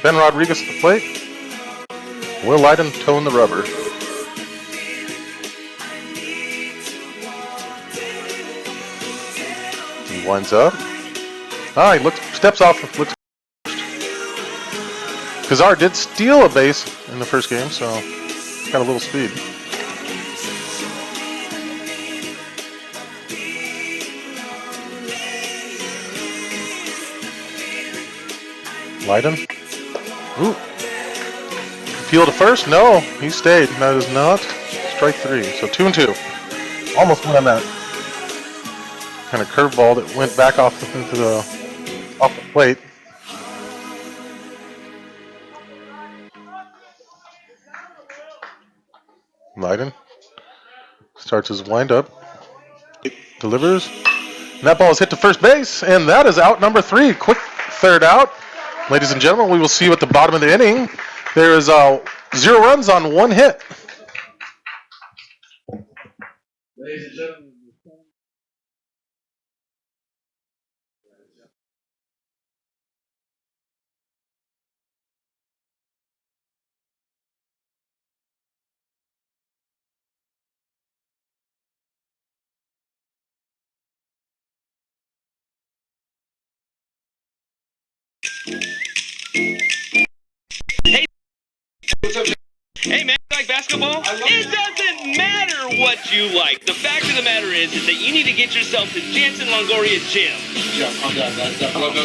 Ben Rodriguez at the plate. Will Leiden towing the rubber. He winds up. He steps off. Looks. Kazar did steal a base in the first game, so got a little speed. Leiden. Ooh. Appeal to first? No, he stayed. That is not. Strike 3. So 2-2. Almost went on that kind of curveball that went back off the plate. Leiden starts his windup. Delivers. And that ball is hit to first base, and that is out number 3. Quick third out. Ladies and gentlemen, we will see you at the bottom of the inning. There is 0 runs on 1 hit. Ladies and gentlemen. Hey man, you like basketball? It doesn't matter what you like. The fact of the matter is that you need to get yourself to Jansen Longoria Gym. Yeah, I'm done. That's getting a little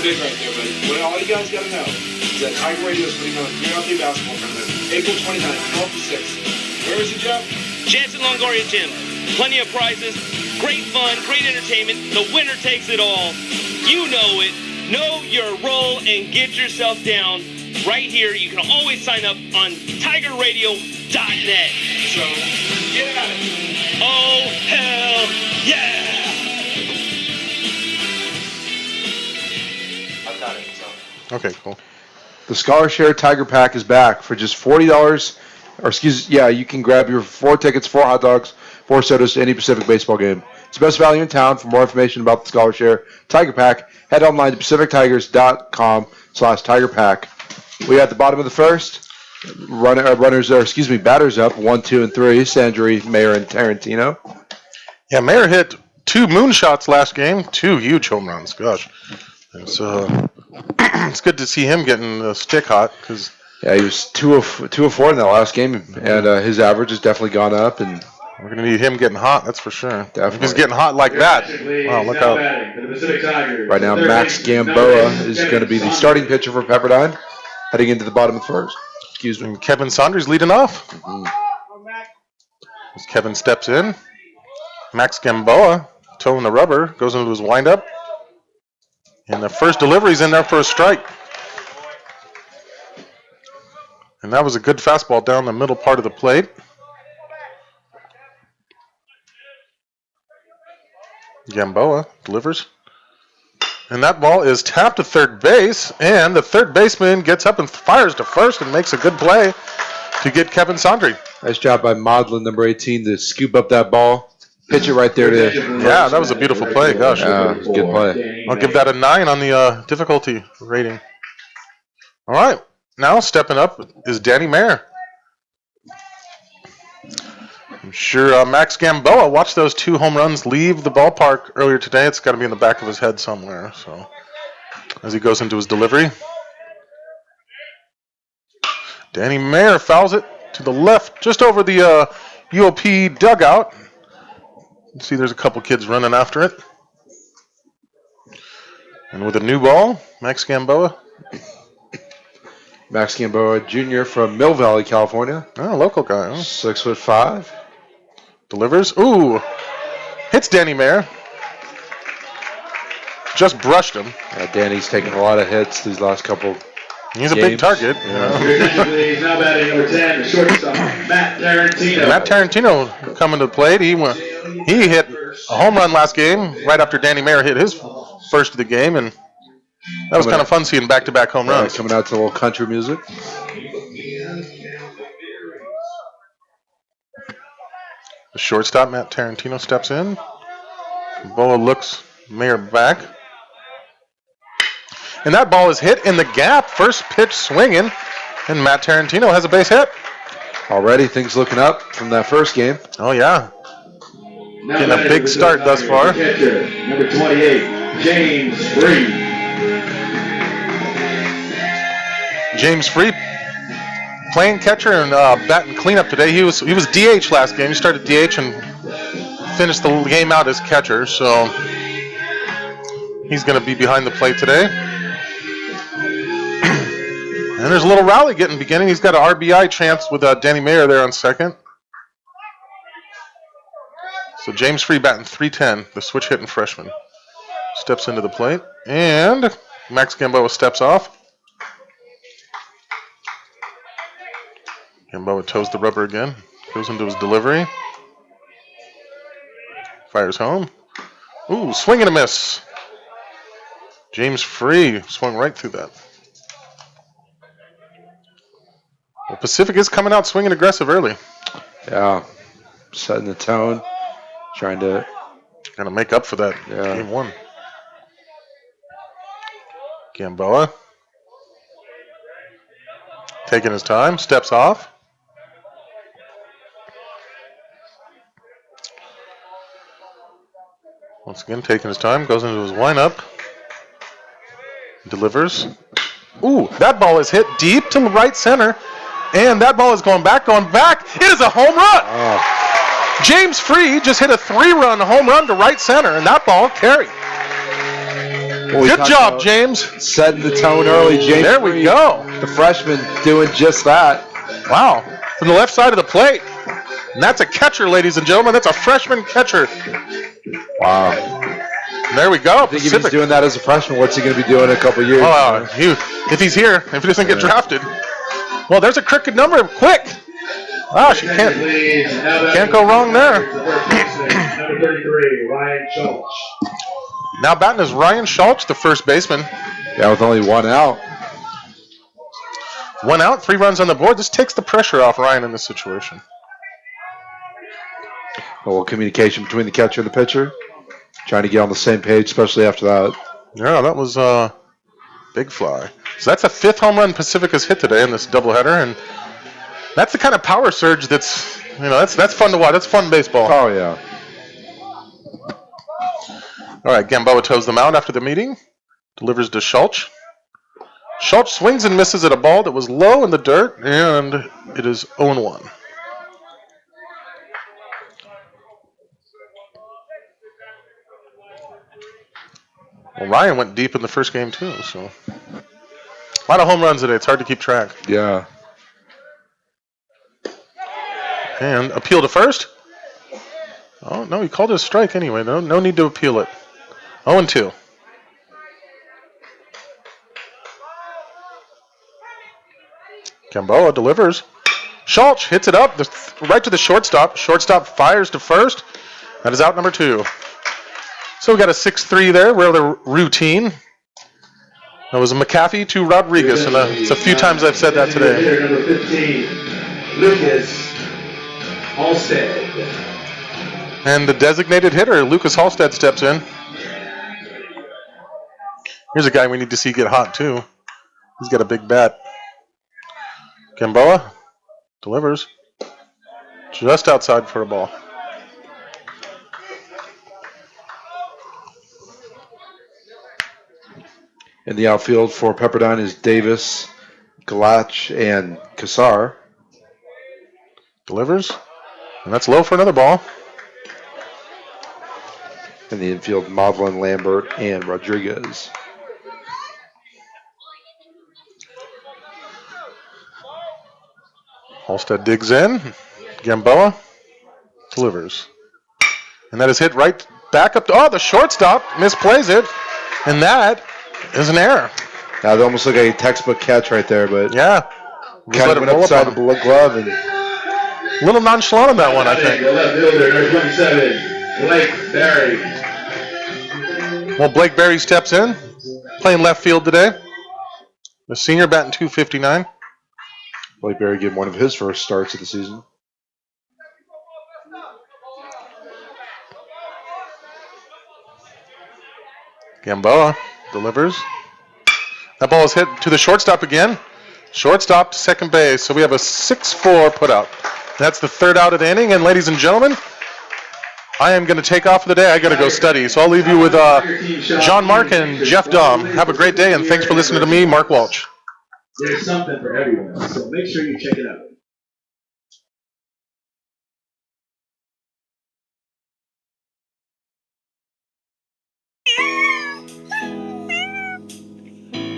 big right there, buddy. What all you guys gotta know is that Tiger Radio is putting on a 3-on-3 basketball tournament, April 29th, 12 to 6. Where is it, Jeff? Jansen Longoria Gym. Plenty of prizes, great fun, great entertainment. The winner takes it all. You know it. Know your role and get yourself down. Right here, you can always sign up on TigerRadio.net. So, get at it. Oh, hell yeah! I've got it, so. Okay, cool. The ScholarShare Tiger Pack is back for just $40. You can grab your 4 tickets, 4 hot dogs, 4 sodas to any Pacific baseball game. It's the best value in town. For more information about the ScholarShare Tiger Pack, head online to PacificTigers.com/Tiger Pack. We at the bottom of the first. Batters up 1, 2, and 3. Sandri, Mayer, and Tarantino. Yeah, Mayer hit 2 moonshots last game. 2 huge home runs. Gosh, it's good to see him getting a stick hot because he was 2 of 4 in that last game, and his average has definitely gone up. And we're gonna need him getting hot. That's for sure. Definitely. If he's getting hot like that, wow, look out! Right now, Max Gamboa is going to be the starting pitcher for Pepperdine, heading into the bottom of the first. Excuse me. And Kevin Saunders leading off. As Kevin steps in, Max Gamboa towing the rubber, goes into his windup. And the first delivery's in there for a strike. And that was a good fastball down the middle part of the plate. Gamboa delivers. And that ball is tapped to third base, and the third baseman gets up and fires to first and makes a good play to get Kevin Sandri. Nice job by Modlin, number 18, to scoop up that ball. Pitch it right there to. Yeah, that was a beautiful play. Gosh. Yeah, good play. I'll give that a 9 on the difficulty rating. All right. Now stepping up is Danny Mayer. I'm sure Max Gamboa watched those 2 home runs leave the ballpark earlier today. It's got to be in the back of his head somewhere. So as he goes into his delivery. Danny Mayer fouls it to the left, just over the UOP dugout. You see there's a couple kids running after it. And with a new ball, Max Gamboa. Max Gamboa Jr. from Mill Valley, California. Oh, local guy. Huh? 6'5". Delivers. Ooh. Hits Danny Mayer. Just brushed him. Danny's taken a lot of hits these last couple He's a big target. He's now batting number 10, the shortstop, Matt Tarantino. Matt Tarantino coming to the plate. He hit a home run last game right after Danny Mayer hit his first of the game, and that was kind of fun seeing back-to-back home runs. Coming out to a little country music. The shortstop, Matt Tarantino, steps in. Boa looks Mayer back. and that ball is hit in the gap. First pitch swinging, and Matt Tarantino has a base hit. Already things looking up from that first game. Oh, yeah. Now Getting a batting big for the start thus Tigers, far. the catcher, number 28, James Free. James Free playing catcher and batting cleanup today. He was DH last game. He started DH and finished the game out as catcher, so he's going to be behind the plate today. And there's a little rally beginning. He's got an RBI chance with Danny Mayer there on second. So James Free batting .310, the switch hitting freshman. Steps into the plate, and Max Gamboa steps off. Gamboa toes the rubber again, goes into his delivery. Fires home. Ooh, swing and a miss. James Free swung right through that. Well, Pacific is coming out swinging aggressive early. Yeah, setting the tone, trying to Gonna make up for that game one. Gamboa taking his time, steps off. Once again, taking his time, goes into his windup. Delivers. Ooh, that ball is hit deep to right center. And that ball is going back. It is a home run. Oh. James Free just hit a 3-run home run to right center, and that ball carried. Good job, James. Setting the tone early, James. There we Free, go. the freshman doing just that. Wow. From the left side of the plate. And that's a catcher, ladies and gentlemen. That's a freshman catcher. Wow. There we go. I think if he's doing that as a freshman, what's he going to be doing in a couple years? If he's here, if he doesn't get drafted. Well, there's a crooked number. Quick. Oh, she can't go wrong there. Number 33, Ryan Schultz. Now batting is Ryan Schultz, the first baseman. Yeah, with only one out. 1 out, 3 runs on the board. This takes the pressure off Ryan in this situation. A little communication between the catcher and the pitcher. Trying to get on the same page, especially after that. Yeah, that was a big fly. So that's a 5th home run Pacific has hit today in this doubleheader, and that's the kind of power surge that's fun to watch. That's fun baseball. Oh, yeah. All right, Gamboa toes them out after the meeting. Delivers to Schultz. Schultz swings and misses at a ball that was low in the dirt, and it is 0-1. Well, Ryan went deep in the first game, too, so a lot of home runs today. It's hard to keep track. Yeah. And appeal to first. Oh, no, he called it a strike anyway. No need to appeal it. 0-2. Gamboa delivers. Schultz hits it up right to the shortstop. Shortstop fires to first. That is out number 2. So we got a 6-3 there, rather routine. That was a McAfee to Rodriguez, and it's a few times I've said that today. Hitter number 15, Lucas Halstead. And the designated hitter, Lucas Halstead, steps in. Here's a guy we need to see get hot, too. He's got a big bat. Gamboa delivers. Just outside for a ball. In the outfield for Pepperdine is Davis, Galach, and Kassar. Delivers. And that's low for another ball. In the infield, Maudlin, Lambert, and Rodriguez. Halstead digs in. Gamboa delivers. And that is hit right back up to, the shortstop misplays it. And that is an error. Now, it almost looked like a textbook catch right there, but Yeah. Just kind let of it went roll up upside on the him. glove. And A little nonchalant on that one, I think. The left fielder, number 27, Blake Berry. Well, Blake Berry steps in, playing left field today. The senior batting .259. Blake Berry getting one of his first starts of the season. Gamboa delivers. That ball is hit to the shortstop again. Shortstop, second base. So we have a 6-4 put out. That's the third out of the inning. And ladies and gentlemen, I am going to take off for the day. I got to go study. So I'll leave you with John Mark and Jeff Dom. Have a great day, and thanks for listening to me, Mark Walsh. There's something for everyone, so make sure you check it out.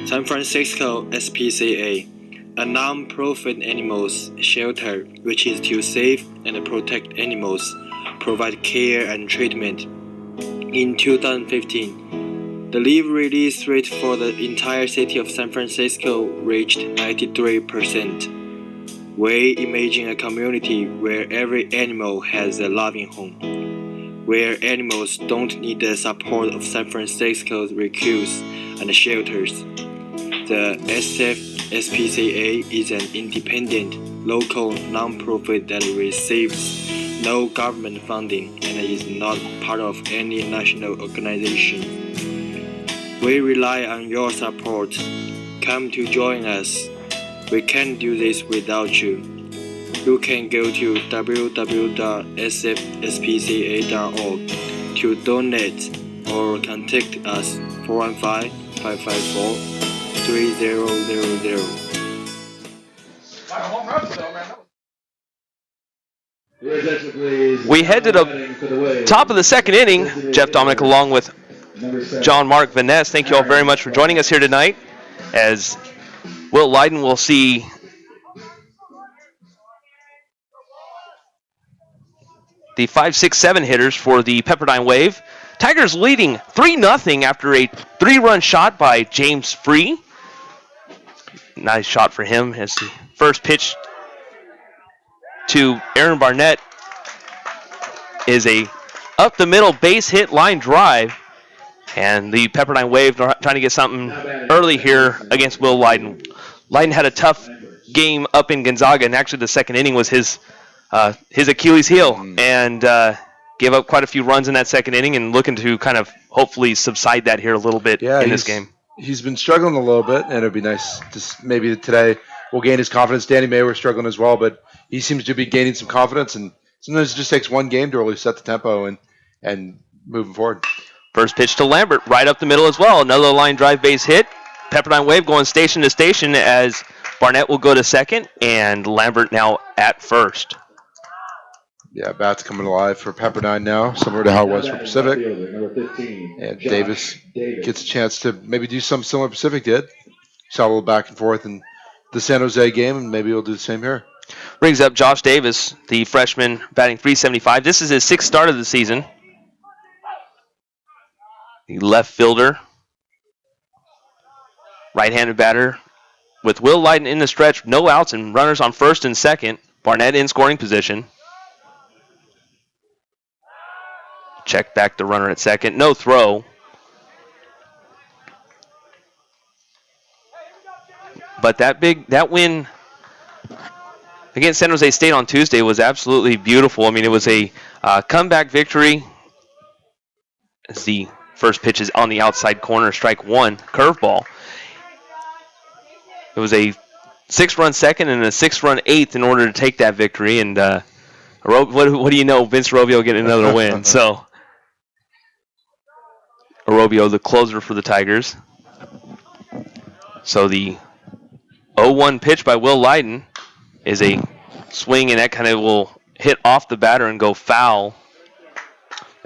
San Francisco SPCA, a non-profit animals shelter which is to save and protect animals, provide care and treatment. In 2015, the leave release rate for the entire city of San Francisco reached 93%. We imagine a community where every animal has a loving home, where animals don't need the support of San Francisco's rescues and shelters. The SFSPCA is an independent, local non-profit that receives no government funding and is not part of any national organization. We rely on your support. Come to join us. We can't do this without you. You can go to www.sfspca.org to donate or contact us 415-554-3000. We head to the top of the second inning. Jeff Dominic along with John Mark Vaness. Thank you all very much for joining us here tonight. As Will Leiden will see the 5, 6, 7 hitters for the Pepperdine Wave. Tigers leading 3-0 after a 3-run shot by James Free. Nice shot for him as the first pitch to Aaron Barnett is a up the middle base hit line drive, and the Pepperdine Wave trying to get something early here against Will Leiden. Leiden had a tough game up in Gonzaga, and actually the second inning was his Achilles heel, and gave up quite a few runs in that second inning, and looking to kind of hopefully subside that here a little bit in this game. He's been struggling a little bit, and it'd be nice to maybe today will gain his confidence. Danny May was struggling as well, but he seems to be gaining some confidence, and sometimes it just takes one game to really set the tempo and moving forward. First pitch to Lambert, right up the middle as well. Another line drive base hit. Pepperdine Wave going station to station as Barnett will go to second, and Lambert now at first. Yeah, bat's coming alive for Pepperdine now, similar to how it was for Pacific. And Davis gets a chance to maybe do something similar Pacific did. Saw a little back and forth in the San Jose game, and maybe he'll do the same here. Brings up Josh Davis, the freshman, batting .375. This is his 6th start of the season. The left fielder, right-handed batter, with Will Leiden in the stretch, no outs and runners on first and second. Barnett in scoring position. Check back the runner at second. No throw. But that win against San Jose State on Tuesday was absolutely beautiful. I mean, it was a comeback victory. As the first pitch is on the outside corner, strike one, curveball. It was a 6-run second and a 6-run eighth in order to take that victory. And what do you know? Vince Arrobio getting another win. So Arrobio, the closer for the Tigers. So the 0-1 pitch by Will Leiden is a swing, and that kind of will hit off the batter and go foul.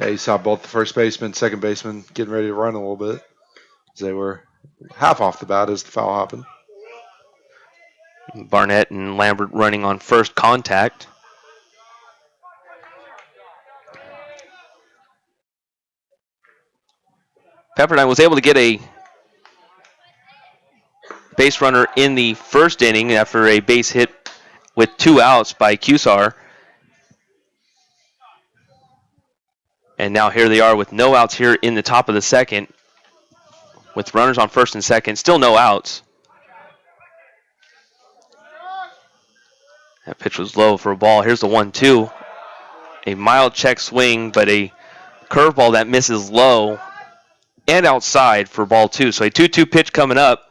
Yeah, you saw both the first baseman, second baseman getting ready to run a little bit. As they were half off the bat as the foul happened. Barnett and Lambert running on first contact. Pepperdine was able to get a base runner in the first inning after a base hit with 2 outs by Cusar. And now here they are with no outs here in the top of the second, with runners on first and second. Still no outs. That pitch was low for a ball. Here's the 1-2. A mild check swing, but a curveball that misses low and outside for ball 2. So a 2-2 pitch coming up.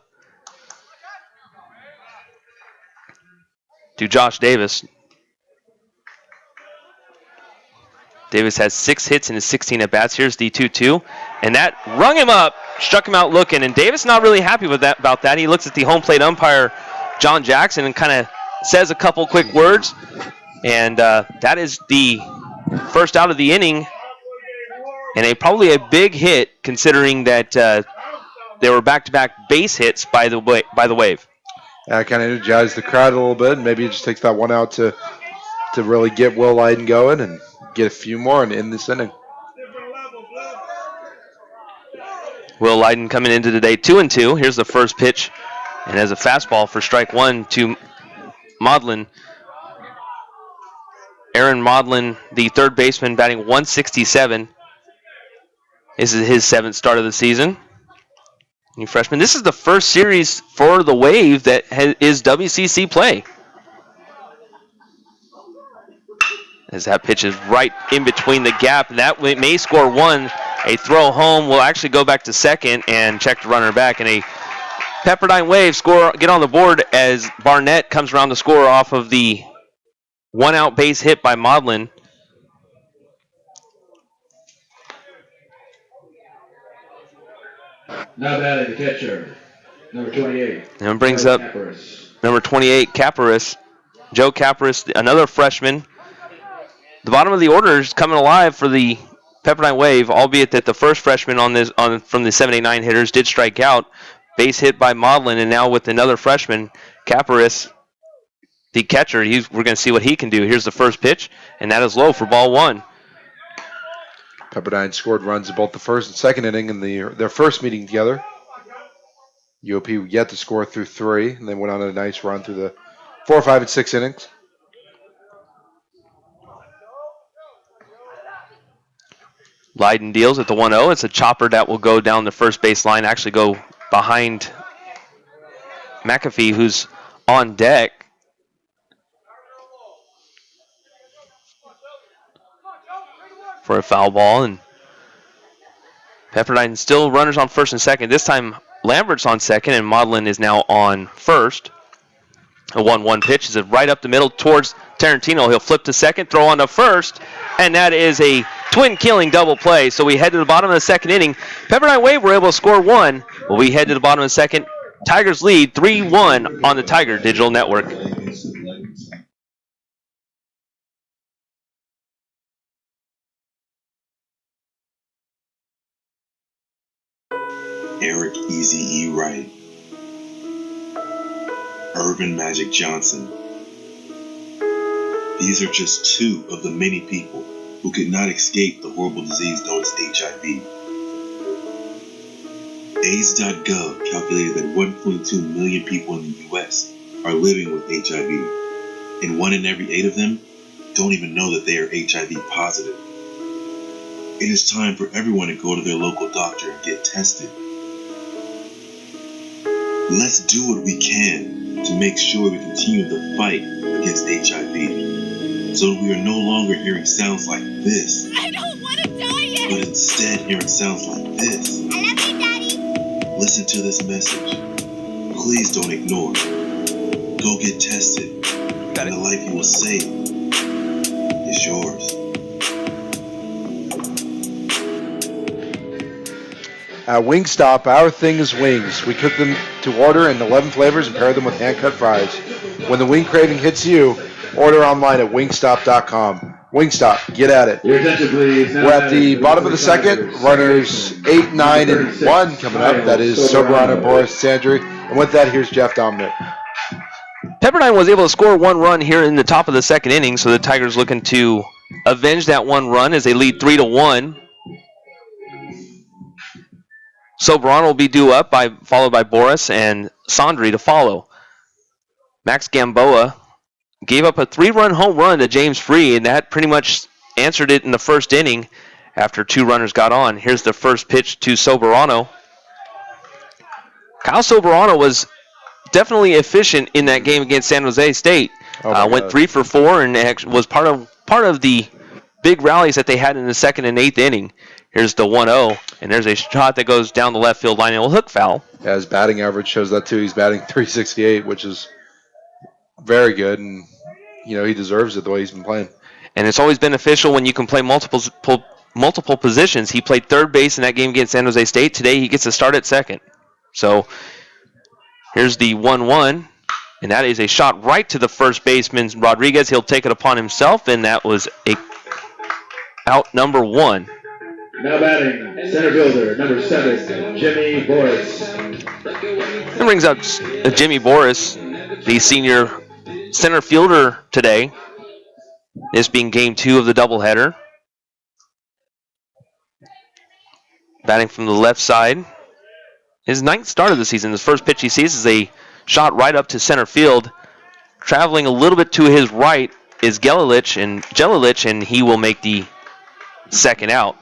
to Josh Davis. Davis has 6 hits in his 16 at-bats. Here's the 2-2. And that rung him up, struck him out looking. And Davis not really happy with that about that. He looks at the home plate umpire, John Jackson, and kind of says a couple quick words. And that is the first out of the inning. And probably a big hit considering that they were back-to-back base hits by the Wave. I kind of energized the crowd a little bit, and maybe it just takes that one out to really get Will Leiden going and get a few more and end this inning. Will Leiden coming into today 2-2. Here's the first pitch, and as a fastball for strike one to Maudlin. Aaron Maudlin, the third baseman, batting 167. This is his 7th start of the season. New freshman. This is the first series for the Wave that is WCC play. As that pitch is right in between the gap, and that may score one. A throw home will actually go back to second and check the runner back. And a Pepperdine Wave get on the board as Barnett comes around to score off of the one-out base hit by Maudlin. Now batting the catcher, number 28. And brings up number 28, Caparis. Joe Caparis, another freshman. The bottom of the order is coming alive for the Pepperdine Wave, albeit that the first freshman from the 7-8-9 hitters did strike out. Base hit by Maudlin, and now with another freshman, Caparis, the catcher, we're going to see what he can do. Here's the first pitch, and that is low for ball one. Pepperdine scored runs in both the first and second inning in their first meeting together. UOP yet to score through 3, and they went on a nice run through the 4, 5, and 6 innings. Leiden deals at the 1-0. It's a chopper that will go down the first base line, actually go behind McAfee, who's on deck. For a foul ball, and Pepperdine still runners on first and second. This time Lambert's on second, and Maudlin is now on first. A 1-1 pitch is right up the middle towards Tarantino. He'll flip to second, throw on to first, and that is a twin-killing double play. So we head to the bottom of the second inning. Pepperdine Wave were able to score one, but we head to the bottom of the second. Tigers lead 3-1 on the Tiger Digital Network. Eric Easy E. Wright, Irvin Magic Johnson. These are just 2 of the many people who could not escape the horrible disease known as HIV. AIDS.gov calculated that 1.2 million people in the U.S. are living with HIV, and 1 in every 8 of them don't even know that they are HIV positive. It is time for everyone to go to their local doctor and get tested. Let's do what we can to make sure we continue the fight against HIV, so that we are no longer hearing sounds like this. I don't want to die yet! But instead hearing sounds like this. I love you, Daddy! Listen to this message. Please don't ignore it. Go get tested. And the life you will save is yours. At Wingstop, our thing is wings. We cook them to order in 11 flavors and pair them with hand-cut fries. When the wing craving hits you, order online at wingstop.com. Wingstop, get at it. Your attention, please. We're at the bottom of the second. Runners 8, 9, and 1 coming up. That is Soberano, Boris, Sandry. And with that, here's Jeff Dominic. Pepperdine was able to score 1 run here in the top of the second inning, so the Tigers looking to avenge that 1 run as they lead 3-1. Soberano will be due up, followed by Boris and Sandry to follow. Max Gamboa gave up a 3-run home run to James Free, and that pretty much answered it in the first inning after 2 runners got on. Here's the first pitch to Soberano. Kyle Soberano was definitely efficient in that game against San Jose State. Went 3 for 4 and was part of the big rallies that they had in the second and 8th inning. Here's the 1-0, and there's a shot that goes down the left field line. It will hook foul. Yeah, his batting average shows that too. He's batting .368, which is very good, and he deserves it the way he's been playing. And it's always beneficial when you can play multiple positions. He played third base in that game against San Jose State. Today he gets to start at second. So here's the 1-1, and that is a shot right to the first baseman, Rodriguez. He'll take it upon himself, and that was out number 1. Now batting, center fielder, number 7, Jimmy Boris. That brings up Jimmy Boris, the senior center fielder today. This being game 2 of the doubleheader. Batting from the left side. His 9th start of the season. His first pitch he sees is a shot right up to center field. Traveling a little bit to his right is Jelilich, and he will make the second out.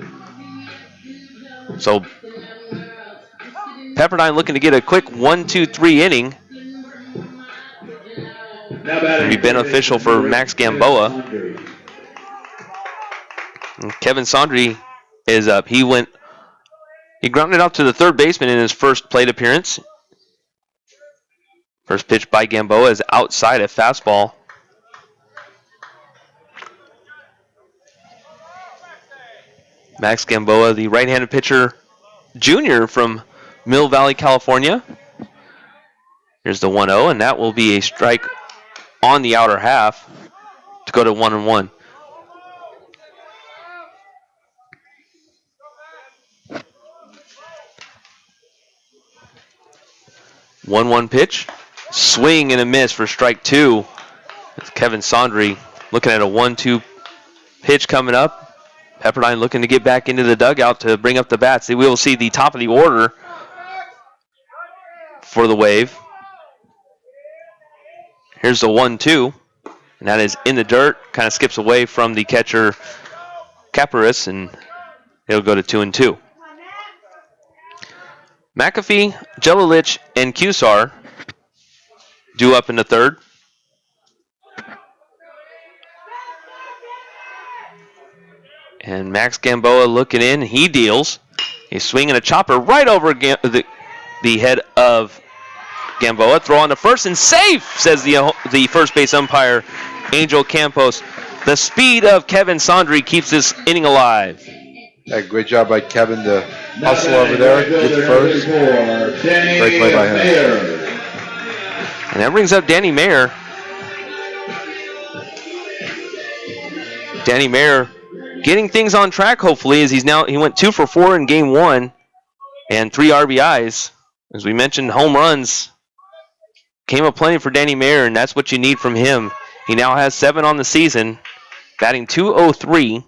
So Pepperdine looking to get a quick 1-2-3 inning. It'll be beneficial for Max Gamboa. And Kevin Sondry is up. He grounded out to the third baseman in his first plate appearance. First pitch by Gamboa is outside a fastball. Max Gamboa, the right-handed pitcher, junior from Mill Valley, California. Here's the 1-0, and that will be a strike on the outer half to go to 1-1. One pitch, swing and a miss for strike 2. It's Kevin Sondry looking at a 1-2 pitch coming up. Pepperdine looking to get back into the dugout to bring up the bats. We will see the top of the order for the Wave. Here's the 1-2, and that is in the dirt. Kind of skips away from the catcher, Caparis, and it'll go to 2-2. McAfee, Jelilich, and Cusar due up in the third. And Max Gamboa looking in. He deals. He's swinging a chopper right over the head of Gamboa. Throw on to first and safe, says the first base umpire, Angel Campos. The speed of Kevin Sondry keeps this inning alive. Yeah, great job by Kevin to hustle over there, get the first. Great play by him. And that brings up Danny Mayer. Danny Mayer getting things on track, hopefully, as he went 2 for 4 in game 1 and 3 RBIs. As we mentioned, home runs came up plenty for Danny Mayer, and that's what you need from him. He now has 7 on the season, batting .203.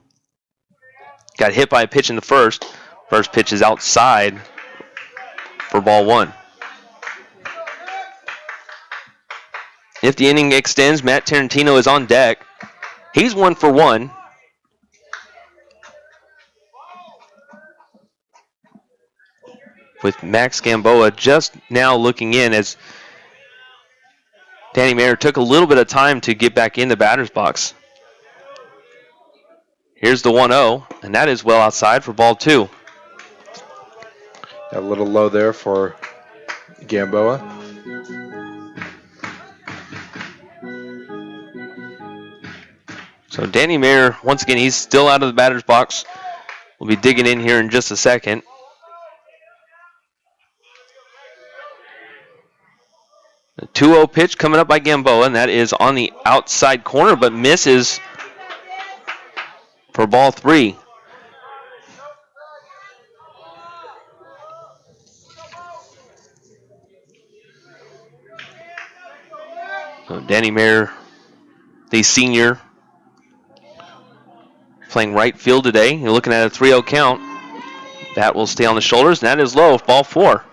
Got hit by a pitch in the first. First pitch is outside for ball 1. If the inning extends, Matt Tarantino is on deck. He's 1 for 1. With Max Gamboa just now looking in as Danny Mayer took a little bit of time to get back in the batter's box. Here's the 1-0, and that is well outside for ball 2. A little low there for Gamboa. So Danny Mayer, once again, he's still out of the batter's box. We'll be digging in here in just a second. The 2-0 pitch coming up by Gamboa, and that is on the outside corner, but misses for ball 3. So Danny Mayer, the senior, playing right field today. You're looking at a 3-0 count. That will stay on the shoulders, and that is low, ball 4.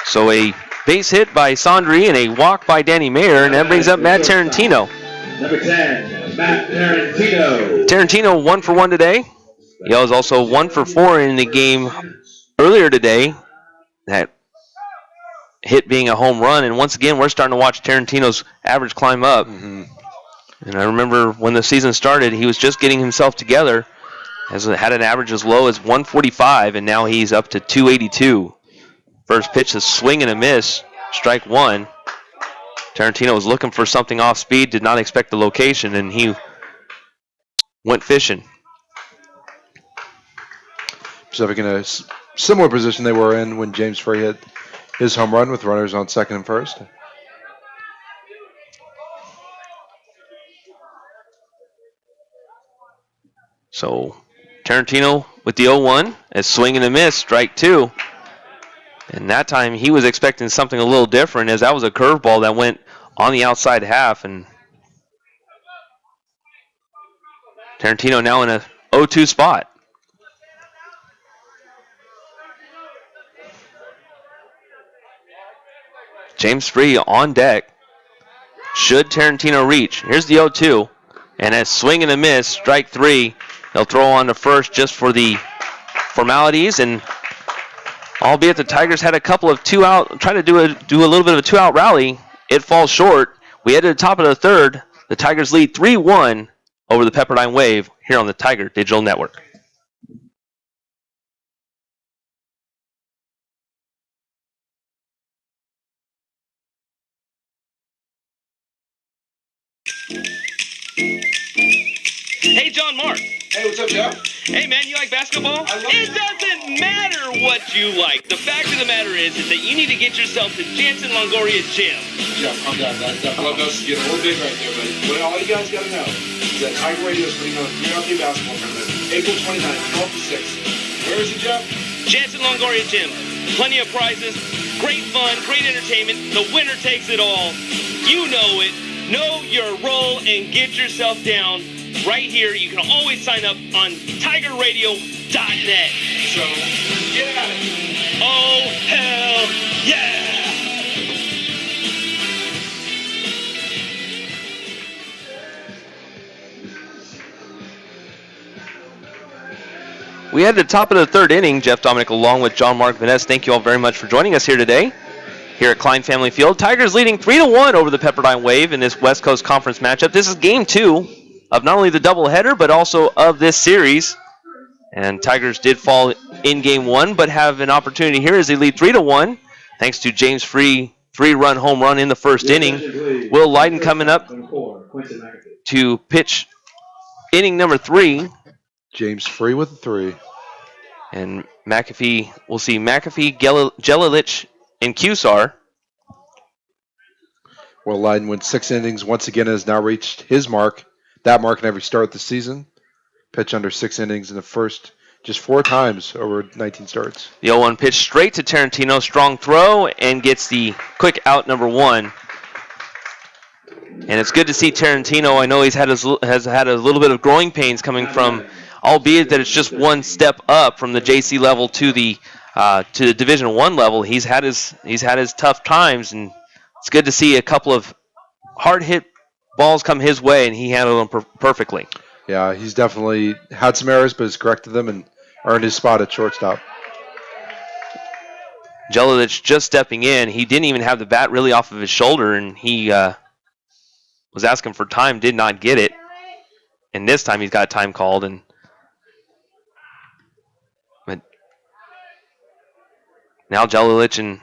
So a base hit by Sondry and a walk by Danny Mayer, and that brings up Matt Tarantino. Number 10, Matt Tarantino. Tarantino 1 for 1 today. He was also 1 for 4 in the game earlier today. That hit being a home run, and once again, we're starting to watch Tarantino's average climb up. Mm-hmm. And I remember when the season started, he was just getting himself together. Had an average as low as 145, and now he's up to 282. First pitch is swing and a miss, strike 1. Tarantino was looking for something off speed, did not expect the location, and he went fishing. Pacific in a similar position they were in when James Free hit his home run with runners on second and first. So Tarantino with the 0-1, a swing and a miss, strike 2. And that time he was expecting something a little different, as that was a curveball that went on the outside half. And Tarantino now in a 0-2 spot. James Free on deck. Should Tarantino reach? Here's the 0-2. And a swing and a miss, strike 3. They'll throw on to first just for the formalities. And albeit the Tigers had a couple of 2-out, trying to do a little bit of a 2-out rally, it falls short. We head to the top of the third. The Tigers lead 3-1 over the Pepperdine Wave here on the Tiger Digital Network. Hey, John Mark. Hey, what's up, Jeff? Hey, man, you like basketball? It doesn't matter what you like. The fact of the matter is that you need to get yourself to Jansen Longoria Gym. Jeff, calm down. That blood goes to get a little big right there, buddy. What all you guys got to know is that Tiger Radio is putting on a 3-on-3 basketball tournament, April 29th, 12 to 6. Where is it, Jeff? Jansen Longoria Gym. Plenty of prizes, great fun, great entertainment. The winner takes it all. You know it. Know your role and get yourself down. Right here, you can always sign up on TigerRadio.net. So, get at it. Oh, hell yeah! We had the top of the third inning. Jeff Dominic along with John Mark Vaness. Thank you all very much for joining us here today. Here at Klein Family Field, Tigers leading 3-1 over the Pepperdine Wave in this West Coast Conference matchup. This is game 2 of not only the doubleheader, but also of this series. And Tigers did fall in game 1, but have an opportunity here as they lead 3-1, thanks to James Free 3-run home run in the first inning. Will Leiden coming up to pitch inning number 3. James Free with a 3. And McAfee, we'll see McAfee, Jelilich, and Cusar. Will Leiden went 6 innings once again, has now reached his mark, that mark in every start this season. Pitch under 6 innings in the first, just 4 times over 19 starts. The 0-1 pitch straight to Tarantino, strong throw, and gets the quick out number 1. And it's good to see Tarantino. I know has had a little bit of growing pains coming from, albeit that it's just one step up from the JC level to the Division I level. He's had his tough times, and it's good to see a couple of hard hit balls come his way, and he handled them perfectly. Yeah, he's definitely had some errors, but has corrected them and earned his spot at shortstop. Jelilich just stepping in. He didn't even have the bat really off of his shoulder, and he was asking for time, did not get it. And this time he's got time called, and but now Jelilich and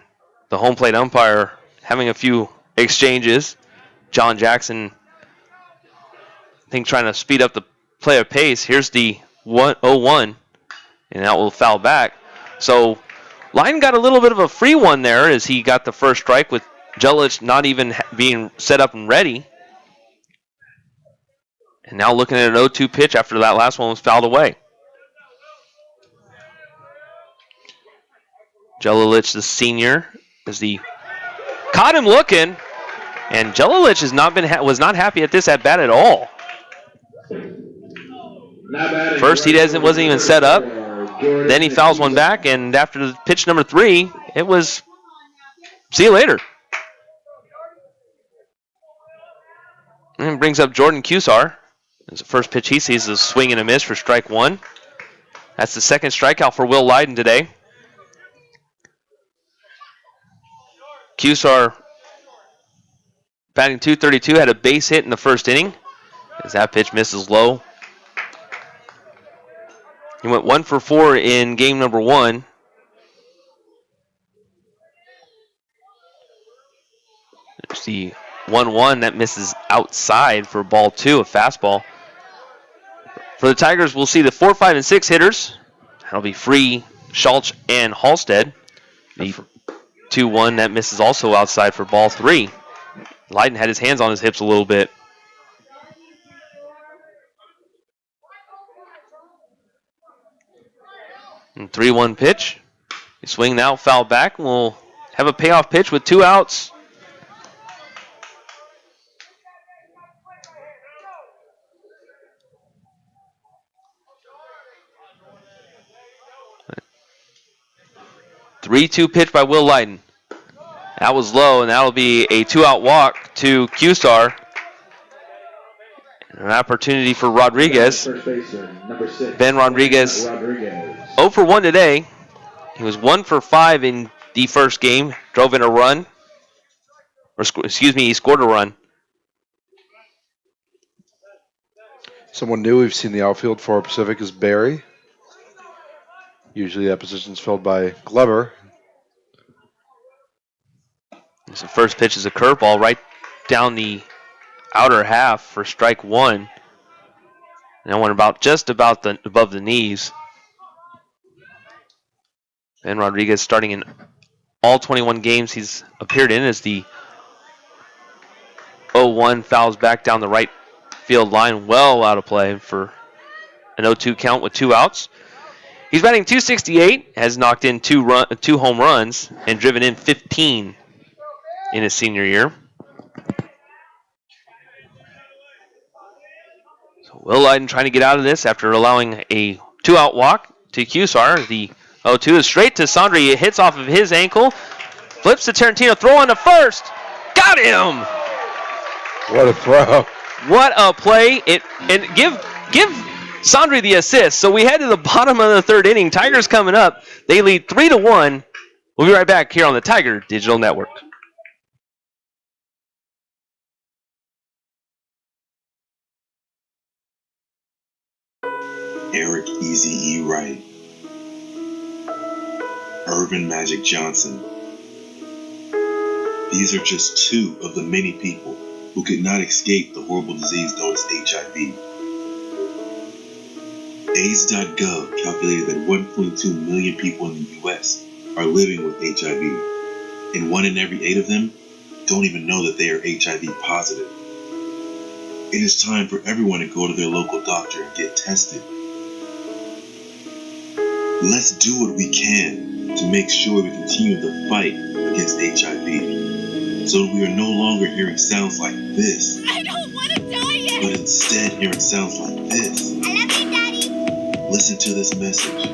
the home plate umpire having a few exchanges. John Jackson, I think, trying to speed up the play of pace. Here's the 0-1, and that will foul back. So Leiden got a little bit of a free one there as he got the first strike with Jelilich not even being set up and ready. And now looking at an 0-2 pitch after that last one was fouled away. Jelilich, the senior, caught him looking, and Jelilich was not happy at this at bat at all. First, he wasn't even set up. Then he fouls one back, and after the pitch number 3, it was see you later. And brings up Jordan Cusar. As the first pitch he sees is a swing and a miss for strike 1. That's the second strikeout for Will Leiden today. Cusar, batting .232, had a base hit in the first inning as that pitch misses low. He went 1 for 4 in game number 1. There's the 1-1 that misses outside for ball 2, a fastball. For the Tigers, we'll see the 4, 5, and 6 hitters. That'll be Free, Schultz, and Halstead. The 2-1 that misses also outside for ball 3. Leiden had his hands on his hips a little bit. And 3-1 pitch. You swing now, foul back. We'll have a payoff pitch with 2 outs. (3-2) pitch by Will Leiden. That was low, and that'll be a 2-out walk to Q-Star. An opportunity for Rodriguez. First baseman, number 6. Ben Rodriguez, 0 for 1 today. He was 1 for 5 in the first game. Drove in a run. He scored a run. Someone new we've seen the outfield for Pacific is Barry. Usually that position's filled by Glover. So first pitch is a curveball right down the outer half for strike 1. And that one just about above the knees. Ben Rodriguez starting in all 21 games he's appeared in as the 0-1 fouls back down the right field line, well out of play for an 0-2 count with 2 outs. He's batting .268, has knocked in 2 home runs, and driven in 15 in his senior year. So Will Leiden trying to get out of this after allowing a 2-out walk to Q-Star. The 0-2 is straight to Sandri. It hits off of his ankle. Flips to Tarantino. Throw on to first. Got him! What a throw. What a play. And give Sandri the assist. So we head to the bottom of the 3rd inning. Tigers coming up. They lead 3-1. We'll be right back here on the Tiger Digital Network. Eric Easy E. Wright, Irvin Magic Johnson. These are just 2 of the many people who could not escape the horrible disease known as HIV. AIDS.gov calculated that 1.2 million people in the U.S. are living with HIV, and 1 in every 8 of them don't even know that they are HIV positive. It is time for everyone to go to their local doctor and get tested. Let's do what we can to make sure we continue the fight against HIV, so that we are no longer hearing sounds like this, I don't want to die yet. but instead hearing sounds like this. I love you, Daddy. Listen to this message.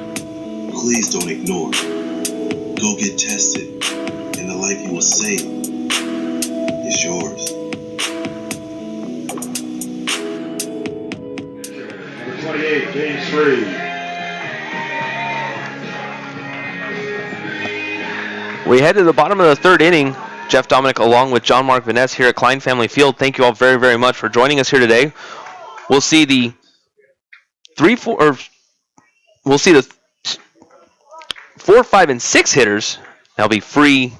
Please don't ignore it. Go get tested, and the life you will save is yours. Number 28, James Free. We head to the bottom of the 3rd inning. Jeff Dominic along with John Mark Vaness here at Klein Family Field. Thank you all very, very much for joining us here today. We'll see the 4, 5, and 6 hitters. That'll be Free,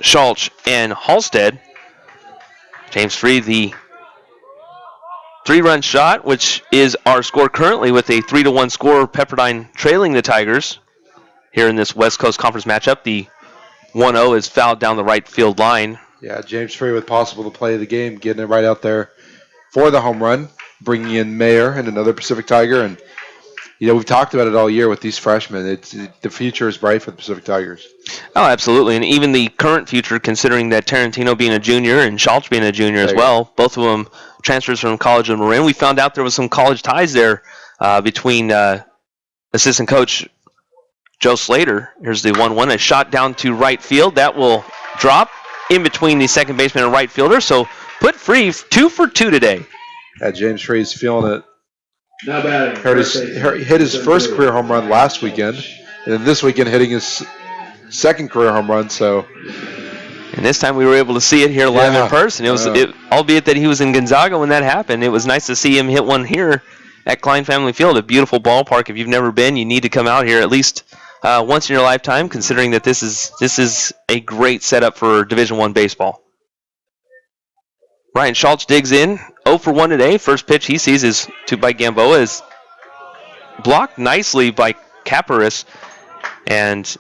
Schultz, and Halstead. James Free, the 3-run shot, which is our score currently with a 3-1 score. Pepperdine trailing the Tigers here in this West Coast Conference matchup. The 1-0 is fouled down the right field line. Yeah, James Free with possible to play the game, getting it right out there for the home run, bringing in Mayer and another Pacific Tiger. And, we've talked about it all year with these freshmen. The future is bright for the Pacific Tigers. Oh, absolutely. And even the current future, considering that Tarantino being a junior and Schultz being a junior as well, both of them transfers from College of Marin. We found out there was some college ties there between assistant coach Joe Slater. Here's the 1-1. A shot down to right field. That will drop in between the second baseman and right fielder. So put Free 2 for 2 today. Yeah, James Free's feeling it. Now batting. Hit his first career home run last weekend, and then this weekend hitting his second career home run. So, and this time we were able to see it here live in person. It was, albeit that he was in Gonzaga when that happened. It was nice to see him hit one here at Klein Family Field, a beautiful ballpark. If you've never been, you need to come out here at least once in your lifetime, considering that this is a great setup for Division I baseball. Ryan Schultz digs in. 0 for 1 today. First pitch he sees is by Gamboa is blocked nicely by Caparis. And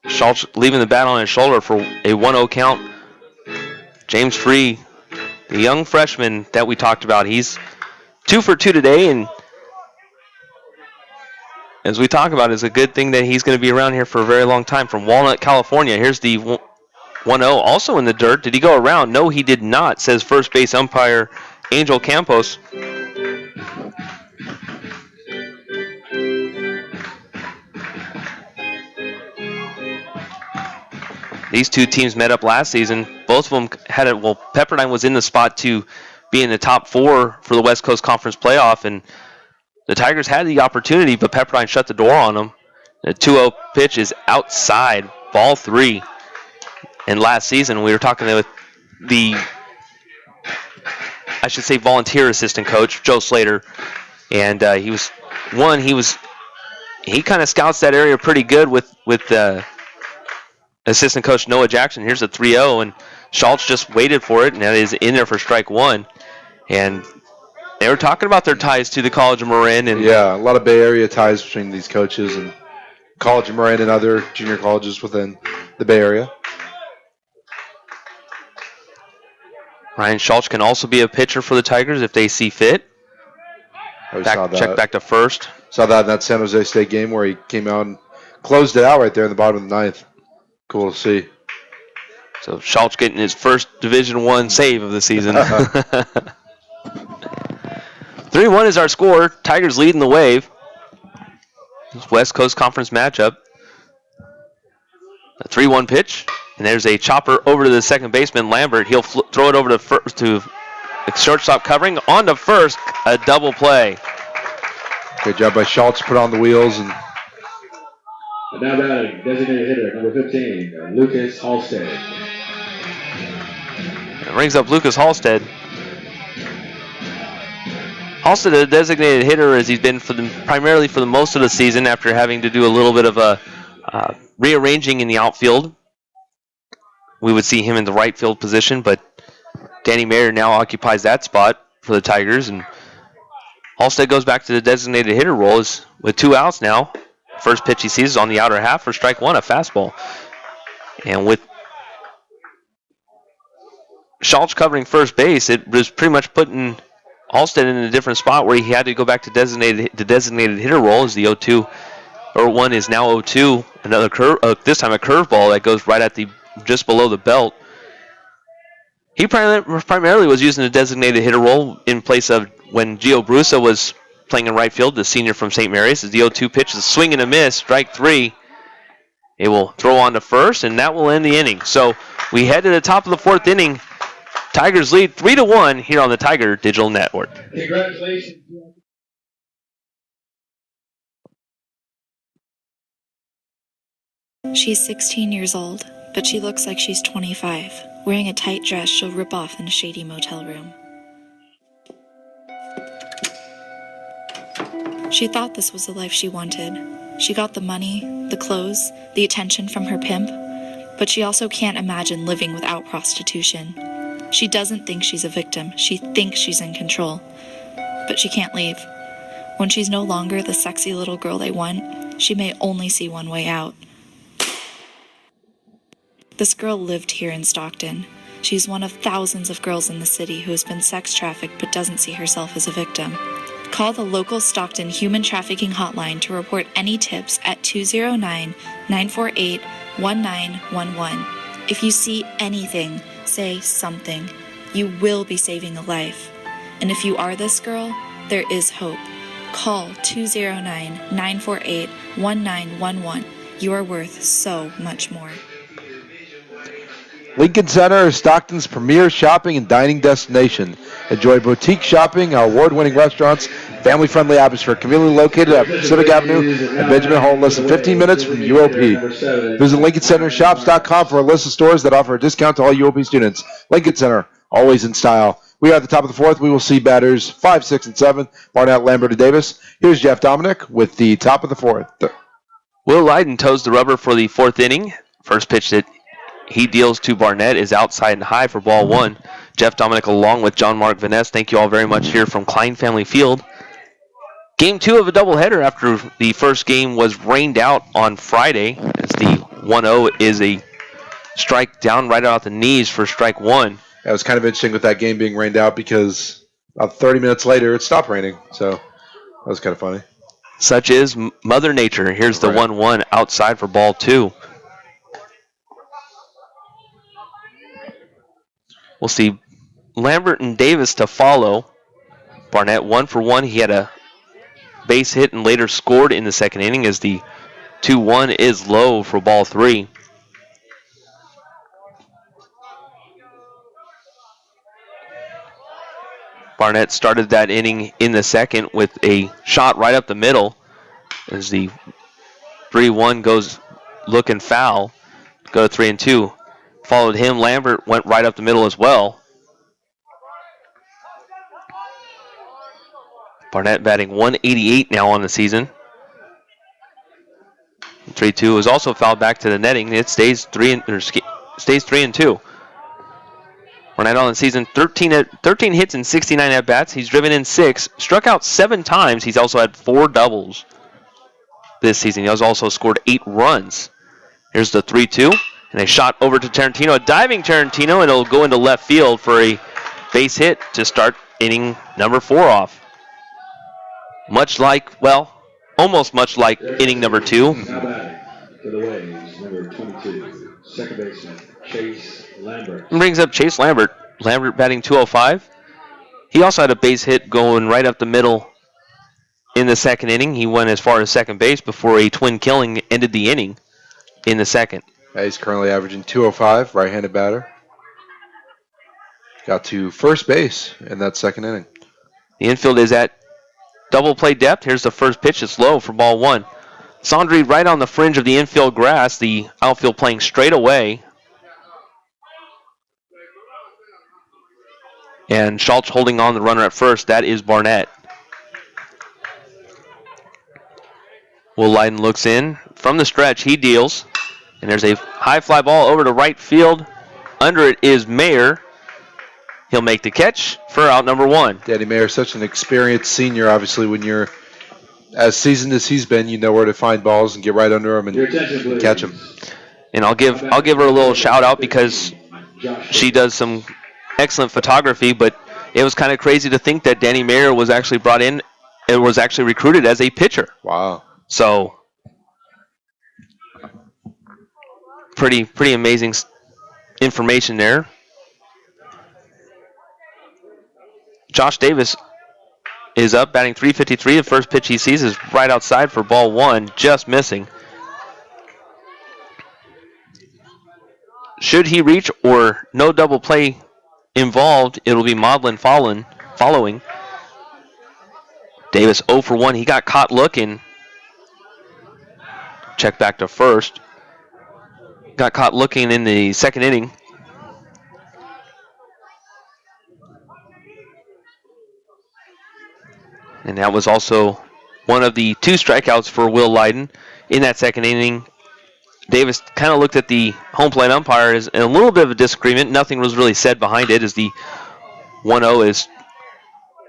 Schultz leaving the bat on his shoulder for a 1-0 count. James Free, the young freshman that we talked about, he's 2 for 2 today, and as we talk about, it's a good thing that he's going to be around here for a very long time. From Walnut, California, here's the 1-0, also in the dirt. Did he go around? No, he did not, says first base umpire Angel Campos. These two teams met up last season. Both of them had it. Well, Pepperdine was in the spot to be in the top 4 for the West Coast Conference playoff, and the Tigers had the opportunity, but Pepperdine shut the door on them. The 2-0 pitch is outside, ball 3. And last season, we were talking with the, I should say, volunteer assistant coach, Joe Slater, and he kind of scouts that area pretty good with assistant coach Noah Jackson. Here's a 3-0, and Schultz just waited for it, and that is in there for strike 1. And they were talking about their ties to the College of Marin. And yeah, a lot of Bay Area ties between these coaches and College of Marin and other junior colleges within the Bay Area. Ryan Schultz can also be a pitcher for the Tigers if they see fit. Check back to first. Saw that in that San Jose State game where he came out and closed it out right there in the bottom of the 9th. Cool to see. So Schultz getting his first Division I save of the season. 3-1 is our score. Tigers leading the Wave. This West Coast Conference matchup. A 3-1 pitch, and there's a chopper over to the second baseman, Lambert. He'll throw it over to shortstop covering. On to first, a double play. Good job by Schultz, put on the wheels. And now batting, designated hitter, number 15, Lucas Halstead. It rings up Lucas Halstead. Halstead, a designated hitter, as he's been primarily for the most of the season after having to do a little bit of a rearranging in the outfield. We would see him in the right field position, but Danny Mayer now occupies that spot for the Tigers, and Halstead goes back to the designated hitter role with 2 outs now. First pitch he sees is on the outer half for strike 1, a fastball. And with Schultz covering first base, it was pretty much putting Halstead in a different spot where he had to go back to the designated hitter role as the 0-2, or 1 is now 0-2. Another this time a curveball that goes right at just below the belt. He primarily was using the designated hitter role in place of when Gio Brusa was playing in right field, the senior from St. Mary's. As the 0-2 pitch is a swing and a miss, strike 3. It will throw on to first, and that will end the inning. So we head to the top of the 4th inning. Tigers lead 3-1 here on the Tiger Digital Network. Congratulations. She's 16 years old, but she looks like she's 25, wearing a tight dress she'll rip off in a shady motel room. She thought this was the life she wanted. She got the money, the clothes, the attention from her pimp, but she also can't imagine living without prostitution. She doesn't think she's a victim. She thinks she's in control, but she can't leave. When she's no longer the sexy little girl they want, she may only see one way out. This girl lived here in Stockton. She's one of thousands of girls in the city who has been sex trafficked but doesn't see herself as a victim. Call the local Stockton Human Trafficking Hotline to report any tips at 209-948-1911. If you see anything, say something. You will be saving a life. And if you are this girl, there is hope. Call 209-948-1911. You are worth so much more. Lincoln Center is Stockton's premier shopping and dining destination. Enjoy boutique shopping, our award-winning restaurants, family-friendly atmosphere, conveniently located at Pacific Avenue and Benjamin Hall, less than 15 minutes from UOP. Visit LincolnCenterShops.com for a list of stores that offer a discount to all UOP students. Lincoln Center, always in style. We are at the top of the 4th. We will see batters 5, 6, and 7, Barnett, Lambert, and Davis. Here's Jeff Dominic with the top of the 4th. Will Lydon toes the rubber for the 4th inning. First pitch that he deals to Barnett is outside and high for ball one. Jeff Dominic along with John Mark Vaness. Thank you all very much here from Klein Family Field. Game 2 of a doubleheader after the first game was rained out on Friday, as the 1-0 is a strike down right out the knees for strike one. It was kind of interesting with that game being rained out because about 30 minutes later it stopped raining. So that was kind of funny. Such is Mother Nature. Here's the 1-1 outside for ball two. We'll see Lambert and Davis to follow. Barnett 1 for 1. He had a base hit and later scored in the second inning as the 2-1 is low for ball three. Barnett started that inning in the second with a shot right up the middle as the 3-1 goes looking foul. Go to 3-2. Followed him. Lambert went right up the middle as well. Barnett batting 188 now on the season. 3-2 is also fouled back to the netting. It stays 3-2. Barnett on the season, 13 hits and 69 at-bats. He's driven in 6, struck out 7 times. He's also had 4 doubles this season. He has also scored 8 runs. Here's the 3-2, and a shot over to Tarantino. A diving Tarantino, and it'll go into left field for a base hit to start inning number 4 off. Almost much like inning number 2. Now batting for the Waves, number 22, second baseman, Chase Lambert. Brings up Chase Lambert. Lambert batting 205. He also had a base hit going right up the middle in the second inning. He went as far as second base before a twin killing ended the inning in the second. Yeah, he's currently averaging 205, right-handed batter. Got to first base in that second inning. The infield is at double play depth. Here's the first pitch. It's low for ball one. Sondry right on the fringe of the infield grass. The outfield playing straight away. And Schultz holding on the runner at first. That is Barnett. Will Leiden looks in. From the stretch, he deals. And there's a high fly ball over to right field. Under it is Mayer. He'll make the catch for out number 1. Danny Mayer, such an experienced senior. Obviously, when you're as seasoned as he's been, you know where to find balls and get right under them and catch them. And I'll give her a little shout out because she does some excellent photography. But it was kind of crazy to think that Danny Mayer was actually brought in. It was actually recruited as a pitcher. Wow. So pretty amazing information there. Josh Davis is up, batting .353. The first pitch he sees is right outside for ball 1, just missing. Should he reach or no double play involved, it'll be Maudlin following. Davis 0 for 1. He got caught looking. Check back to first. Got caught looking in the second inning. And that was also one of the 2 strikeouts for Will Leiden in that second inning. Davis kind of looked at the home plate umpire as a little bit of a disagreement. Nothing was really said behind it as the 1-0 is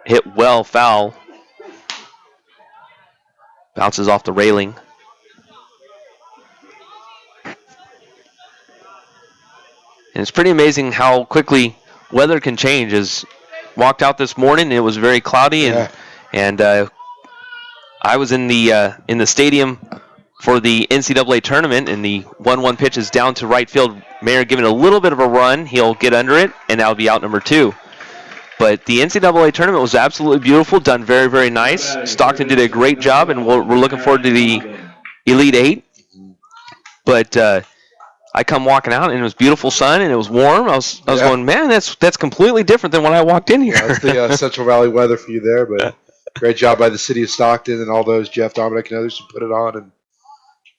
hit well foul. Bounces off the railing. And it's pretty amazing how quickly weather can change. As walked out this morning, it was very cloudy, and I was in the stadium for the NCAA tournament, and the 1-1 pitch is down to right field. Mayer giving a little bit of a run. He'll get under it, and that'll be out number 2. But the NCAA tournament was absolutely beautiful, done very, very nice. Stockton did a great job, and we're looking forward to the Elite 8. But I come walking out, and it was beautiful sun, and it was warm. I was going, man, that's completely different than when I walked in here. Yeah, that's the Central Valley weather for you there, but great job by the city of Stockton and all those Jeff Dominic and others who put it on. And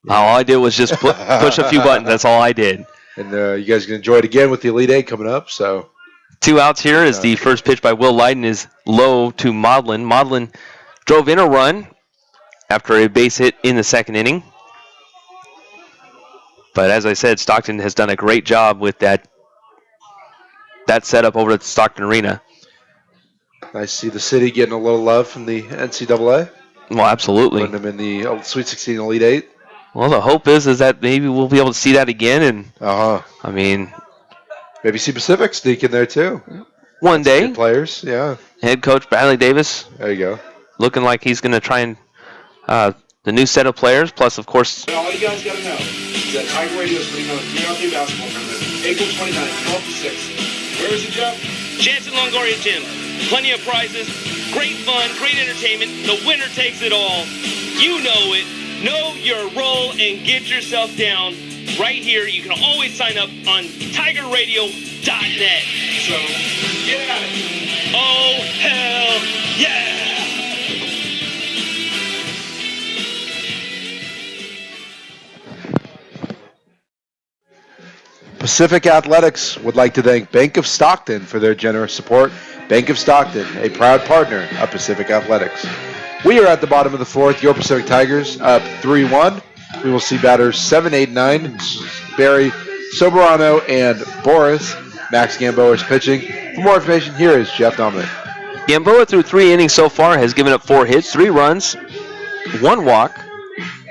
all I did was just push a few buttons. That's all I did. And you guys can enjoy it again with the Elite 8 coming up. So 2 outs here as the first pitch by Will Leiden is low to Maudlin. Maudlin drove in a run after a base hit in the second inning. But as I said, Stockton has done a great job with that setup over at the Stockton Arena. Nice to see the city getting a little love from the NCAA. Well, absolutely. Putting them in the Sweet 16 Elite 8. Well, the hope is that maybe we'll be able to see that again. And I mean, maybe see Pacific sneak in there too. One day. Good players, yeah. Head coach Bradley Davis. There you go. Looking like he's going to try and the new set of players, plus of course. All you guys got to know is that Tiger Radio is putting on a 3-on-3 basketball tournament, April 29th, 12 to 6. Where is it, Jeff? Jansen Longoria Gym. Plenty of prizes, great fun, great entertainment. The winner takes it all. You know it. Know your role and get yourself down right here. You can always sign up on TigerRadio.net. So, get at it. Oh, hell yeah! Pacific Athletics would like to thank Bank of Stockton for their generous support. Bank of Stockton, a proud partner of Pacific Athletics. We are at the bottom of the fourth. Your Pacific Tigers up 3-1. We will see batters 7, 8, 9. Barry Soberano and Boris. Max Gamboa is pitching. For more information, here is Jeff Dominic. Gamboa through 3 innings so far has given up 4 hits, 3 runs, 1 walk,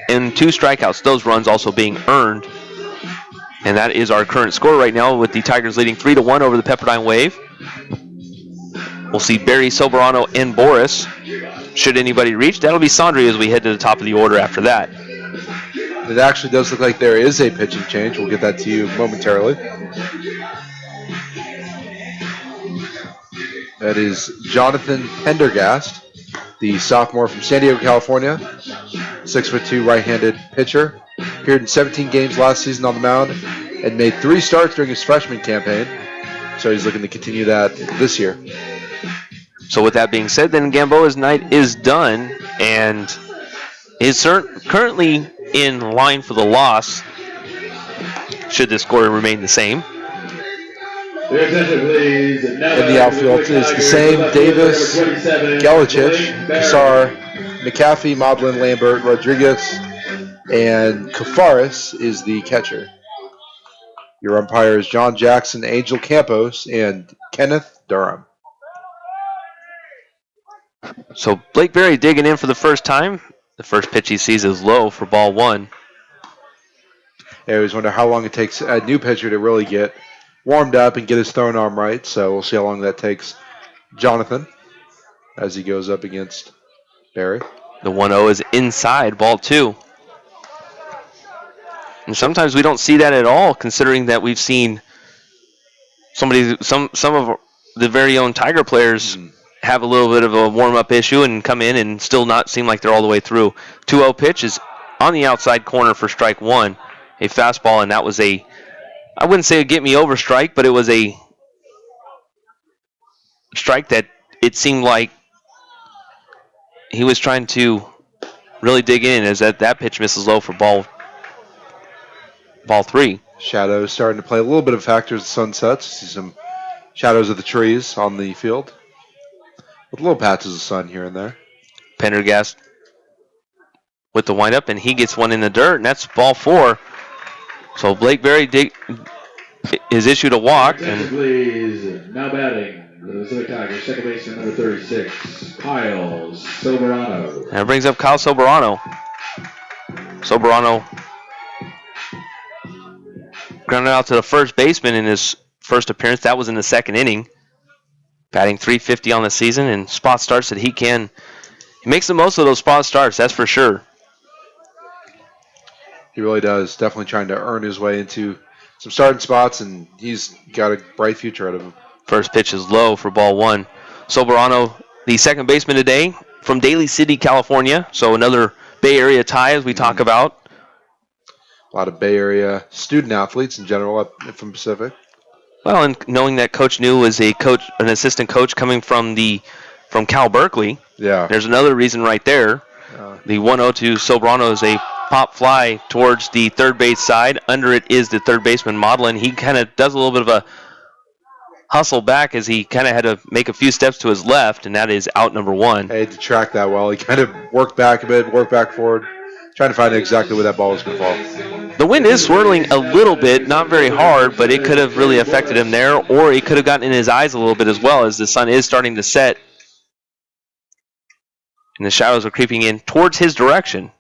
and 2 strikeouts. Those runs also being earned. And that is our current score right now, with the Tigers leading 3-1 over the Pepperdine Wave. We'll see Barry Soberano and Boris. Should anybody reach, that'll be Sondri as we head to the top of the order after that. It actually does look like there is a pitching change. We'll get that to you momentarily. That is Jonathan Pendergast, the sophomore from San Diego, California. 6'2" right-handed pitcher. Appeared in 17 games last season on the mound and made 3 starts during his freshman campaign. So he's looking to continue that this year. So with that being said, then Gamboa's night is done and is currently in line for the loss, should the score remain the same. Your attention, please. In the outfield is the same: Davis, Gelichich, Kassar, McAfee, Moblin, Lambert, Rodriguez, and Kafaris is the catcher. Your umpires: John Jackson, Angel Campos, and Kenneth Durham. So Blake Berry digging in for the first time. The first pitch he sees is low for ball 1. I always wonder how long it takes a new pitcher to really get warmed up and get his throwing arm right. So we'll see how long that takes Jonathan as he goes up against Barry. The 1-0 is inside ball 2. And sometimes we don't see that at all, considering that we've seen some of the very own Tiger players have a little bit of a warm-up issue and come in and still not seem like they're all the way through. 2-0 pitch is on the outside corner for strike 1, a fastball, and that was I wouldn't say a get-me-over strike, but it was a strike that it seemed like he was trying to really dig in, as that pitch misses low for ball 3. Shadows starting to play a little bit of a factor as the sun sets. See some shadows of the trees on the field, with little patches of sun here and there. Pendergast with the windup, and he gets one in the dirt, and that's ball 4. So Blake Berry is issued a walk. Attention, please. Now batting for the Pacific Tigers, second baseman number 36, Kyle Soberano. That brings up Kyle Soberano. Soberano grounded out to the first baseman in his first appearance. That was in the second inning. Batting .350 on the season, and spot starts that he makes the most of those spot starts, that's for sure. He really does. Definitely trying to earn his way into some starting spots, and he's got a bright future out of him. First pitch is low for ball 1. Soberano, the second baseman today from Daly City, California. So another Bay Area tie, as we talk about. A lot of Bay Area student athletes in general up from Pacific. Well, and knowing that Coach New is an assistant coach coming from Cal Berkeley, yeah, there's another reason right there. The 1-0 to Soberano is a pop fly towards the third base side. Under it is the third baseman, Modlin. He kind of does a little bit of a hustle back as he kind of had to make a few steps to his left, and that is out number 1. I had to track that well. He kind of worked back a bit, worked back forward, Trying to find exactly where that ball was going to fall. The wind is swirling a little bit, not very hard, but it could have really affected him there, or it could have gotten in his eyes a little bit as well, as the sun is starting to set. And the shadows are creeping in towards his direction.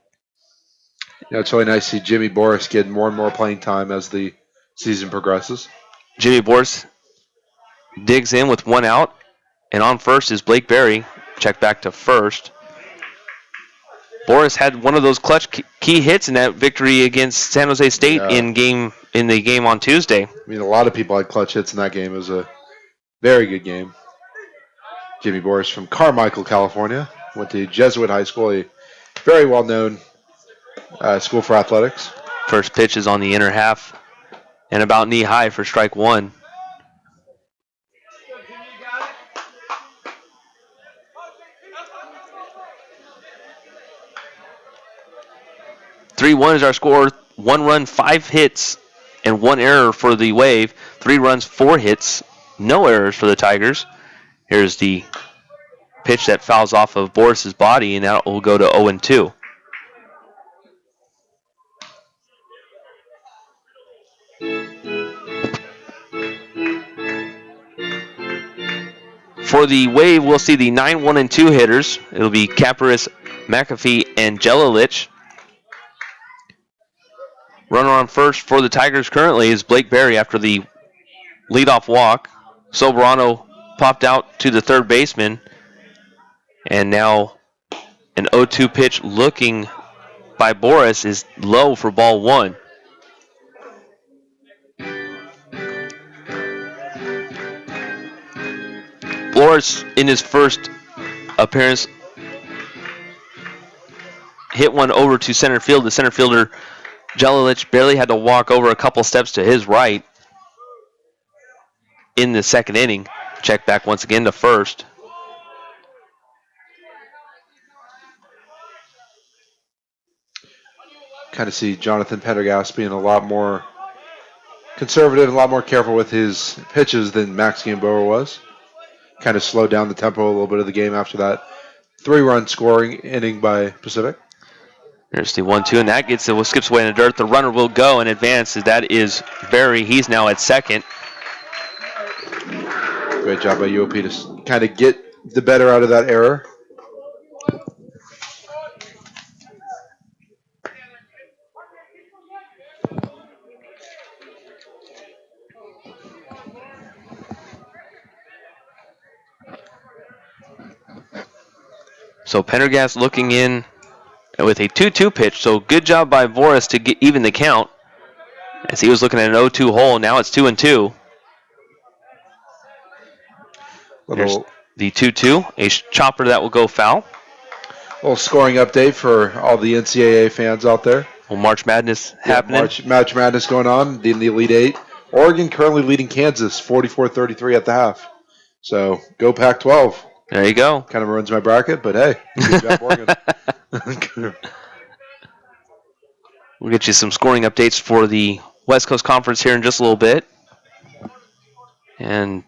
Yeah, it's really nice to see Jimmy Boris get more and more playing time as the season progresses. Jimmy Boris digs in with 1 out, and on first is Blake Berry. Check back to first. Boris had one of those clutch key hits in that victory against San Jose State in the game on Tuesday. I mean, a lot of people had clutch hits in that game. It was a very good game. Jimmy Boris from Carmichael, California. Went to Jesuit High School, a very well-known school for athletics. First pitch is on the inner half and about knee high for strike 1. (3-1) is our score. 1 run, 5 hits, and 1 error for the Wave. 3 runs, 4 hits, no errors for the Tigers. Here's the pitch that fouls off of Boris's body, and that will go to 0-2. For the Wave, we'll see the 9, 1, and 2 hitters. It'll be Kaparis, McAfee, and Jelilich. Runner on first for the Tigers currently is Blake Berry after the leadoff walk. Soberano popped out to the third baseman. And now an 0-2 pitch looking by Boris is low for ball 1. Boris, in his first appearance, hit one over to center field. The center fielder, Jelilich, barely had to walk over a couple steps to his right in the second inning. Check back once again to first. Kind of see Jonathan Pendergast being a lot more conservative, a lot more careful with his pitches than Max Gamboa was. Kind of slowed down the tempo a little bit of the game after that 3-run scoring inning by Pacific. There's the 1-2, and that skips away in the dirt. The runner will go and advance. That is Berry. He's now at second. Great job by UOP to kind of get the better out of that error. So Pendergast looking in with a 2-2 pitch. So good job by Boris to get even the count, as he was looking at an 0-2 hole. Now it's 2-2. There's the 2-2, a chopper that will go foul. Little scoring update for all the NCAA fans out there. Well, March Madness happening. March Madness going on in the Elite Eight. Oregon currently leading Kansas 44-33 at the half. So go Pac-12. There you go. Kind of ruins my bracket, but hey, good job, Oregon. We'll get you some scoring updates for the West Coast Conference here in just a little bit. And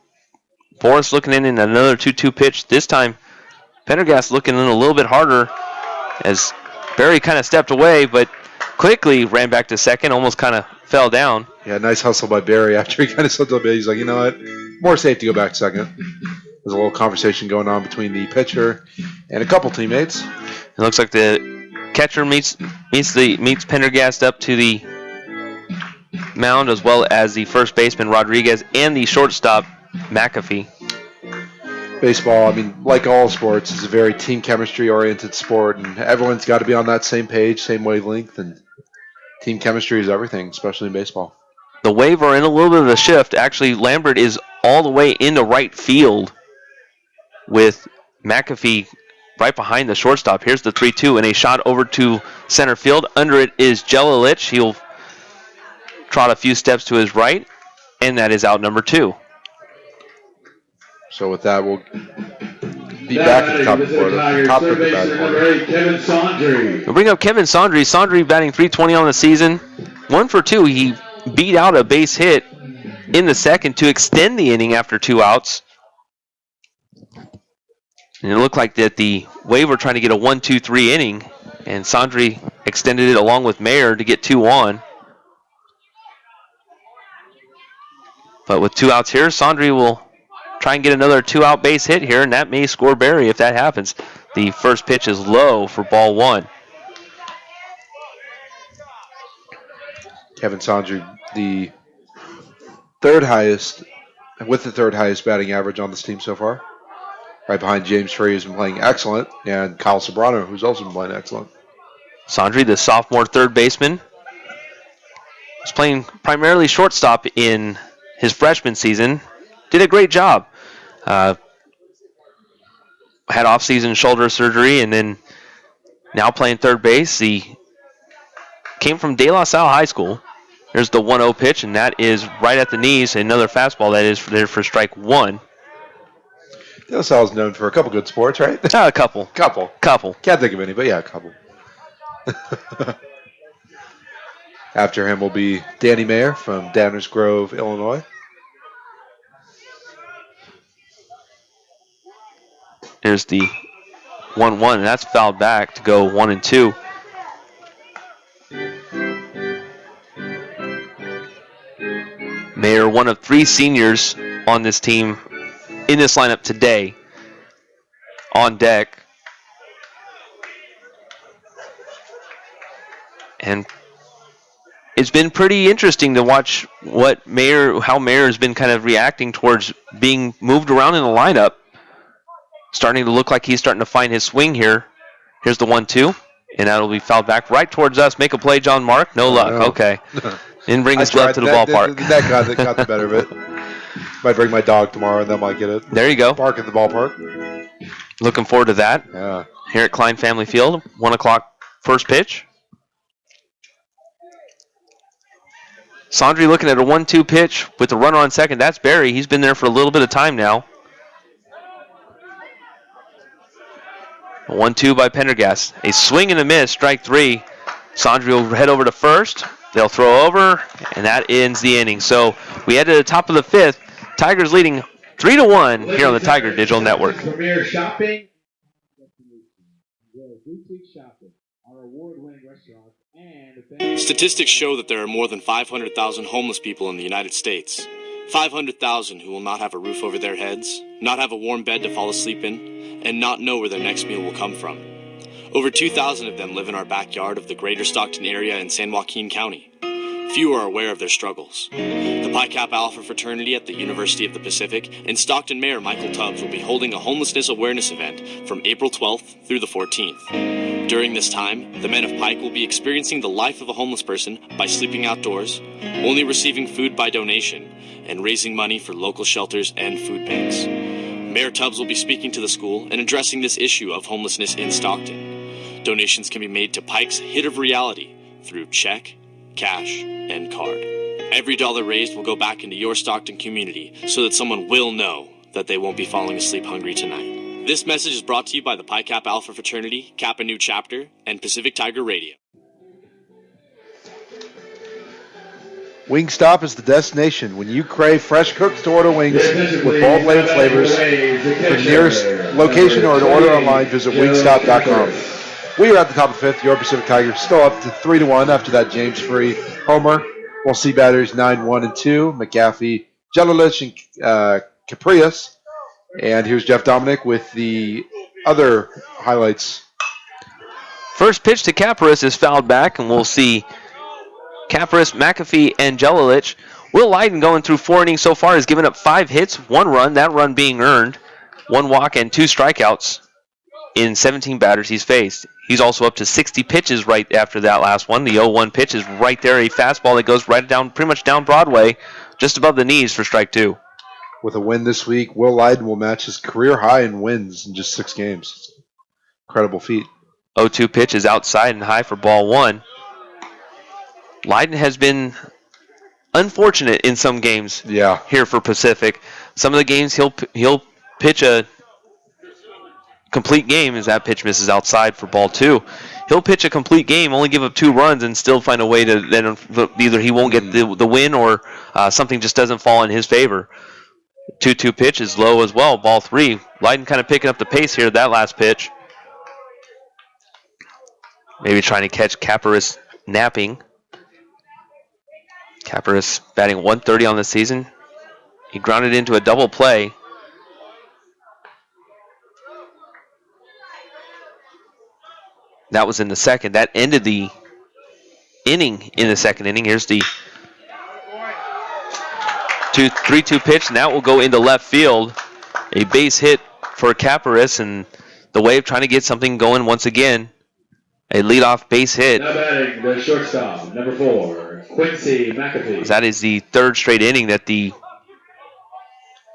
Boris looking in another 2-2 pitch. This time, Pendergast looking in a little bit harder as Berry kind of stepped away, but quickly ran back to second, almost kind of fell down. Yeah, nice hustle by Berry after he kind of slipped a bit. He's like, you know what, more safe to go back second. There's a little conversation going on between the pitcher and a couple teammates. It looks like the catcher meets Pendergast up to the mound, as well as the first baseman Rodriguez and the shortstop McAfee. Baseball, I mean, like all sports, is a very team chemistry oriented sport, and everyone's got to be on that same page, same wavelength, and team chemistry is everything, especially in baseball. The Wave are in a little bit of a shift. Actually, Lambert is all the way into right field with McAfee right behind the shortstop. Here's the 3-2 and a shot over to center field. Under it is Jelilich. He'll trot a few steps to his right, and that is out number 2. So with that, we'll be back at the top of the order. Top of the batting order. Kevin Sondry. We'll bring up Kevin Sondry. Sondry batting .320 on the season. 1 for 2. He beat out a base hit in the second to extend the inning after 2 outs. And it looked like that the Wave were trying to get a 1-2-3 inning. And Sandri extended it along with Mayer to get 2 on. But with 2 outs here, Sandri will try and get another 2-out base hit here, and that may score Barry if that happens. The first pitch is low for ball 1. Kevin Sandri, the third highest batting average on this team so far. Right behind James Free, who's been playing excellent, and Kyle Sobrano, who's also been playing excellent. Sandri, the sophomore third baseman, was playing primarily shortstop in his freshman season. Did a great job. Had off-season shoulder surgery, and then now playing third base. He came from De La Salle High School. There's the 1-0 pitch, and that is right at the knees. Another fastball that is there for strike 1. De La Salle is known for a couple good sports, right? A couple. Couple. Can't think of any, but yeah, a couple. After him will be Danny Mayer from Downers Grove, Illinois. There's the 1-1, and that's fouled back to go 1-2. Mayer, one of 3 seniors on this team in this lineup today, on deck. And it's been pretty interesting to watch how Mayer has been kind of reacting towards being moved around in the lineup. Starting to look like he's starting to find his swing here. Here's the 1-2, and that'll be fouled back right towards us. Make a play, John Mark. No luck. No. Okay. Didn't bring his glove to the ballpark. That got the better of it. Might bring my dog tomorrow, and then might get it. There you go. Park at the ballpark. Looking forward to that. Yeah. Here at Klein Family Field, 1 o'clock first pitch. Sandri looking at a 1-2 pitch with the runner on second. That's Barry. He's been there for a little bit of time now. 1-2 by Pendergast. A swing and a miss, strike 3. Sandri will head over to first. They'll throw over, and that ends the inning. So we head to the top of the 5th. Tigers leading 3-1 here on the Tiger Digital Network. Premier Shopping. Boutique Shopping. Our award-winning restaurants and Statistics show that there are more than 500,000 homeless people in the United States. 500,000 who will not have a roof over their heads, not have a warm bed to fall asleep in, and not know where their next meal will come from. Over 2,000 of them live in our backyard of the greater Stockton area in San Joaquin County. Few are aware of their struggles. The Pi Kappa Alpha fraternity at the University of the Pacific and Stockton Mayor Michael Tubbs will be holding a homelessness awareness event from April 12th through the 14th. During this time, the men of Pike will be experiencing the life of a homeless person by sleeping outdoors, only receiving food by donation, and raising money for local shelters and food banks. Mayor Tubbs will be speaking to the school and addressing this issue of homelessness in Stockton. Donations can be made to Pike's Hit of Reality through check, cash, and card. Every dollar raised will go back into your Stockton community so that someone will know that they won't be falling asleep hungry tonight. This message is brought to you by the Pi Kappa Alpha fraternity, Kappa Nu Chapter, and Pacific Tiger Radio. Wingstop is the destination when you crave fresh cooked to order wings with bold-bladed flavors. For the nearest location or to order online, visit wingstop.com. We are at the top of the 5th. Your Pacific Tigers still up to 3-1 after that James Free homer. We'll see batters 9-1-2, McGaffey, Jelilich, and Caprias. And here's Jeff Dominic with the other highlights. First pitch to Caprias is fouled back, and we'll see Caprias, McAfee, and Jelilich. Will Leiden, going through 4 innings so far, has given up 5 hits, 1 run, that run being earned, 1 walk, and 2 strikeouts in 17 batters he's faced. He's also up to 60 pitches right after that last one. The 0-1 pitch is right there, a fastball that goes right down, pretty much down Broadway, just above the knees for strike 2. With a win this week, Will Leiden will match his career high in wins in just 6 games. Incredible feat. 0-2 pitch is outside and high for ball 1. Leiden has been unfortunate in some games here for Pacific. Some of the games he'll pitch a complete game as that pitch misses outside for ball 2. He'll pitch a complete game, only give up 2 runs, and still find a way to then either he won't get the win or something just doesn't fall in his favor. 2-2 pitch is low as well, ball 3. Leiden kind of picking up the pace here, that last pitch. Maybe trying to catch Caparis napping. Caparis batting 130 on the season. He grounded into a double play. That was in the second. That ended the inning in the second inning. Here's the 3-2 pitch, and that will go into left field. A base hit for Caparis, and the Wave trying to get something going once again. A leadoff base hit. Now batting the shortstop, number 4, Quincy McAfee. That is the third straight inning that the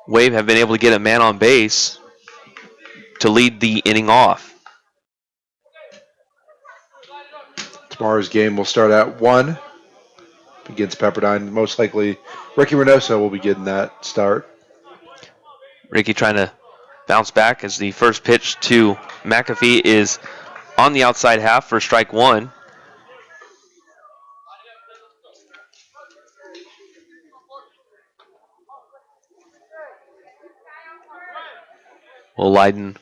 Wave have been able to get a man on base to lead the inning off. Tomorrow's game will start at 1 against Pepperdine. Most likely, Ricky Reynoso will be getting that start. Ricky trying to bounce back as the first pitch to McAfee is on the outside half for strike 1. Will Leiden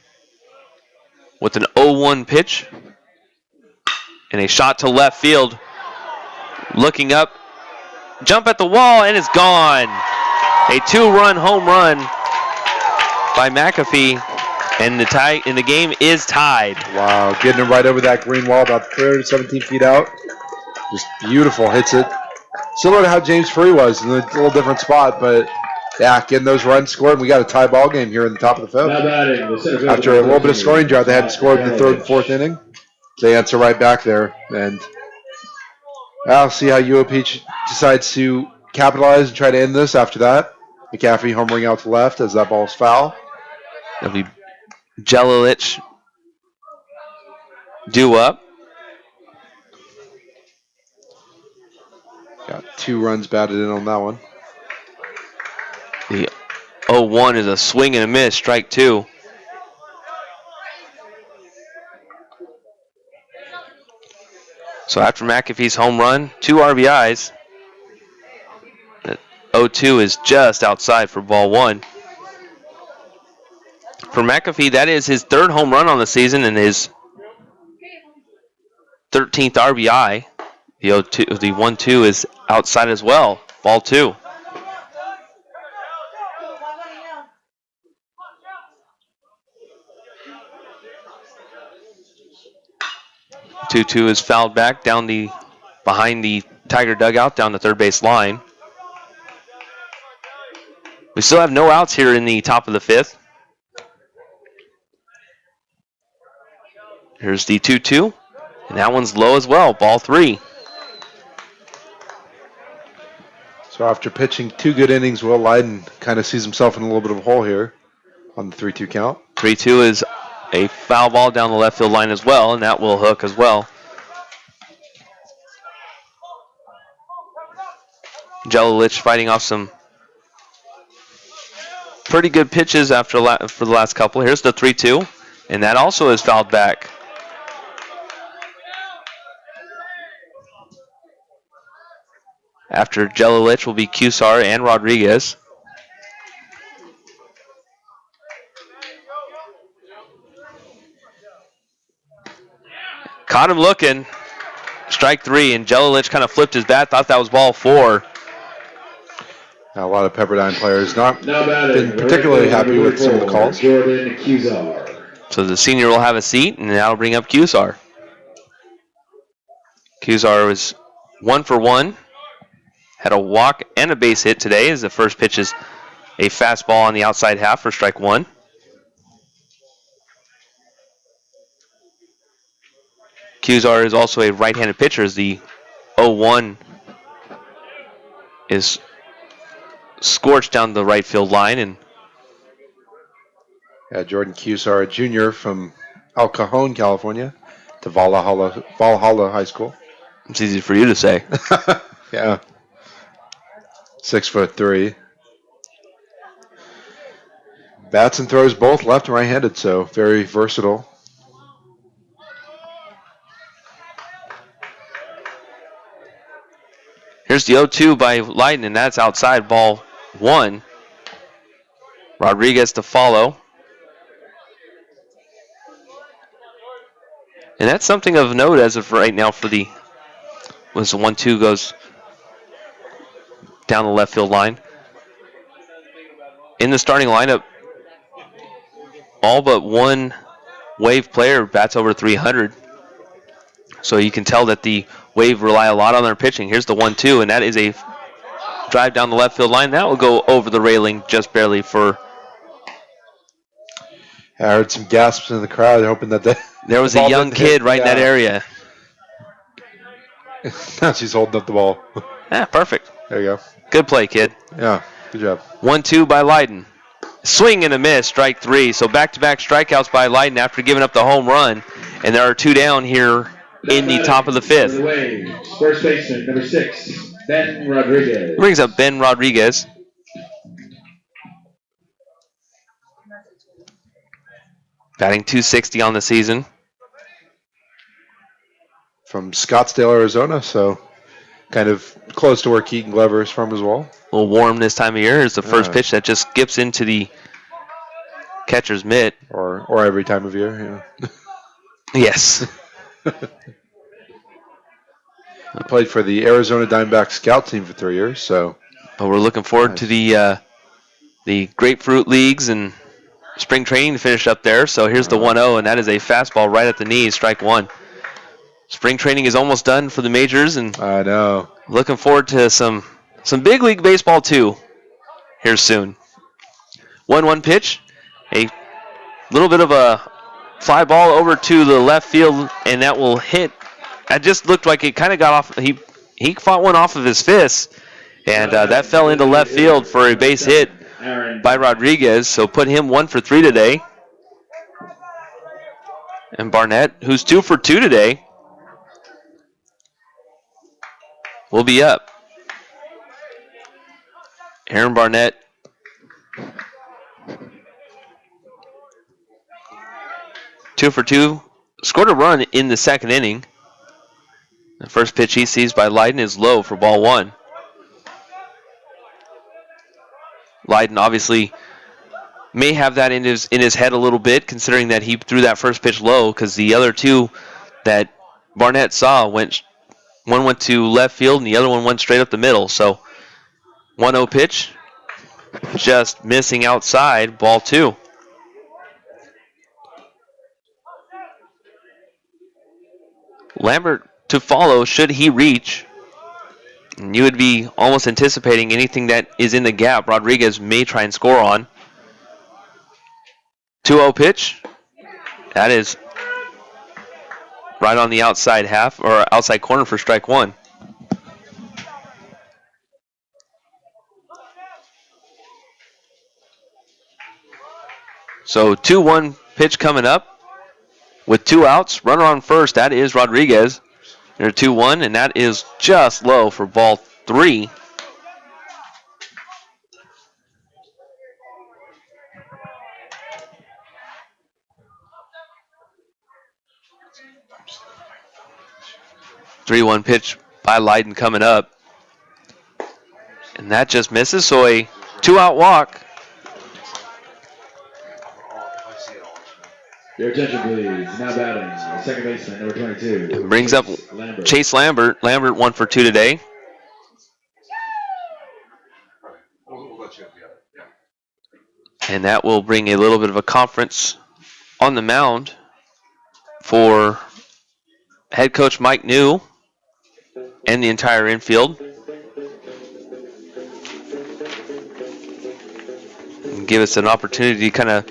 with an 0-1 pitch and a shot to left field. Looking up, jump at the wall, and it's gone. A 2-run home run by McAfee, and the game is tied. Wow, getting it right over that green wall, about 317 feet out. Just beautiful, hits it. Similar to how James Free was in a little different spot, but yeah, getting those runs scored. And we got a tie ball game here in the top of the fifth. After a little bit of scoring drought, they hadn't scored in the third and fourth inning. They answer right back there, and I'll see how UOP decides to capitalize and try to end this after that. McAfee homering out to left as that ball's foul. It'll be Jelilich due up. Got 2 runs batted in on that one. The 0-1 is a swing and a miss, strike 2. So after McAfee's home run, 2 RBIs. That 0-2 is just outside for ball 1. For McAfee, that is his 3rd home run on the season and his 13th RBI. The 1-2 is outside as well. Ball 2. Two is fouled back down behind the Tiger dugout down the third base line. We still have no outs here in the top of the 5th. Here's the 2-2, and that one's low as well. Ball 3. So after pitching 2 good innings, Will Leiden kind of sees himself in a little bit of a hole here on the 3-2 count. 3-2 is a foul ball down the left field line as well, and that will hook as well. Jelilich fighting off some pretty good pitches for the last couple. Here's the 3-2, and that also is fouled back. After Jelilich will be Cusar and Rodriguez. Caught him looking. Strike 3, and Jelilich kind of flipped his bat, thought that was ball 4. Now, a lot of Pepperdine players not been particularly happy with some of the calls. Jordan Cusar. So the senior will have a seat, and that'll bring up Cusar. Cusar was 1 for 1. Had a walk and a base hit today as the first pitch is a fastball on the outside half for strike 1. Cusar is also a right-handed pitcher as the 0-1 is scorched down the right field line. And Jordan Cusar, a junior from El Cajon, California, to Valhalla High School. It's easy for you to say. Yeah. 6'3". Bats and throws both left and right-handed, so very versatile. Here's the 0-2 by Leiden, and that's outside ball 1. Rodriguez to follow. And that's something of note as of right now for the 1-2 goes down the left field line. In the starting lineup, all but one Wave player bats over 300. So you can tell that the Wave rely a lot on their pitching. Here's the 1-2, and that is a drive down the left field line. That will go over the railing just barely for... I heard some gasps in the crowd, hoping that there was a young kid right in that area. Now she's holding up the ball. Perfect. There you go. Good play, kid. Yeah, good job. 1-2 by Leiden. Swing and a miss, strike 3. So back-to-back strikeouts by Leiden after giving up the home run. And there are 2 down here in the top of the 5th. First baseman, number 6, Ben Rodriguez. Brings up Ben Rodriguez. Batting .260 on the season. From Scottsdale, Arizona, so kind of close to where Keaton Glover is from as well. A little warm this time of year. Is the first pitch that just skips into the catcher's mitt. Or every time of year, yeah. Yes. He played for the Arizona Diamondback scout team for 3 years, so. But we're looking forward to the Grapefruit Leagues and spring training to finish up there. So here's the 1-0, and that is a fastball right at the knees, strike 1. Spring training is almost done for the majors, and I know. Looking forward to some big league baseball too here soon. 1-1 pitch, a little bit of a fly ball over to the left field, and that will hit. It just looked like it kind of got off. He fought one off of his fist, and that fell into left field for a base hit by Rodriguez. So put him 1 for 3 today. And Barnett, who's 2 for 2 today, will be up. Aaron Barnett two for 2, scored a run in the second inning. The first pitch he sees by Leiden is low for ball 1. Leiden obviously may have that in his head a little bit, considering that he threw that first pitch low, because the other 2 that Barnett saw one went to left field and the other one went straight up the middle. So 1-0 pitch, just missing outside, ball 2. Lambert to follow should he reach. And you would be almost anticipating anything that is in the gap Rodriguez may try and score on. 2-0 pitch. That is right on the outside half, or outside corner for strike 1. So 2-1 pitch coming up with 2 outs. Runner on first, that is Rodriguez. They're 2-1, and that is just low for ball 3. (3-1) pitch by Leiden coming up. And that just misses, so a 2-out walk. Your attention, please. Now batting, second baseman, number 22. Brings up Chase Lambert. Lambert 1 for 2 today. And that will bring a little bit of a conference on the mound for head coach Mike New and the entire infield. And give us an opportunity to kind of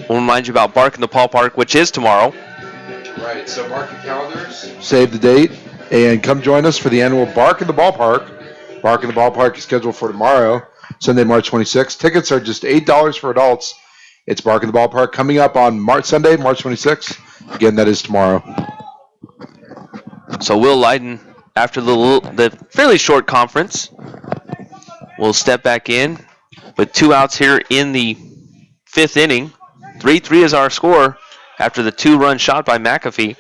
we'll remind you about Bark in the Ballpark, which is tomorrow. Right, so mark your calendars. Save the date and come join us for the annual Bark in the Ballpark. Bark in the Ballpark is scheduled for tomorrow, Sunday, March 26th. Tickets are just $8 for adults. It's Bark in the Ballpark coming up on Sunday, March 26th. Again, that is tomorrow. So Will Leiden, after the fairly short conference, will step back in with 2 outs here in the 5th inning. 3-3 is our score after the 2-run shot by McAfee.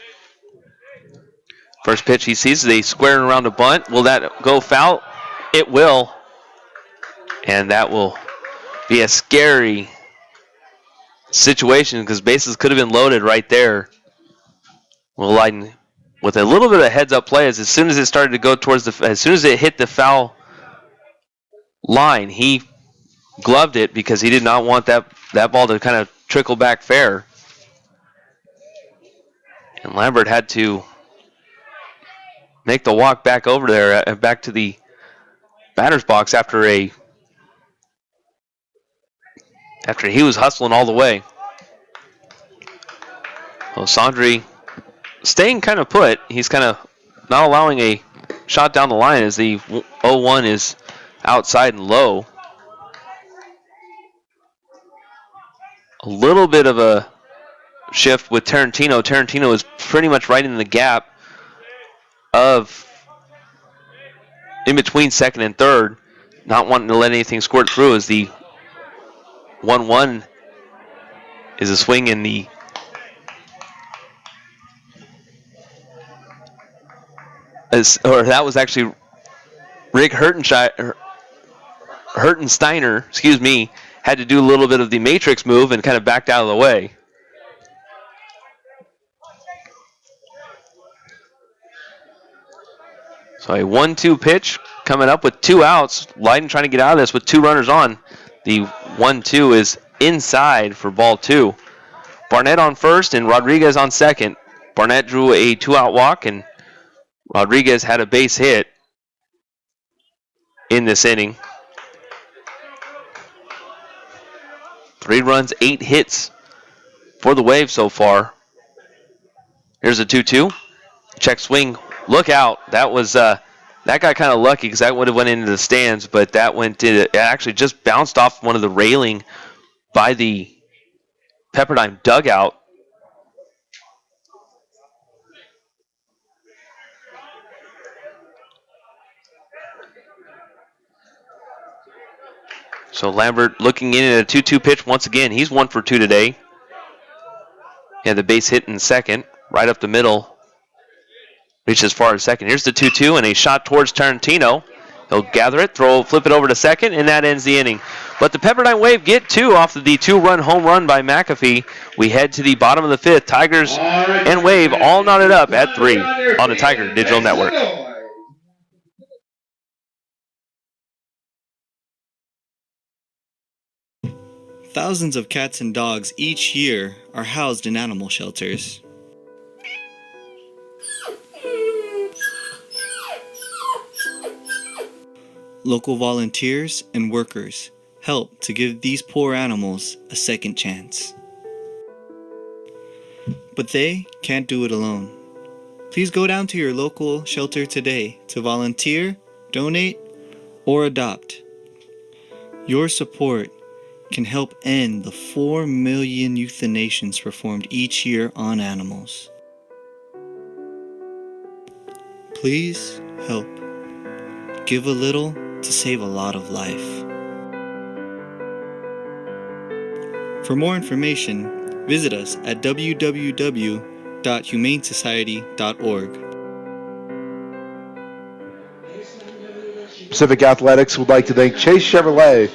First pitch he sees is a squaring around a bunt. Will that go foul? It will. And that will be a scary situation because bases could have been loaded right there. Will Leiden with a little bit of heads up play as soon as it started to go towards as soon as it hit the foul line, he gloved it because he did not want that ball to kind of trickle back fair. And Lambert had to make the walk back over there, back to the batter's box after he was hustling all the way. Well, Sandri staying kind of put. He's kind of not allowing a shot down the line as the 0-1 is outside and low. A little bit of a shift with Tarantino. Tarantino is pretty much right in the gap in between second and third, not wanting to let anything squirt through as the 1-1 is a swing in the that was actually Rick Hertensteiner, had to do a little bit of the matrix move and kind of backed out of the way. So a 1-2 pitch coming up with 2 outs. Leiden trying to get out of this with 2 runners on. The 1-2 is inside for ball 2. Barnett on first and Rodriguez on second. Barnett drew a 2-out walk and Rodriguez had a base hit in this inning. 3 runs, 8 hits for the Wave so far. Here's a 2-2. Check swing. Look out. That was that got kind of lucky because that would have went into the stands, but that it actually just bounced off one of the railing by the Pepperdine dugout. So Lambert looking in at a 2-2 pitch once again. He's 1 for 2 today. He had the base hit in second, right up the middle. Reached as far as second. Here's the 2-2 and a shot towards Tarantino. He'll gather it, flip it over to second, and that ends the inning. But the Pepperdine Wave get 2 off of the 2-run home run by McAfee. We head to the bottom of the 5th. Tigers and Wave all knotted up at 3 on the Tiger Digital Network. Thousands of cats and dogs each year are housed in animal shelters. Local volunteers and workers help to give these poor animals a second chance. But they can't do it alone. Please go down to your local shelter today to volunteer, donate, or adopt. Your support can help end the 4 million euthanations performed each year on animals. Please help. Give a little to save a lot of life. For more information, visit us at www.humanesociety.org. Pacific Athletics would like to thank Chase Chevrolet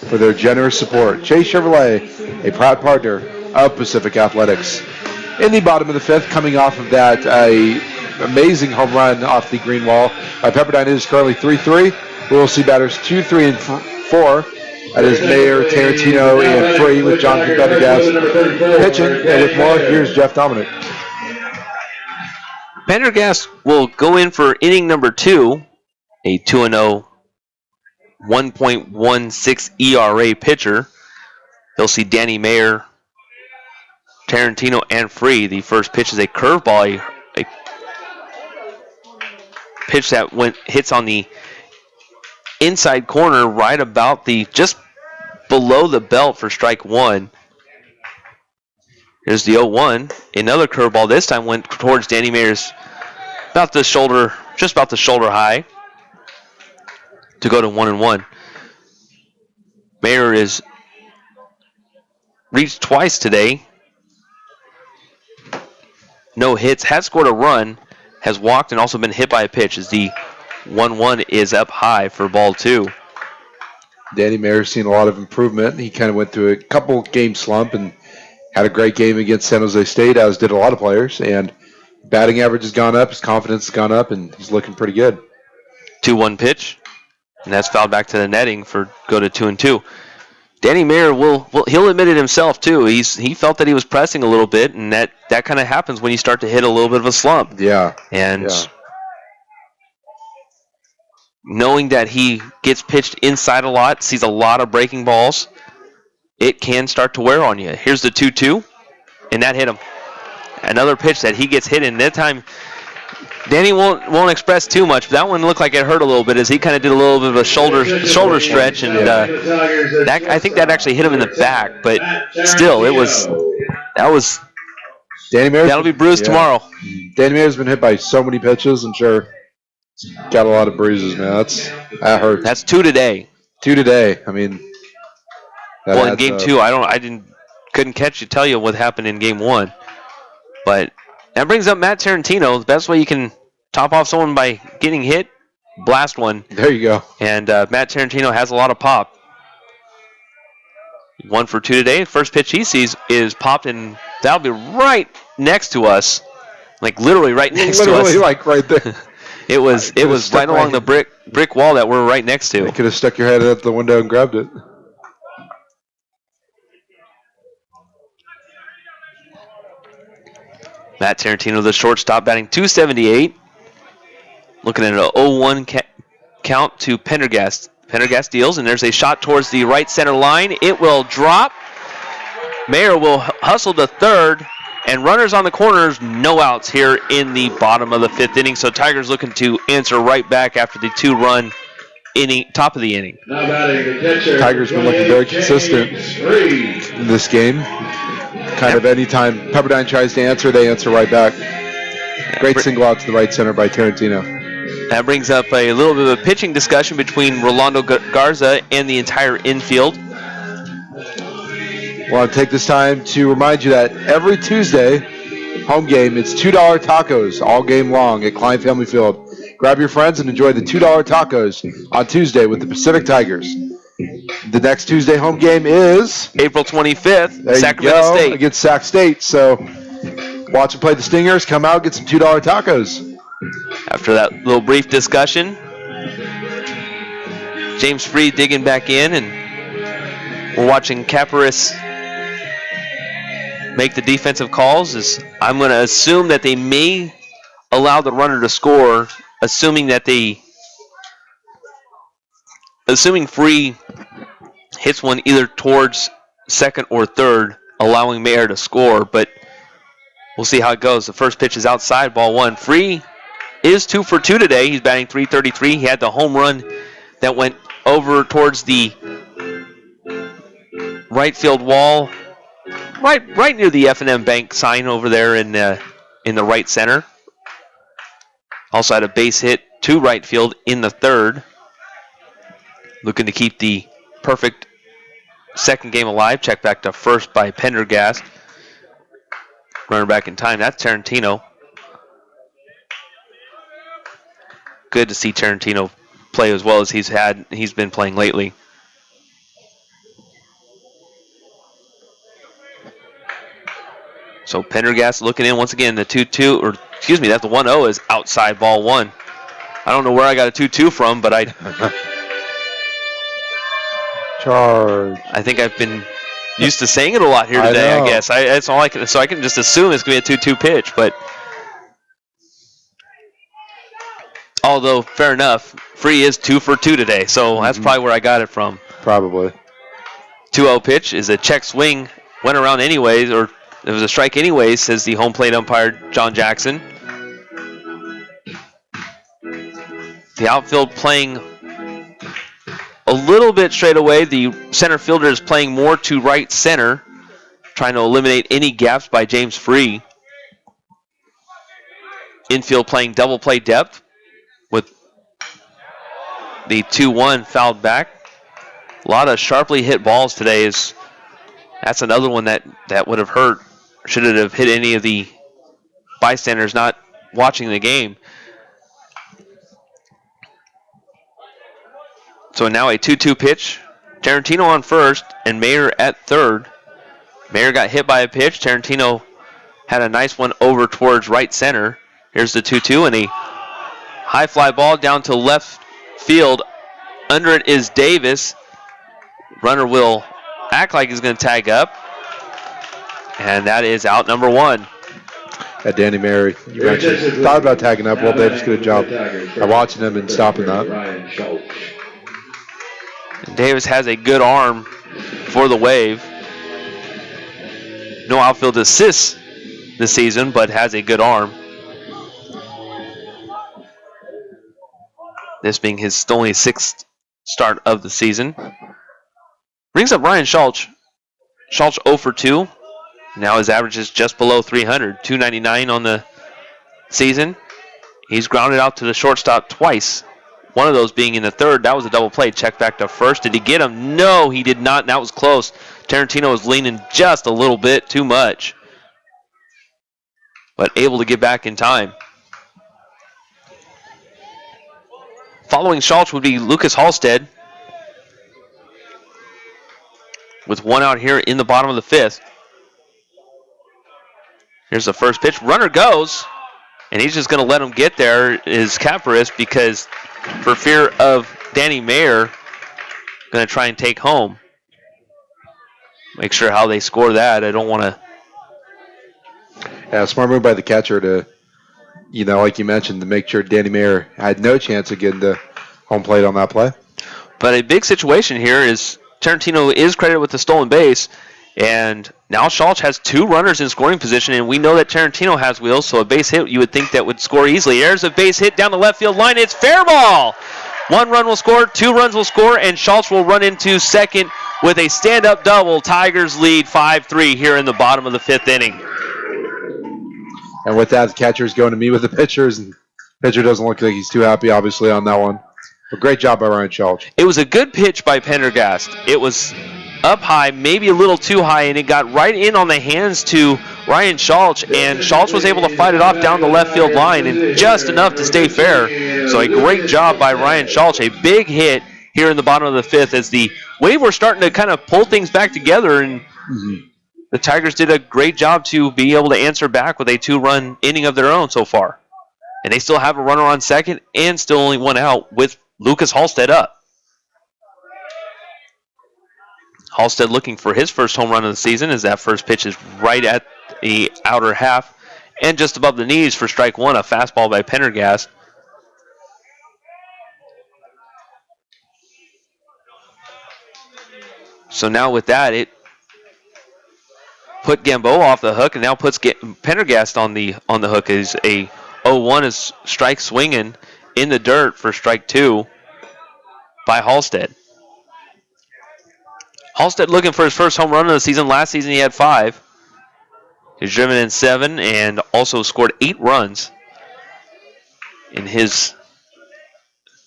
for their generous support. Chase Chevrolet, a proud partner of Pacific Athletics. In the bottom of the 5th, coming off of that amazing home run off the green wall by Pepperdine, it is currently 3-3. We will see batters 2, 3, and 4. That is Mayer, Tarantino, and Free with Jonathan Pendergast pitching. And with more, here's Jeff Dominic. Pendergast will go in for inning number 2, a 2-0, 1.16 ERA pitcher. He'll see Danny Mayer, Tarantino, and Free. The first pitch is a curveball, a pitch that hits on the inside corner right about just below the belt for strike 1. Here's the 0-1. Another curveball this time went towards Danny Mayer's just about the shoulder high to go to 1-1. Mayer is reached twice today. No hits, has scored a run, has walked, and also been hit by a pitch as the 1-1 is up high for ball 2. Danny Mayer's seen a lot of improvement. He kind of went through a couple game slump, and had a great game against San Jose State, as did a lot of players, and batting average has gone up, his confidence has gone up, and he's looking pretty good. 2-1 pitch, and that's fouled back to the netting for go to 2-2. Danny Mayer he'll admit it himself too. He felt that he was pressing a little bit, and that kind of happens when you start to hit a little bit of a slump. Yeah. And knowing that he gets pitched inside a lot, sees a lot of breaking balls, it can start to wear on you. Here's the 2-2, and that hit him. Another pitch that he gets hit in. That time, Danny won't express too much, but that one looked like it hurt a little bit as he kind of did a little bit of a shoulder stretch, and I think that actually hit him in the back. But still, Danny Mayer. That'll be bruised tomorrow. Danny Mayer's been hit by so many pitches. I'm sure got a lot of bruises, man. That hurt. That's 2 today. 2 today. I mean, well, in game 2, couldn't tell you what happened in game 1, but. That brings up Matt Tarantino. The best way you can top off someone by getting hit, blast one. There you go. And Matt Tarantino has a lot of pop. 1 for 2 today. First pitch he sees is popped, and that'll be right next to us. Like literally right next to us. Literally like right there. It was right along the brick wall that we're right next to. You could have stuck your head out the window and grabbed it. Matt Tarantino, the shortstop, batting .278. Looking at an 0-1 count to Pendergast. Pendergast deals, and there's a shot towards the right center line. It will drop. Mayer will hustle to third, and runners on the corners, no outs here in the bottom of the 5th inning. So Tigers looking to answer right back after the 2-run inning, top of the inning. Now batting the catcher. Tigers been looking very consistent in this game. Kind of anytime Pepperdine tries to answer, they answer right back. Great single out to the right center by Tarantino. That brings up a little bit of a pitching discussion between Rolando Garza and the entire infield. I want to take this time to remind you that every Tuesday, home game, it's $2 tacos all game long at Klein Family Field. Grab your friends and enjoy the $2 tacos on Tuesday with the Pacific Tigers. The next Tuesday home game is April 25th, there Sacramento State against Sac State. So watch them play the Stingers. Come out, get some $2 tacos. After that little brief discussion, James Freed digging back in, and we're watching Caparis make the defensive calls. I'm going to assume that they may allow the runner to score, assuming Free hits one either towards second or third, allowing Mayer to score, but we'll see how it goes. The first pitch is outside, ball 1. Free is 2 for 2 today. He's batting .333. He had the home run that went over towards the right field wall, right near the F&M Bank sign over there in the right center. Also had a base hit to right field in the 3rd. Looking to keep the perfect second game alive. Check back to first by Pendergast. Runner back in time. That's Tarantino. Good to see Tarantino play as well as he's been playing lately. So Pendergast looking in once again. The 2-2, or excuse me, that's the 1-0 is outside, ball 1. I don't know where I got a 2-2 from, but I think I've been used to saying it a lot here today. I guess that's all I can. So I can just assume it's going to be a 2-2 pitch. But although fair enough, Free is 2 for 2 today, so that's probably where I got it from. Probably. 2-0 pitch is a check swing. Went around anyways, or it was a strike anyways, says the home plate umpire John Jackson. The outfield playing a little bit straight away. The center fielder is playing more to right center, trying to eliminate any gaps by James Free. Infield playing double play depth with the 2-1 fouled back. A lot of sharply hit balls today. That's another one that would have hurt. Should it have hit any of the bystanders not watching the game. So now a 2-2 pitch. Tarantino on first and Mayer at third. Mayer got hit by a pitch. Tarantino had a nice one over towards right center. Here's the 2-2 and a high fly ball down to left field. Under it is Davis. Runner will act like he's going to tag up. And that is out number 1. At Danny Mayer, you mentioned, thought about tagging up. Will Davis did a job by watching him and stopping that. Davis has a good arm for the Wave. No outfield assists this season, but has a good arm. This being his only 6th start of the season. Brings up Ryan Schultz. Schultz 0 for 2. Now his average is just below 300, 299 on the season. He's grounded out to the shortstop twice. One of those being in the 3rd. That was a double play. Check back to 1st. Did he get him? No, he did not. That was close. Tarantino was leaning just a little bit too much, but able to get back in time. Following Schultz would be Lucas Halstead with 1 out here in the bottom of the 5th. Here's the first pitch. Runner goes, and he's just going to let him get there, is Caparis, because for fear of Danny Mayer going to try and take home. Make sure how they score that. I don't want to. Yeah, smart move by the catcher to, like you mentioned, to make sure Danny Mayer had no chance of getting to home plate on that play. But a big situation here is Tarantino is credited with the stolen base, and now Schultz has 2 runners in scoring position, and we know that Tarantino has wheels, so a base hit you would think that would score easily. There's a base hit down the left field line. It's fair ball. 1 run will score, 2 runs will score, and Schultz will run into second with a stand-up double. Tigers lead 5-3 here in the bottom of the 5th inning. And with that, the catcher's going to meet with the pitchers, and the pitcher doesn't look like he's too happy, obviously, on that one. But great job by Ryan Schultz. It was a good pitch by Pendergast. It was up high, maybe a little too high, and it got right in on the hands to Ryan Schultz, and Schultz was able to fight it off down the left field line, and just enough to stay fair. So a great job by Ryan Schultz. A big hit here in the bottom of the 5th as the Wave were starting to kind of pull things back together, and the Tigers did a great job to be able to answer back with a 2-run inning of their own so far. And they still have a runner on second and still only 1 out with Lucas Halstead up. Halstead looking for his first home run of the season as that first pitch is right at the outer half and just above the knees for strike 1, a fastball by Pendergast. So now with that, it put Gamboa off the hook and now puts Pendergast on the hook. Is a 0-1 is strike swinging in the dirt for strike 2 by Halstead. Halstead looking for his first home run of the season. Last season he had 5. He's driven in 7 and also scored 8 runs in his.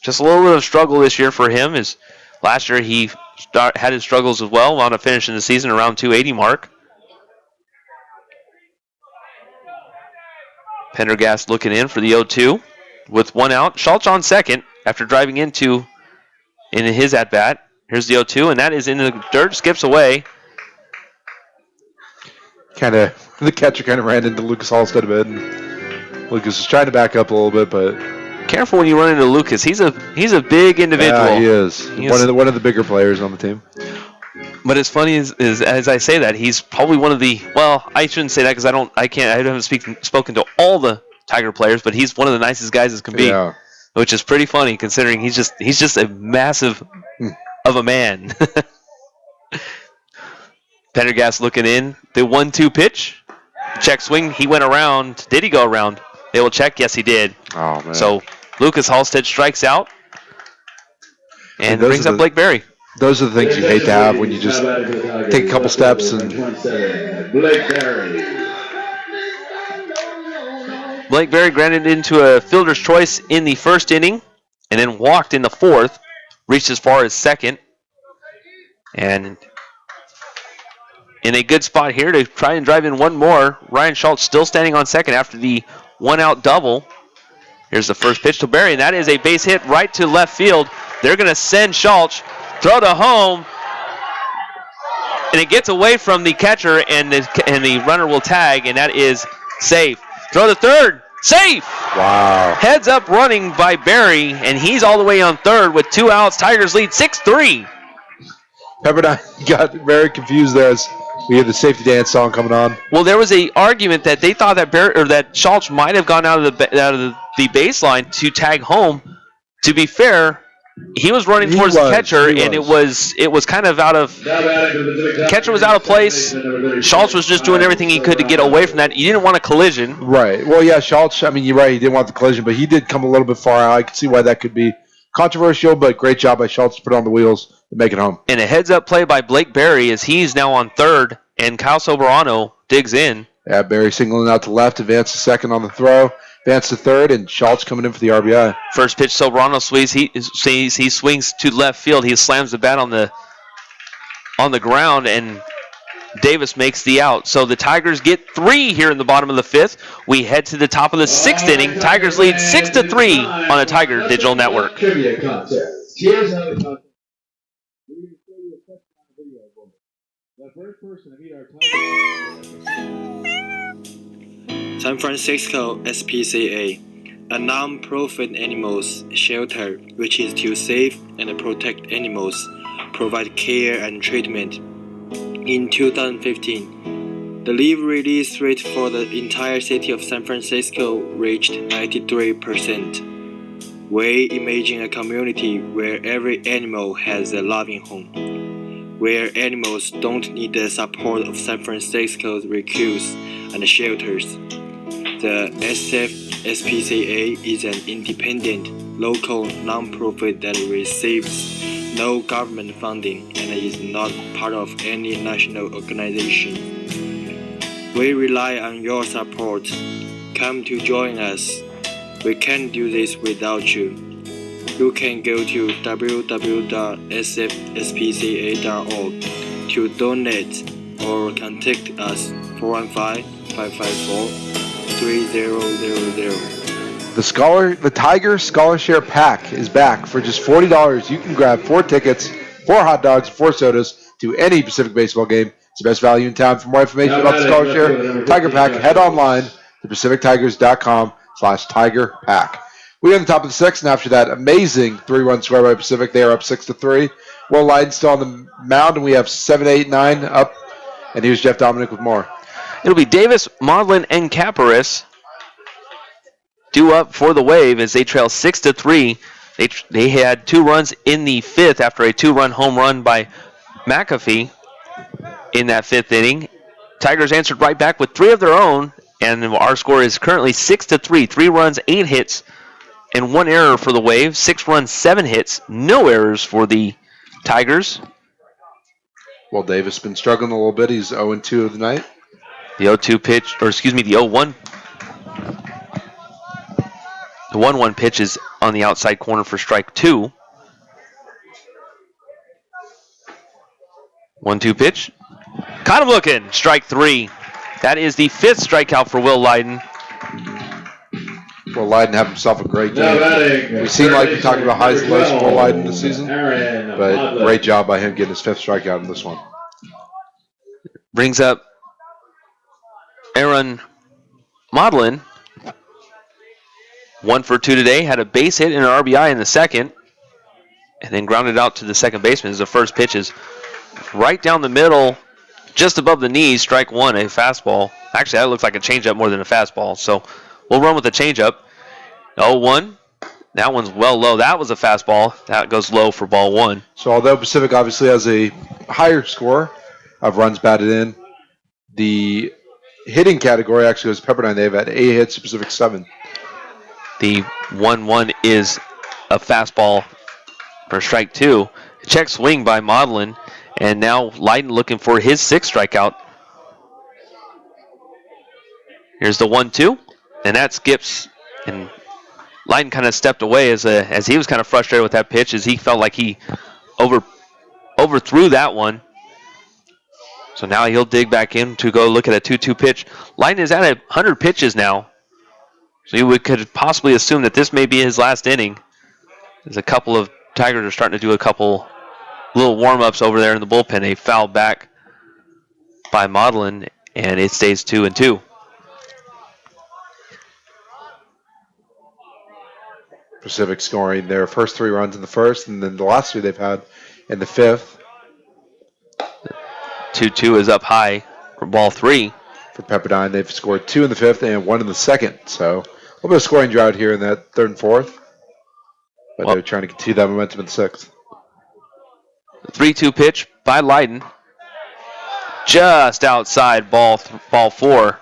Just a little bit of struggle this year for him. Is last year he had his struggles as well. Wound up finishing the season around 280 mark. Pendergast looking in for the 0-2 with 1 out. Schultz on second after driving in his at bat. Here's the 0-2, and that is in the dirt, skips away. The catcher kind of ran into Lucas Halstead a bit, and Lucas is trying to back up a little bit, but careful when you run into Lucas. He's a big individual. Yeah, he is. One of the bigger players on the team. But it's funny is as I say that, he's probably one of the, well, I shouldn't say that because I haven't spoken to all the Tiger players, but he's one of the nicest guys as can be. Yeah. Which is pretty funny considering he's just a massive of a man. Pendergast looking in. The 1-2 pitch. Check swing. He went around. Did he go around? They will check. Yes, he did. Oh, man. So Lucas Halstead strikes out and brings up Blake Berry. Those are the things you hate to have when you just take a couple steps and. Blake Berry. Blake Berry grounded into a fielder's choice in the 1st inning and then walked in the 4th. Reached as far as 2nd. And in a good spot here to try and drive in one more. Ryan Schultz still standing on second after the 1-out double. Here's the first pitch to Berry, and that is a base hit right to left field. They're going to send Schultz, throw to home, And it gets away from the catcher, and the runner will tag, and that is safe. Throw to third. Safe! Wow. Heads up running by Barry, and he's all the way on third with 2 outs. Tigers lead 6-3. Pepperdine got very confused there as we had the safety dance song coming on. Well, there was a argument that they thought that Schultz might have gone out of the baseline to tag home. To be fair, he was running towards the catcher, and it was kind of out of. The catcher was out of place. Schultz was just doing everything he could to get away from that. He didn't want a collision. Right. Well, yeah, Schultz. I mean, you're right. He didn't want the collision, but he did come a little bit far out. I can see why that could be controversial, but great job by Schultz to put on the wheels and make it home. And a heads-up play by Blake Berry as he's now on third, and Kyle Soberano digs in. Yeah, Berry singling out to left, advance to second on the throw, advance to third, and Schultz coming in for the RBI. First pitch, Soberano swings. He swings to left field. He slams the bat on the ground, and Davis makes the out. So the Tigers get 3 here in the bottom of the 5th. We head to the top of the 6th inning. Tigers lead 6-3 on the Tiger Digital Network. Trivia contest. Here's how the contest. The first person to meet our San Francisco SPCA, a non-profit animals shelter which is to save and protect animals, provide care and treatment. In 2015, the leave release rate for the entire city of San Francisco reached 93%. We imagine a community where every animal has a loving home, where animals don't need the support of San Francisco's recruits and shelters. The SFSPCA is an independent, local non-profit that receives no government funding and is not part of any national organization. We rely on your support. Come to join us. We can't do this without you. You can go to www.sfspca.org to donate or contact us 415-554-3000. The Tiger Scholar Share Pack is back for just $40. You can grab 4 tickets, 4 hot dogs, 4 sodas to any Pacific baseball game. It's the best value in town. For more information about the Scholar Share Tiger Pack, head online to PacificTigers.com/Tiger Pack. We're on the top of the 6th, and after that amazing 3-run score by Pacific, they are up 6-3. Will Lyden's still on the mound, and we have 7, 8, 9 up. And here's Jeff Dominic with more. It'll be Davis, Maudlin, and Caparis due up for the Wave as they trail 6-3. They had 2 runs in the 5th after a 2-run home run by McAfee in that 5th inning. Tigers answered right back with 3 of their own, and our score is currently 6-3. 3 runs, 8 hits, and 1 error for the Wave. 6 runs, 7 hits, no errors for the Tigers. Well, Davis been struggling a little bit. He's 0-2 of the night. The 0-2 pitch, or excuse me, the 0-1. The 1-1 pitch is on the outside corner for strike 2. 1-2 pitch. Caught him looking. Strike 3. That is the 5th strikeout for Will Lyden. Will Lyden have himself a great game. We seem like we're talking about highs and lows for Will Lyden this season, but great job by him getting his 5th strikeout in this one. Brings up Aaron Maudlin. 1 for 2 today. Had a base hit and an RBI in the 2nd, and then grounded out to the second baseman as the first pitch is right down the middle, just above the knees. Strike 1, a fastball. Actually, that looks like a changeup more than a fastball. So we'll run with the changeup. 0-1. That one's well low. That was a fastball. That goes low for ball 1. So although Pacific obviously has a higher score of runs batted in, the hitting category actually was Pepperdine. They've had 8 hits, Pacific 7. The 1-1 is a fastball for strike 2. Check swing by Maudlin, and now Lyden looking for his 6th strikeout. Here's the 1-2, and that skips, and Lyden kind of stepped away as he was kind of frustrated with that pitch, as he felt like he overthrew that one. So now he'll dig back in to go look at a 2-2 pitch. Lyden is at 100 pitches now. So you could possibly assume that this may be his last inning. There's a couple of Tigers are starting to do a couple little warm-ups over there in the bullpen. A foul back by Maudlin, and it stays 2-2. Pacific scoring their first 3 runs in the first, and then the last 2 they've had in the 5th. 2-2 is up high for ball 3. For Pepperdine, they've scored 2 in the 5th and 1 in the 2nd. So a little bit of scoring drought here in that 3rd and 4th. But they're trying to continue that momentum in the 6th. 3-2 pitch by Leiden. Just outside ball 4.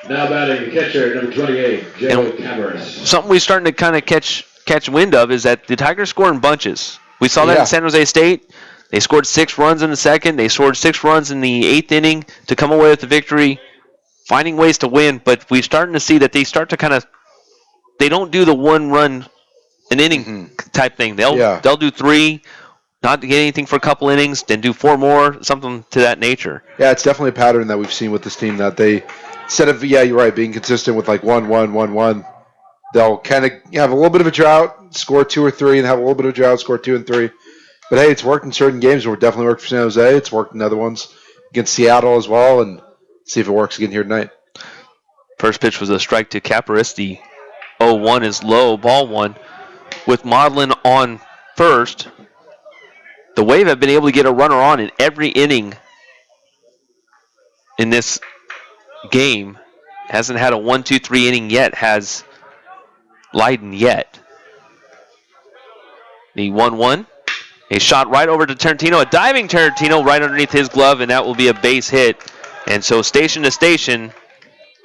Now batting the catcher, number 28, Joe Cabarrus. Something we're starting to kind of catch wind of is that the Tigers score in bunches. We saw that in San Jose State. They scored 6 runs in the 2nd. They scored 6 runs in the 8th inning to come away with the victory, finding ways to win. But we're starting to see that they start to they don't do the 1 run an inning type thing. They'll do 3, not to get anything for a couple innings, then do 4 more, something to that nature. Yeah, it's definitely a pattern that we've seen with this team that they, instead of, you're right, being consistent with like 1-1-1-1, they'll kind of have a little bit of a drought, score 2 or 3, and have a little bit of a drought, score 2 and 3. But hey, it's worked in certain games. It definitely worked for San Jose. It's worked in other ones against Seattle as well, and see if it works again here tonight. First pitch was a strike to Caparis. The 0-1 is low, ball 1. With Maudlin on first, the Wave have been able to get a runner on in every inning in this game. Hasn't had a 1-2-3 inning yet, has Leiden yet. The 1-1. A shot right over to Tarantino, a diving Tarantino right underneath his glove, and that will be a base hit. And so station to station,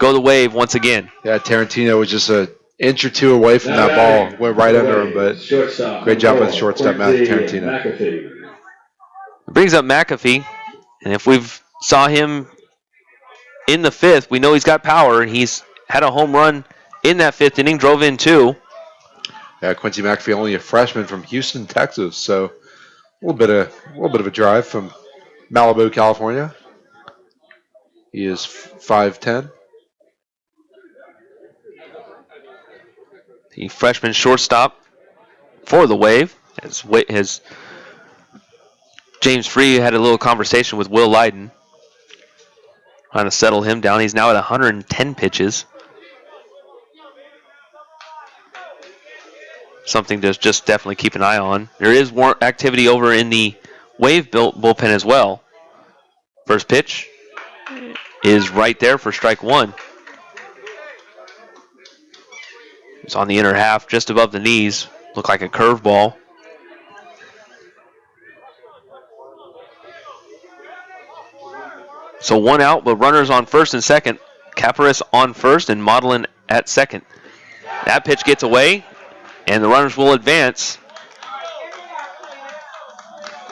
go the Wave once again. Yeah, Tarantino was just an inch or 2 away from that ball. Went right under him, but great job by the shortstop, Matthew Tarantino. It brings up McAfee, and if we've saw him in the 5th, we know he's got power. He's had a home run in that 5th inning, drove in 2. Yeah, Quincy McAfee, only a freshman from Houston, Texas, so a little bit of a drive from Malibu, California. He is 5'10". The freshman shortstop for the Wave has James Free had a little conversation with Will Leiden, trying to settle him down. He's now at 110 pitches. Something to just definitely keep an eye on. There is more activity over in the Wave bullpen as well. First pitch is right there for strike 1. It's on the inner half, just above the knees. Looked like a curveball. So 1 out, but runners on first and second. Caparis on first and Maudlin at second. That pitch gets away, and the runners will advance.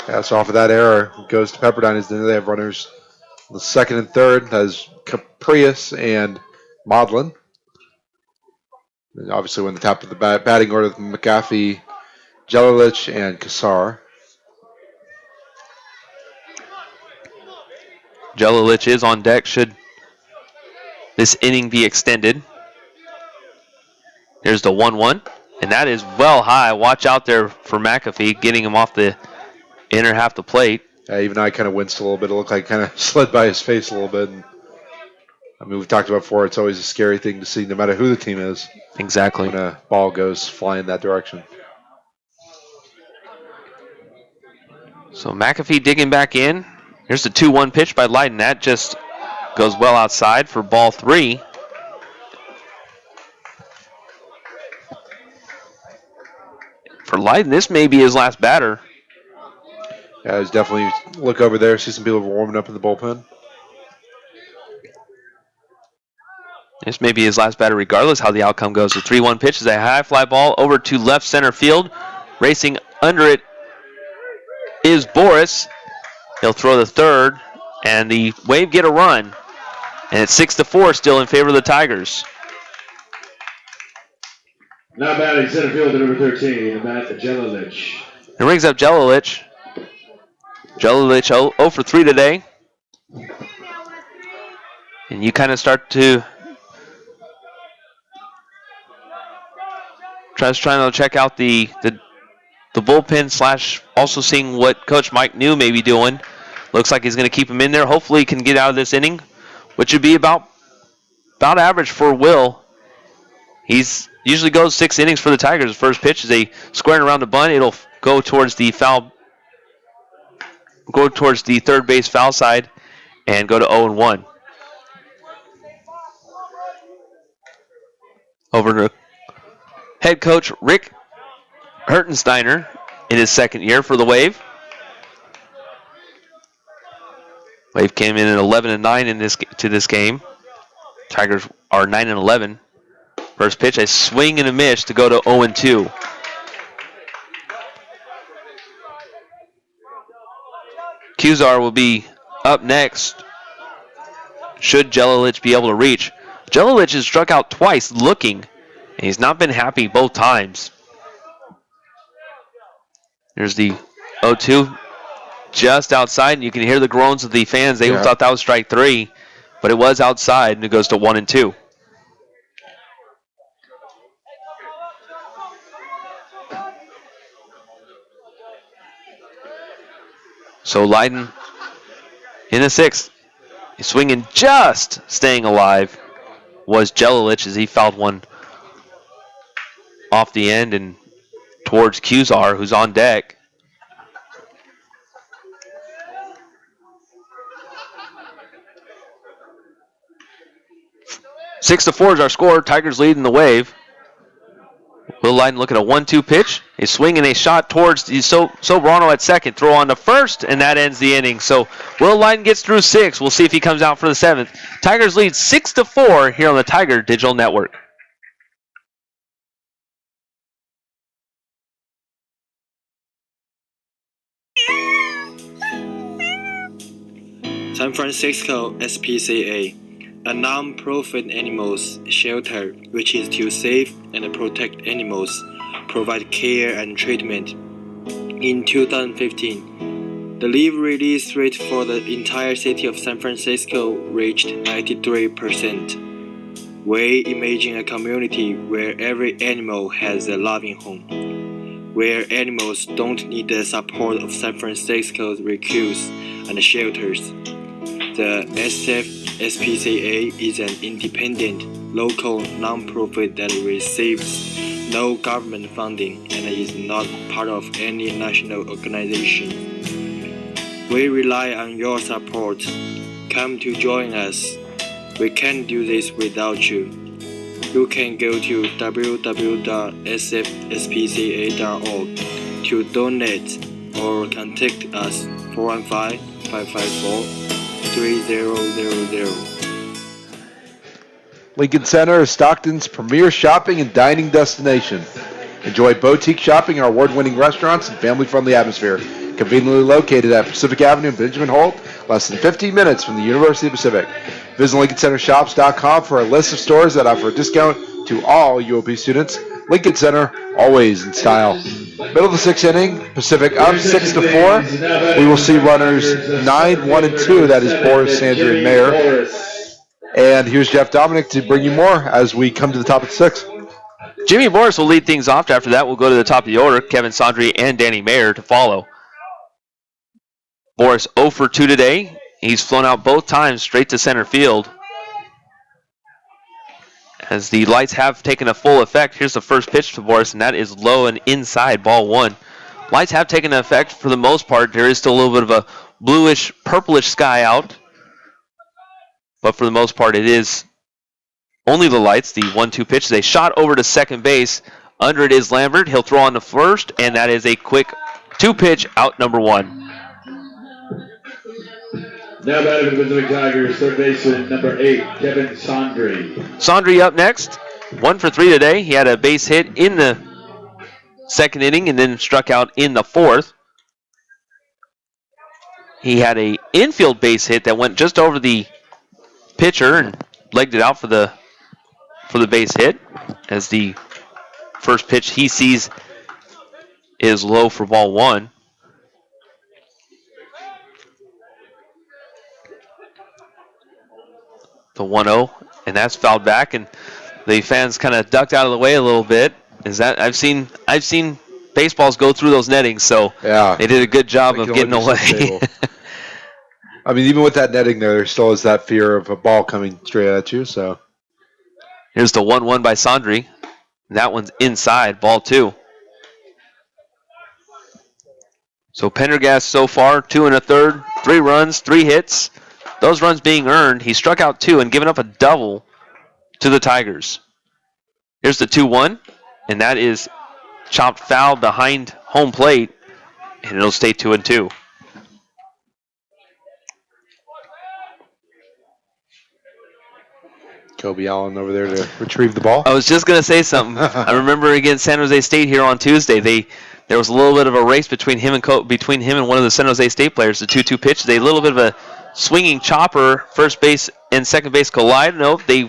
Pass off of that error. Goes to Pepperdine as they have runners. The 2nd and 3rd has Caprius and Maudlin. And obviously, when the top of the batting order, McAfee, Jelilich, and Kassar. Jelilich is on deck should this inning be extended. There's the 1-1, and that is well high. Watch out there for McAfee, getting him off the inner half the plate. Even I kind of winced a little bit. It looked like kind of slid by his face a little bit. And, I mean, we've talked about before, it's always a scary thing to see no matter who the team is. Exactly. When a ball goes flying that direction. So McAfee digging back in. Here's the 2-1 pitch by Leiden. That just goes well outside for ball 3. For Leiden, this may be his last batter. Yeah, there's definitely look over there, see some people warming up in the bullpen. This may be his last batter regardless how the outcome goes. The 3-1 pitch is a high fly ball over to left center field. Racing under it is Boris. He'll throw the 3rd, and the Wave get a run. And it's 6-4 still in favor of the Tigers. Now batting center field at number 13, Matt Jelilich. It brings up Jelilich. Jelilich 0 for 3 today. And you kind of start to trying to check out the bullpen / also seeing what Coach Mike New may be doing. Looks like he's going to keep him in there. Hopefully he can get out of this inning, which would be about average for Will. He's usually goes 6 innings for the Tigers. The first pitch is a squaring around the bunt. It'll go towards the third base foul side and go to 0-1. Over to head coach Rick Hertensteiner in his second year for the Wave. Wave came in at 11-9 to this game. Tigers are 9-11. First pitch, a swing and a miss to go to 0-2. Kuzar will be up next. Should Jelilich be able to reach? Jelilich has struck out twice looking, and he's not been happy both times. There's the 0-2 just outside, and you can hear the groans of the fans. They thought that was strike 3, but it was outside, and it goes to 1-2. So Leiden in the 6th. He's swinging, just staying alive was Jelilich as he fouled one off the end and towards Kuzar, who's on deck. Six to 4 is our score. Tigers lead in the Wave. Will Leiden look at a 1-2 pitch. A swing and a shot towards the Sobrano at second. Throw on to first, and that ends the inning. So Will Leiden gets through 6. We'll see if he comes out for the 7th. Tigers lead 6-4 here on the Tiger Digital Network. San Francisco SPCA, a non-profit animals shelter which is to save and protect animals, provide care and treatment. In 2015, the leave release rate for the entire city of San Francisco reached 93%. We imagine a community where every animal has a loving home, where animals don't need the support of San Francisco's rescues and shelters. The SFSPCA is an independent, local non-profit that receives no government funding and is not part of any national organization. We rely on your support. Come to join us. We can't do this without you. You can go to www.sfspca.org to donate or contact us 415-554-3000. Lincoln Center is Stockton's premier shopping and dining destination. Enjoy boutique shopping in our award-winning restaurants and family-friendly atmosphere. Conveniently located at Pacific Avenue and Benjamin Holt, less than 15 minutes from the University of Pacific. Visit LincolnCenterShops.com for a list of stores that offer a discount to all UOP students. Lincoln Center, always in style. Middle of the 6th inning, Pacific up 6-4. We will see runners 9, 1, and 2. That is Boris, Sandry, and Mayer. And here's Jeff Dominic to bring you more as we come to the top of the 6th. Jimmy Morris will lead things off. After that, we'll go to the top of the order. Kevin Sandry and Danny Mayer to follow. Boris 0 for 2 today. He's flown out both times straight to center field. As the lights have taken a full effect, here's the first pitch to Boris, and that is low and inside, ball 1. Lights have taken effect for the most part. There is still a little bit of a bluish, purplish sky out. But for the most part, it is only the lights. The 1-2 pitch is a shot over to second base. Under it is Lambert. He'll throw on to first, and that is a quick 2-pitch out number 1. Now batting for the Pacific Tigers, third baseman number 8, Kevin Sandry. Sandry up next. 1 for 3 today. He had a base hit in the second inning and then struck out in the 4th. He had a infield base hit that went just over the pitcher and legged it out for the base hit, as the first pitch he sees is low for ball 1. The 1-0, and that's fouled back, and the fans kind of ducked out of the way a little bit. Is that I've seen baseballs go through those nettings, so yeah, they did a good job of getting away. I mean, even with that netting there still is that fear of a ball coming straight at you. So Here's the 1-1 by Sandri. That one's inside, ball 2. So Pendergast so far, 2 1/3, 3 runs, 3 hits. Those runs being earned. He struck out 2 and given up a double to the Tigers. Here's the 2-1, and that is chopped foul behind home plate, and it'll stay 2-2. Kobe Allen over there to retrieve the ball. I was just going to say something. I remember against San Jose State here on Tuesday, there was a little bit of a race between him and one of the San Jose State players, the 2-2 pitch. They a little bit of a swinging chopper, first base and second base collide. No, they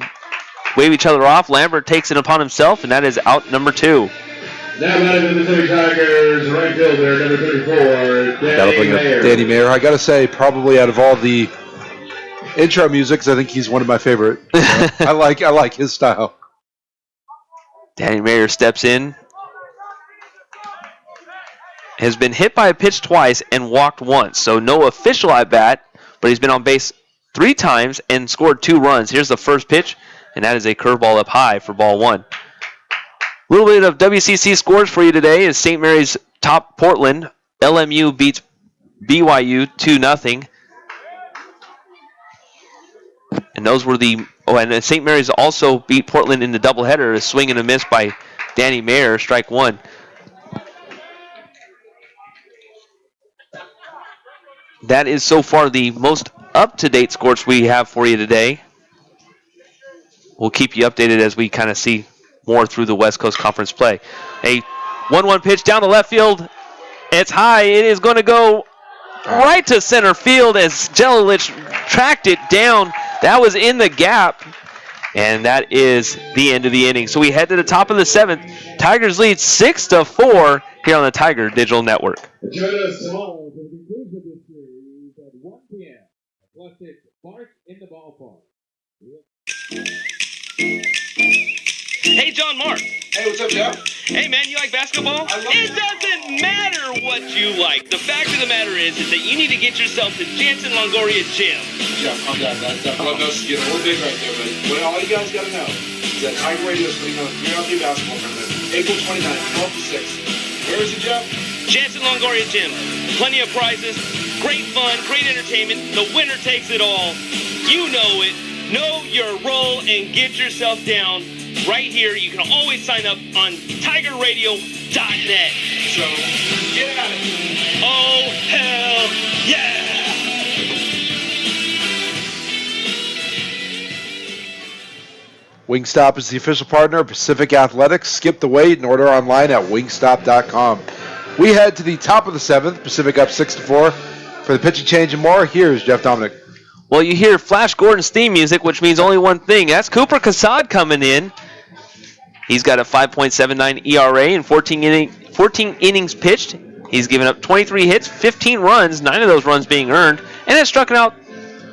wave each other off. Lambert takes it upon himself, and that is out number 2. Now batting for the Pacific Tigers, right fielder, number 34, Gotta bring up Danny Mayer. I gotta say, probably out of all the intro music, I think he's one of my favorite. I like his style. Danny Mayer steps in. Has been hit by a pitch twice and walked once. So no official at bat, but he's been on base 3 times and scored 2 runs. Here's the first pitch, and that is a curveball up high for ball 1. A little bit of WCC scores for you today as St. Mary's top Portland. LMU beats BYU 2-0. And those were and St. Mary's also beat Portland in the doubleheader. A swing and a miss by Danny Mayer, strike 1. That is so far the most up-to-date scores we have for you today. We'll keep you updated as we kind of see more through the West Coast Conference play. A 1-1 pitch down the left field. It's high. It is going to go right to center field as Jelilich tracked it down. That was in the gap. And that is the end of the inning. So we head to the top of the 7th. Tigers lead 6-4 here on the Tiger Digital Network. Join us tomorrow for the conclusion of this series at 1 p.m. Plus, it's Mark in the ballpark. Hey, John Mark. Hey, what's up, Jeff? Hey, man, you like basketball? I love It doesn't matter what you like. The fact of the matter is that you need to get yourself to Jansen Longoria Gym. Jeff, calm down. That club notes get a little big right there, but all you guys got to know is that Tiger Radio is putting on a 3-on-3 basketball tournament, April 29th, 12 to 6. Where is it, Jeff? Jansen Longoria Gym. Plenty of prizes, great fun, great entertainment. The winner takes it all. You know it. Know your role and get yourself down. Right here, you can always sign up on TigerRadio.net. So, get at it. Oh, hell yeah! Wingstop is the official partner of Pacific Athletics. Skip the wait and order online at wingstop.com. We head to the top of the 7th. Pacific up 6-4. For the pitching change and more, here's Jeff Dominic. Well, you hear Flash Gordon's theme music, which means only one thing. That's Cooper Casad coming in. He's got a 5.79 ERA in 14 innings pitched. He's given up 23 hits, 15 runs, 9 of those runs being earned, and has struck out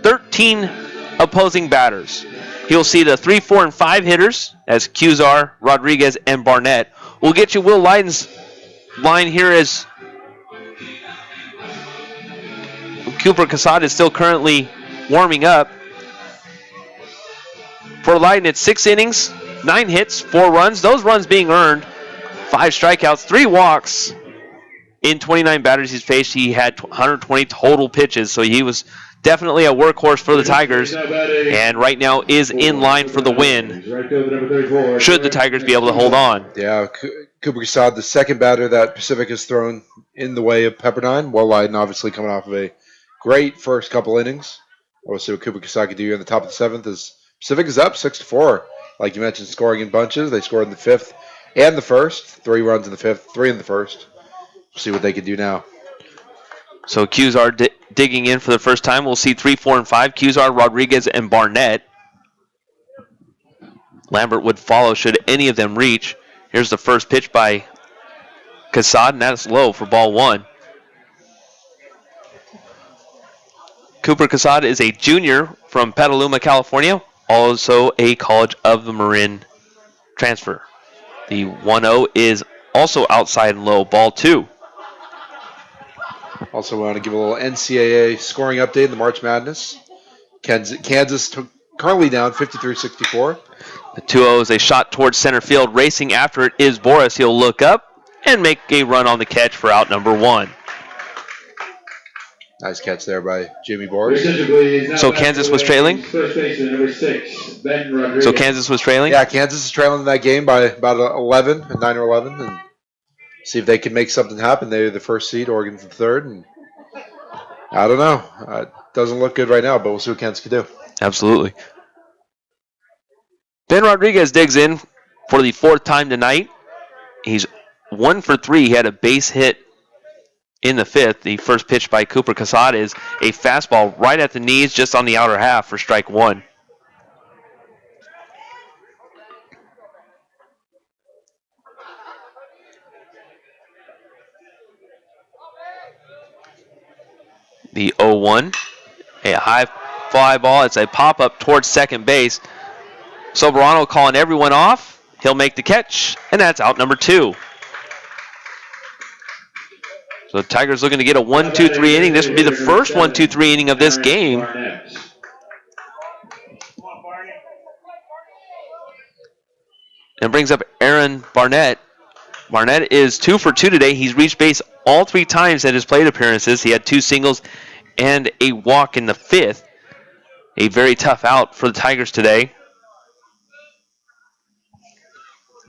13 opposing batters. He'll see the 3, 4, and 5 hitters as Cusar, Rodriguez, and Barnett. We'll get you Will Leiden's line here as Cooper Casad is still currently warming up. For Leiden, it's 6 innings, 9 hits, 4 runs. Those runs being earned, 5 strikeouts, 3 walks. In 29 batters he's faced, he had 120 total pitches, so he was definitely a workhorse for the Tigers, and right now is in line for the win, should the Tigers be able to hold on. Yeah, Cooper Casad, the second batter that Pacific has thrown in the way of Pepperdine. Will Leiden obviously coming off of a great first couple innings. We'll see what Cooper Casad can do in the top of the 7th. As Pacific is up 6-4. Like you mentioned, scoring in bunches. They scored in the 5th and the 1st. 3 runs in the 5th, 3 in the 1st. We'll see what they can do now. So Cusar digging in for the first time. We'll see 3, 4, and 5. Cusar, Rodriguez, and Barnett. Lambert would follow should any of them reach. Here's the first pitch by Casad, and that's low for ball 1. Cooper Casad is a junior from Petaluma, California, also a College of the Marin transfer. The 1-0 is also outside and low, ball 2. Also want to give a little NCAA scoring update in the March Madness. Kansas currently down 53-64. The 2-0 is a shot towards center field. Racing after it is Boris. He'll look up and make a run on the catch for out number 1. Nice catch there by Jimmy Boris. So Kansas was trailing? First baseman, number 6, Ben Rodriguez. So Kansas was trailing? Yeah, Kansas is trailing in that game by about 9 or 11. And see if they can make something happen. They're the first seed, Oregon's the third. And I don't know. It doesn't look good right now, but we'll see what Kansas can do. Absolutely. Ben Rodriguez digs in for the 4th time tonight. He's 1 for 3. He had a base hit in the 5th. The first pitch by Cooper Casad is a fastball right at the knees, just on the outer half for strike 1. The 0-1, a high fly ball. It's a pop-up towards second base. Soberano calling everyone off. He'll make the catch, and that's out number 2. So the Tigers looking to get a 1-2-3 inning. This would be the first 1-2-3 inning of this game. And brings up Aaron Barnett. Barnett is 2 for 2 today. He's reached base all 3 times at his plate appearances. He had 2 singles and a walk in the 5th. A very tough out for the Tigers today.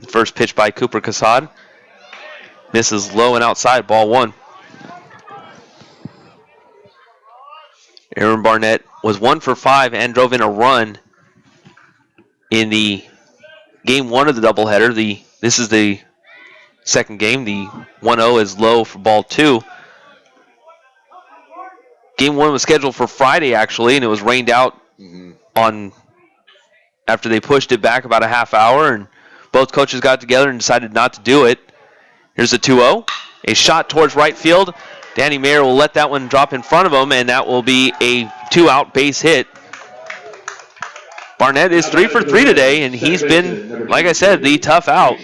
First pitch by Cooper Casad. Misses low and outside, ball 1. Aaron Barnett was 1 for 5 and drove in a run in the game 1 of the doubleheader. This is the second game. The 1-0 is low for ball 2. Game 1 was scheduled for Friday, actually, and it was rained out on after they pushed it back about a half hour, and both coaches got together and decided not to do it. Here's the 2-0. A shot towards right field. Danny Mayer will let that one drop in front of him, and that will be a 2-out base hit. Barnett is 3 for 3 today, and he's been, like I said, the tough out.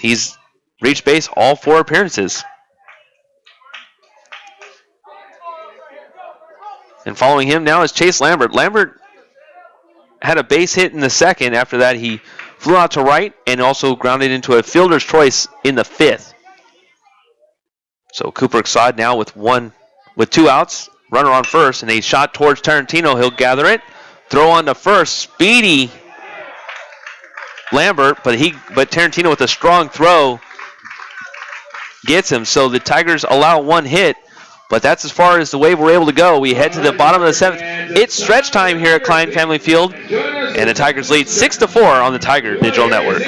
He's reached base all 4 appearances. And following him now is Chase Lambert. Lambert had a base hit in the 2nd. After that, he flew out to right and also grounded into a fielder's choice in the 5th. So Cooper Casad now with 2 outs, runner on first, and a shot towards Tarantino. He'll gather it, throw on to first, speedy Lambert, but Tarantino with a strong throw gets him. So the Tigers allow 1 hit, but that's as far as the way we're able to go. We head to the bottom of the 7th. It's stretch time here at Klein Family Field, and the Tigers lead 6-4 on the Tiger Digital Network.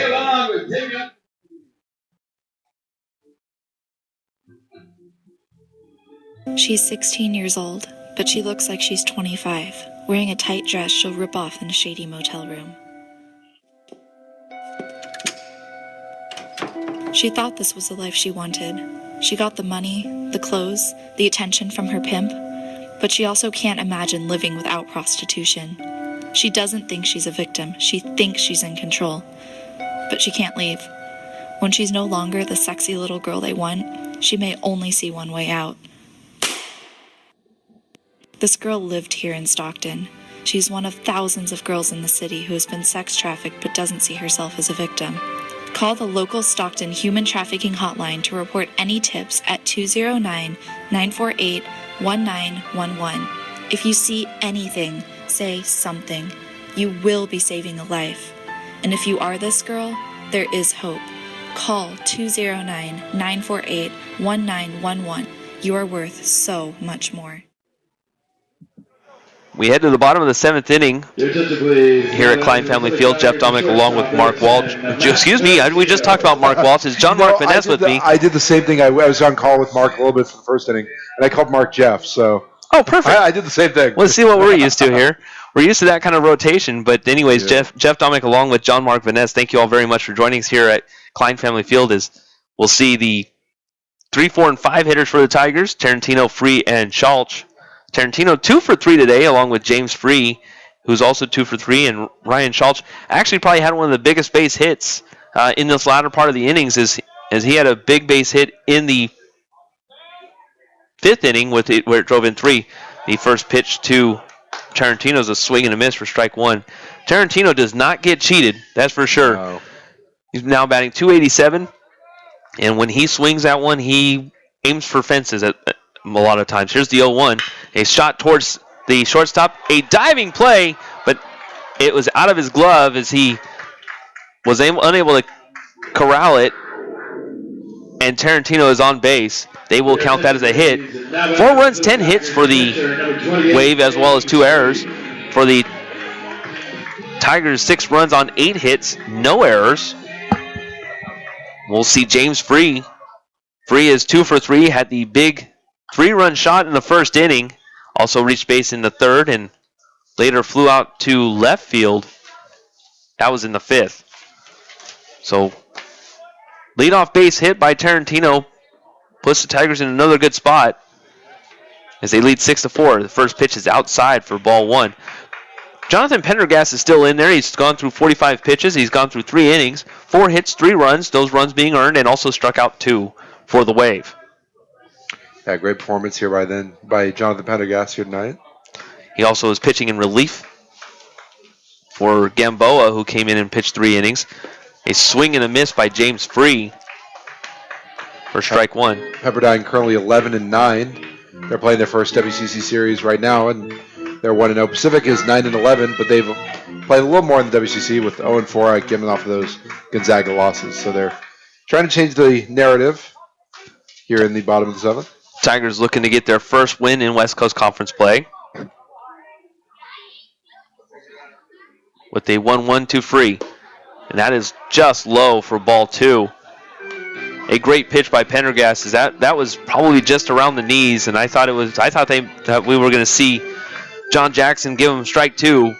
She's 16 years old, but she looks like she's 25, wearing a tight dress she'll rip off in a shady motel room. She thought this was the life she wanted. She got the money, the clothes, the attention from her pimp, but she also can't imagine living without prostitution. She doesn't think she's a victim. She thinks she's in control, but she can't leave. When she's no longer the sexy little girl they want, she may only see one way out. This girl lived here in Stockton. She's one of thousands of girls in the city who has been sex trafficked but doesn't see herself as a victim. Call the local Stockton Human Trafficking Hotline to report any tips at 209-948-1911. If you see anything, say something. You will be saving a life. And if you are this girl, there is hope. Call 209-948-1911. You are worth so much more. We head to the bottom of the 7th inning here at Klein Family Field. Jeff Dominic along with Mark Walsh. Excuse me, we just talked about Mark Walsh. Is John Mark Vaness with me? I did the same thing. I was on call with Mark a little bit for the 1st inning, and I called Mark Jeff. So oh, perfect. I did the same thing. Let's see what we're used to here. We're used to that kind of rotation. But anyways, yeah. Jeff Dominic along with John Mark Vaness, thank you all very much for joining us here at Klein Family Field. As we'll see the 3, 4, and 5 hitters for the Tigers, Tarantino, Free, and Schultz. Tarantino 2 for 3 today, along with James Free, who's also 2 for 3, and Ryan Schultz actually probably had one of the biggest base hits in this latter part of the innings, as he had a big base hit in the fifth inning where it drove in 3. The first pitch to Tarantino is a swing and a miss for strike 1. Tarantino does not get cheated, that's for sure. No. He's now batting .287, and when he swings that one, he aims for fences at a lot of times. Here's the 0-1. A shot towards the shortstop. A diving play, but it was out of his glove as he was unable to corral it, and Tarantino is on base. They will count that as a hit. 4 runs, 10 hits for the Wave, as well as 2 errors. For the Tigers, 6 runs on 8 hits, no errors. We'll see James Free. Free is 2 for 3, had the big 3-run shot in the first inning. Also reached base in the 3rd and later flew out to left field. That was in the 5th. So, leadoff base hit by Tarantino puts the Tigers in another good spot as they lead 6-4. The first pitch is outside for ball 1. Jonathan Pendergast is still in there. He's gone through 45 pitches. He's gone through 3 innings, 4 hits, 3 runs, those runs being earned, and also struck out 2 for the Wave. Yeah, great performance here by Jonathan Pendergast here tonight. He also is pitching in relief for Gamboa, who came in and pitched 3 innings. A swing and a miss by James Free for strike 1. Pepperdine currently 11-9. They're playing their first WCC series right now, and they're 1-0. Pacific is 9-11, but they've played a little more in the WCC with 0-4 given off of those Gonzaga losses. So they're trying to change the narrative here in the bottom of the 7th. Tigers looking to get their first win in West Coast Conference play with a 1-1 to Free. And that is just low for ball 2. A great pitch by Pendergast. That was probably just around the knees, and I thought we were going to see John Jackson give him strike 2.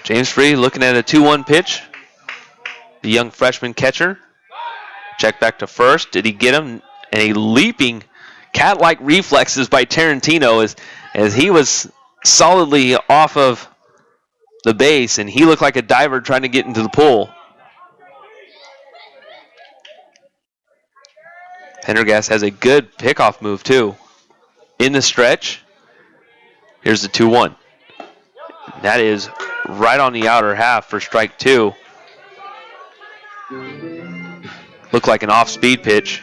James Free looking at a 2-1 pitch. The young freshman catcher. Check back to first. Did he get him? And a leaping cat-like reflexes by Tarantino as he was solidly off of the base, and he looked like a diver trying to get into the pool. Pendergast has a good pickoff move, too. In the stretch, here's the 2-1. That is right on the outer half for strike 2. Looked like an off-speed pitch.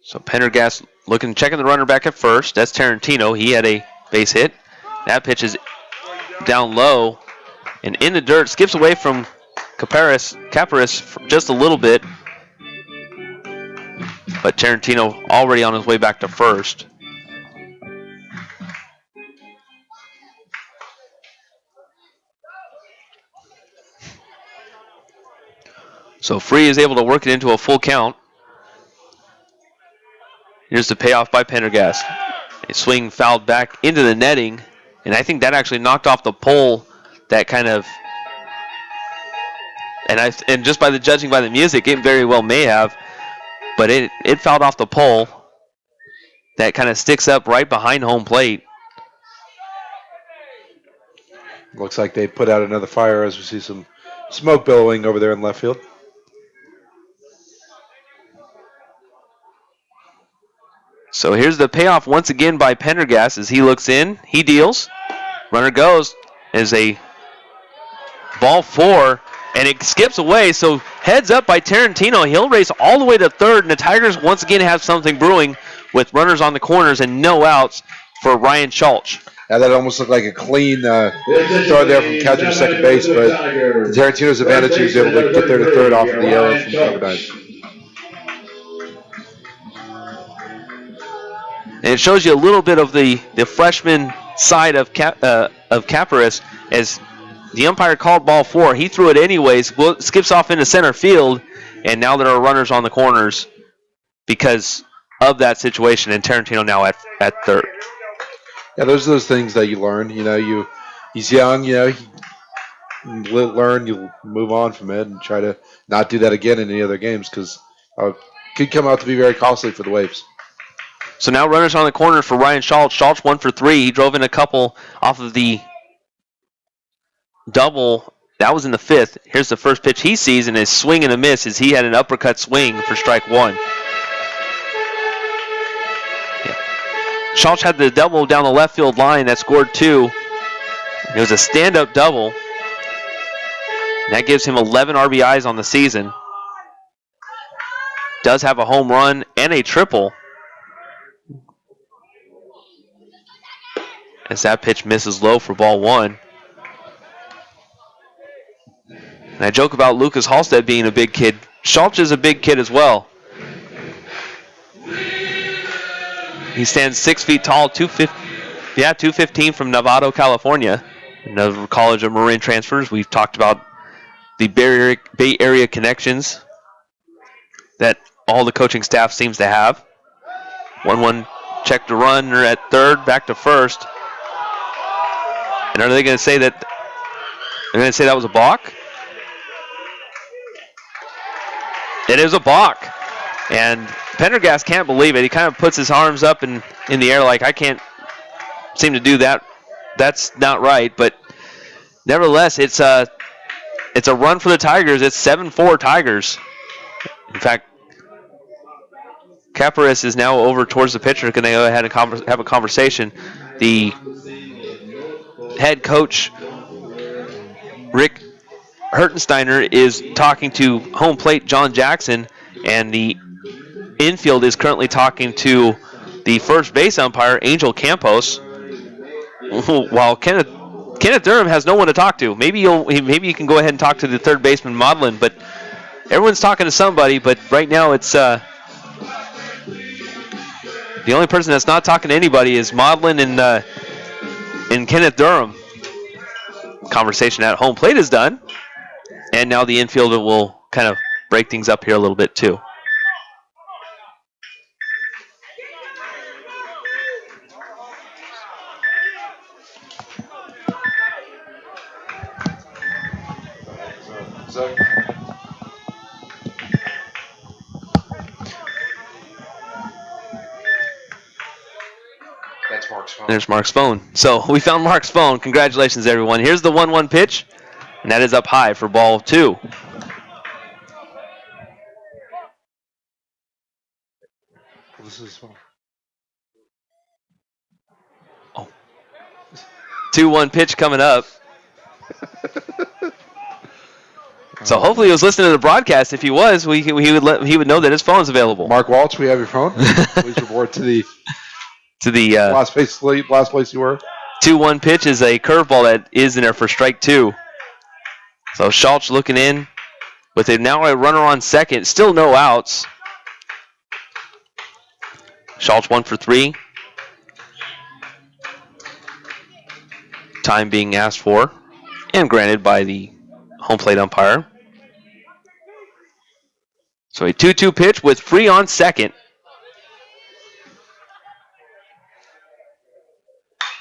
So Pendergast checking the runner back at first. That's Tarantino. He had a base hit. That pitch is down low and in the dirt. Skips away from Caparis just a little bit. But Tarantino already on his way back to first. So Free is able to work it into a full count. Here's the payoff by Pendergast. A swing fouled back into the netting, and I think that actually knocked off the pole. That kind of, and just by the judging by the music, it very well may have, but it fouled off the pole. That kind of sticks up right behind home plate. Looks like they put out another fire as we see some smoke billowing over there in left field. So here's the payoff once again by Pendergast as he looks in. He deals. Runner goes. Is a ball 4, and it skips away. So heads up by Tarantino. He'll race all the way to third, and the Tigers once again have something brewing with runners on the corners and no outs for Ryan Schultz. Yeah, that almost looked like a clean throw there from catcher to second base, but to Tarantino's advantage, he was able to get there to third off of the arrow from Pepperdine. And it shows you a little bit of the freshman side of Caparis as the umpire called ball 4. He threw it anyways, skips off into center field, and now there are runners on the corners because of that situation, and Tarantino now at third. Yeah, those are those things that you learn. You know, he's young. You know, learn, you'll move on from it and try to not do that again in any other games because it could come out to be very costly for the Waves. So now runners on the corner for Ryan Schultz. Schultz 1 for 3. He drove in a couple off of the double. That was in the 5th. Here's the first pitch he sees, and his swing and a miss as he had an uppercut swing for strike 1. Yeah. Schultz had the double down the left field line that scored 2. It was a stand-up double. That gives him 11 RBIs on the season. Does have a home run and a triple. As that pitch misses low for ball 1. And I joke about Lucas Halstead being a big kid. Schultz is a big kid as well. He stands 6 feet tall, 215 from Novato, California. Another College of Marin transfers. We've talked about the Bay Area connections that all the coaching staff seems to have. 1-1 check to runner at third, back to first. And are they going to say that? They're going to say that was a balk? It is a balk. And Pendergast can't believe it. He kind of puts his arms up in the air like, I can't seem to do that. That's not right. But nevertheless, it's a run for the Tigers. It's 7-4 Tigers. In fact, Caparis is now over towards the pitcher. Can they go ahead and have a conversation? The head coach, Rick Hertensteiner, is talking to home plate John Jackson, and the infield is currently talking to the first base umpire, Angel Campos, while Kenneth Durham has no one to talk to. Maybe you can go ahead and talk to the third baseman, Maudlin, but everyone's talking to somebody, but right now it's the only person that's not talking to anybody is Maudlin and Kenneth Durham. Conversation at home plate is done. And now the infielder will kind of break things up here a little bit too. That's Mark's phone. There's Mark's phone. So we found Mark's phone. Congratulations, everyone. Here's the 1-1 pitch, and that is up high for ball 2. This is 2-1 pitch coming up. So hopefully he was listening to the broadcast. If he was, he would know that his phone's available. Mark Walsh, we have your phone. Please report to the last place you were. 2-1 pitch is a curveball that is in there for strike 2. So Schultz looking in with now a runner on second. Still no outs. Schultz 1 for 3. Time being asked for and granted by the home plate umpire. So a 2-2 pitch with Free on second.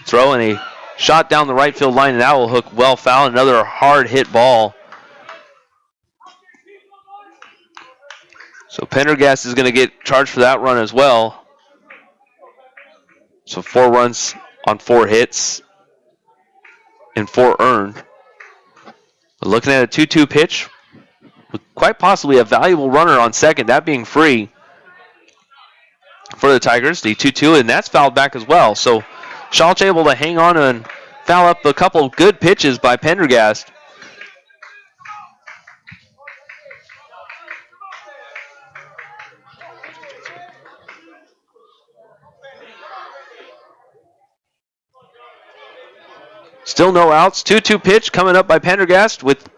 Throw and a shot down the right field line, and that will hook well foul. Another hard hit ball. So Pendergast is going to get charged for that run as well. So 4 runs on 4 hits and 4 earned. We're looking at a 2-2 pitch with quite possibly a valuable runner on second, that being Free for the Tigers. The 2-2, and that's fouled back as well. So Schultz able to hang on and foul up a couple of good pitches by Pendergast. Still no outs. 2-2 pitch coming up by Pendergast with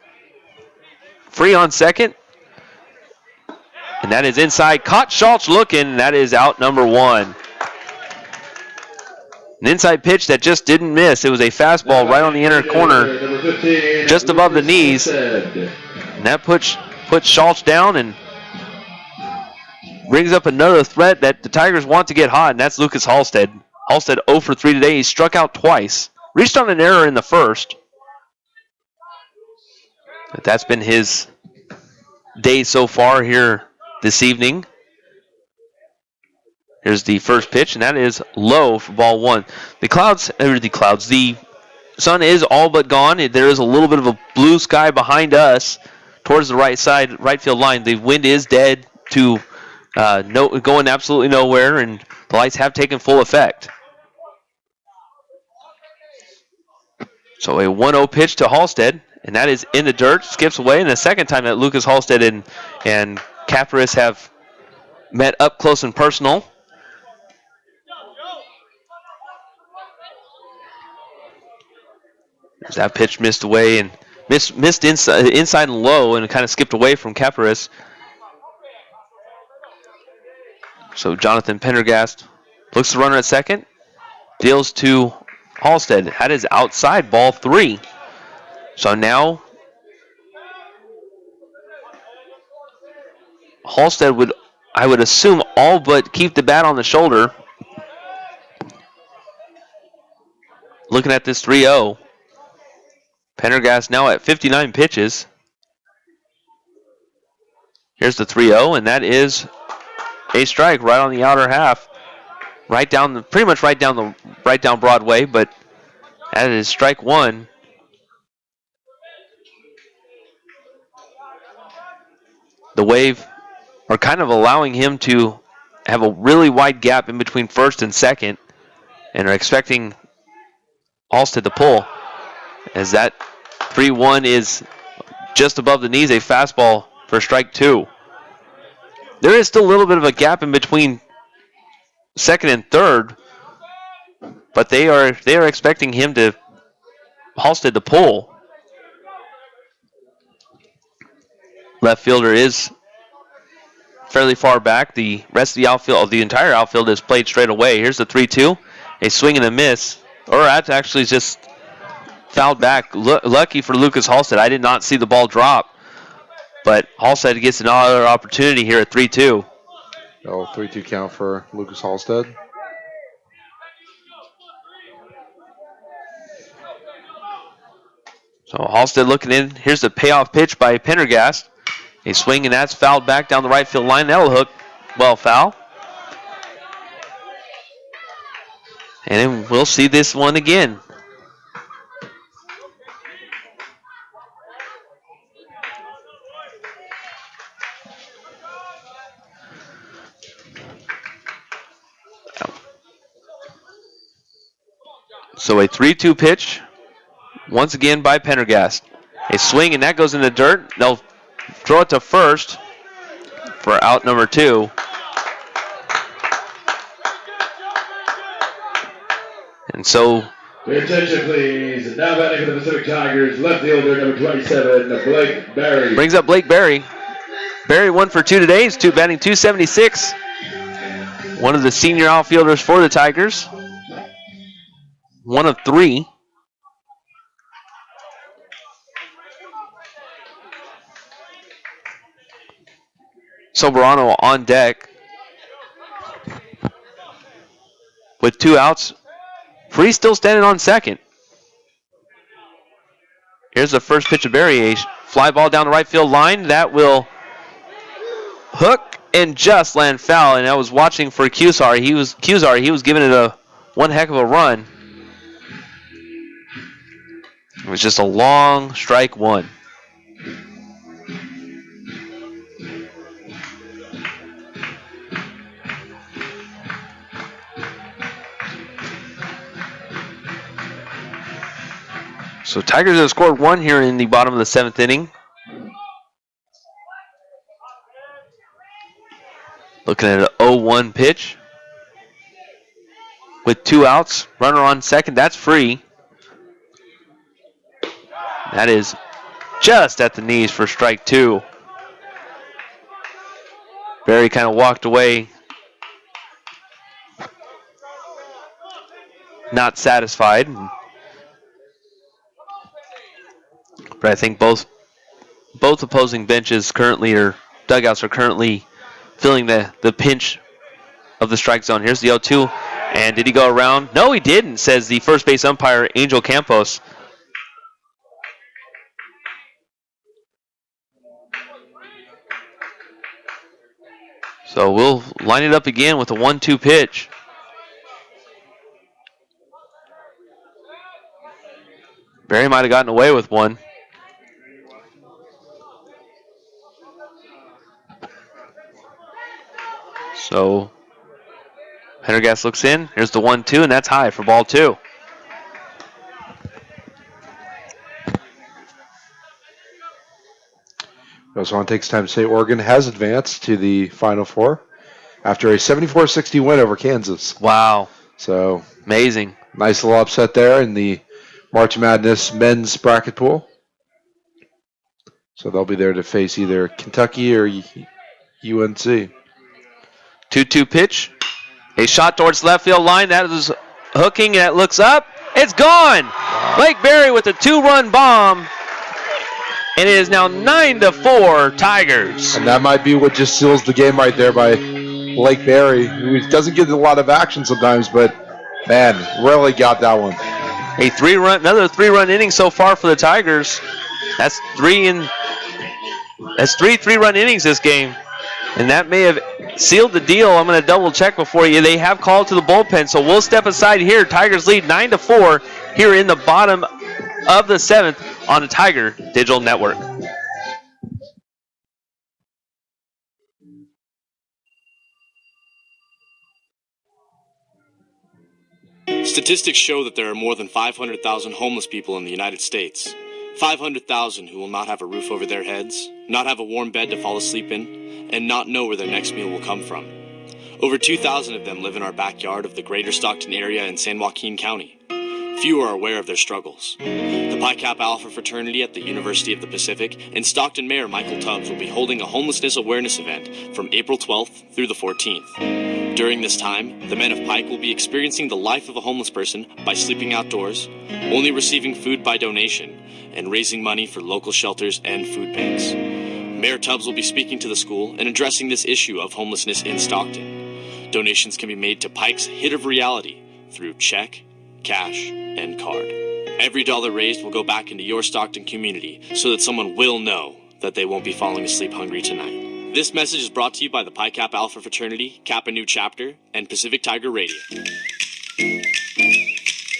Free on second. And that is inside. Caught Schultz looking, and that is out number 1. An inside pitch that just didn't miss. It was a fastball right on the inner corner, just above the knees. And that puts Schultz down and brings up another threat that the Tigers want to get hot, and that's Lucas Halstead. Halstead 0 for 3 today. He struck out twice. Reached on an error in the first. But that's been his day so far here this evening. Here's the first pitch, and that is low for ball one. The sun is all but gone. There is a little bit of a blue sky behind us towards the right side, right field line. The wind is dead to going absolutely nowhere, and the lights have taken full effect. So a 1-0 pitch to Halstead, and that is in the dirt, skips away, and the second time that Lucas Halstead and Caparis have met up close and personal. There's that pitch missed away and missed inside and low, and it kind of skipped away from Caparis. So Jonathan Pendergast looks the runner at second, deals to Halstead. That is outside, ball 3. So now Halstead would, I would assume, all but keep the bat on the shoulder. Looking at this 3-0. Pendergast now at 59 pitches. Here's the 3-0, and that is a strike right on the outer half. Pretty much right down Broadway, but that is strike 1. The Wave are kind of allowing him to have a really wide gap in between first and second, and are expecting Halstead to pull, as that 3-1 is just above the knees, a fastball for strike 2. There is still a little bit of a gap in between second and third, but they are expecting Halstead to pull. Left fielder is fairly far back. The rest of the outfield, the entire outfield, is played straight away. Here's the 3-2, a swing and a miss, or that's actually just fouled back. Lucky for Lucas Halstead, I did not see the ball drop, but Halstead gets another opportunity here at 3-2. 3-2 count for Lucas Halstead. So Halstead looking in. Here's the payoff pitch by Pendergast. A swing, and that's fouled back down the right field line. That'll hook. Well, foul. And then we'll see this one again. So a 3-2 pitch, once again by Pendergast. A swing, and that goes in the dirt. They'll throw it to first for out number 2. And so, pay attention, please. And now batting for the Pacific Tigers, left fielder number 27, Blake Berry. Brings up Blake Berry. Berry 1 for 2 today. He's batting .276. One of the senior outfielders for the Tigers. 1 of 3. Soberano on deck with 2 outs. Free still standing on second. Here's the first pitch of Berry. A fly ball down the right field line. That will hook and just land foul. And I was watching for Cusar. He was giving it one heck of a run. It was just a long strike 1. So Tigers have scored 1 here in the bottom of the 7th inning. Looking at an 0-1 pitch with 2 outs. Runner on second. That's free. That is just at the knees for strike 2. Berry kind of walked away, not satisfied. But I think both opposing benches currently, or dugouts, are currently feeling the pinch of the strike zone. Here's the 0-2. And did he go around? No, he didn't, says the first base umpire, Angel Campos. So we'll line it up again with a 1-2 pitch. Barry might have gotten away with one. So Pendergast looks in. Here's the 1-2, and that's high for ball 2. Rosewan takes time to say Oregon has advanced to the Final Four after a 74-60 win over Kansas. Wow. So amazing. Nice little upset there in the March Madness men's bracket pool. So they'll be there to face either Kentucky or UNC. 2-2 pitch. A shot towards left field line. That is hooking. That looks up. It's gone. Wow. Blake Berry with a 2-run bomb. And it is now 9-4 Tigers. And that might be what just seals the game right there by Blake Berry, who doesn't get a lot of action sometimes, but man, really got that one. Another 3-run inning so far for the Tigers. That's three 3-run innings this game. And that may have sealed the deal. I'm going to double check before you. They have called to the bullpen, so we'll step aside here. Tigers lead 9-4 here in the bottom of the 7th on the Tiger Digital Network. Statistics show that there are more than 500,000 homeless people in the United States. 500,000 who will not have a roof over their heads, not have a warm bed to fall asleep in, and not know where their next meal will come from. Over 2,000 of them live in our backyard of the greater Stockton area in San Joaquin County. Few are aware of their struggles. The Pi Kappa Alpha fraternity at the University of the Pacific and Stockton Mayor Michael Tubbs will be holding a homelessness awareness event from April 12th through the 14th. During this time, the men of Pike will be experiencing the life of a homeless person by sleeping outdoors, only receiving food by donation, and raising money for local shelters and food banks. Mayor Tubbs will be speaking to the school and addressing this issue of homelessness in Stockton. Donations can be made to Pike's Hit of Reality through check, cash, and card. Every dollar raised will go back into your Stockton community so that someone will know that they won't be falling asleep hungry tonight. This message is brought to you by the Pi Kappa Alpha fraternity, Kappa Nu Chapter, and Pacific Tiger Radio.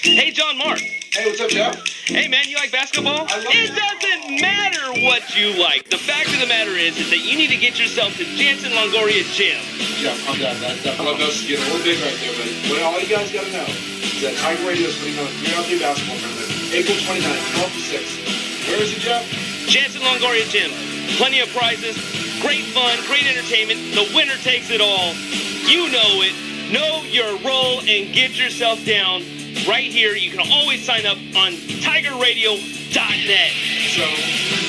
Hey, John Mark. Hey, what's up, Jeff? Hey, man, you like basketball? I love it doesn't matter what you like. The fact of the matter is that you need to get yourself to Jansen Longoria Gym. Jeff, calm down. That club notes is getting a little big right there, buddy. What all you guys got to know is that Tiger Radio is putting on a 3-on-3 basketball tournament, April 29th, 12 to 6. Where is it, Jeff? Jansen Longoria Gym. Plenty of prizes, great fun, great entertainment. The winner takes it all. You know it. Know your role and get yourself down. Right here, you can always sign up on TigerRadio.net. So,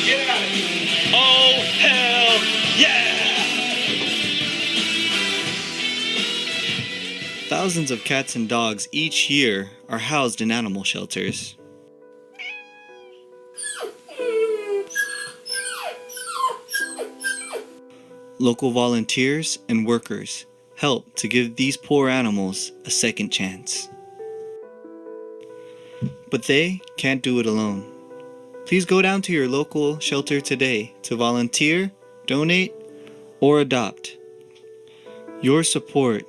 get at it. Oh, hell yeah! Thousands of cats and dogs each year are housed in animal shelters. Local volunteers and workers help to give these poor animals a second chance. But they can't do it alone. Please go down to your local shelter today to volunteer, donate, or adopt. Your support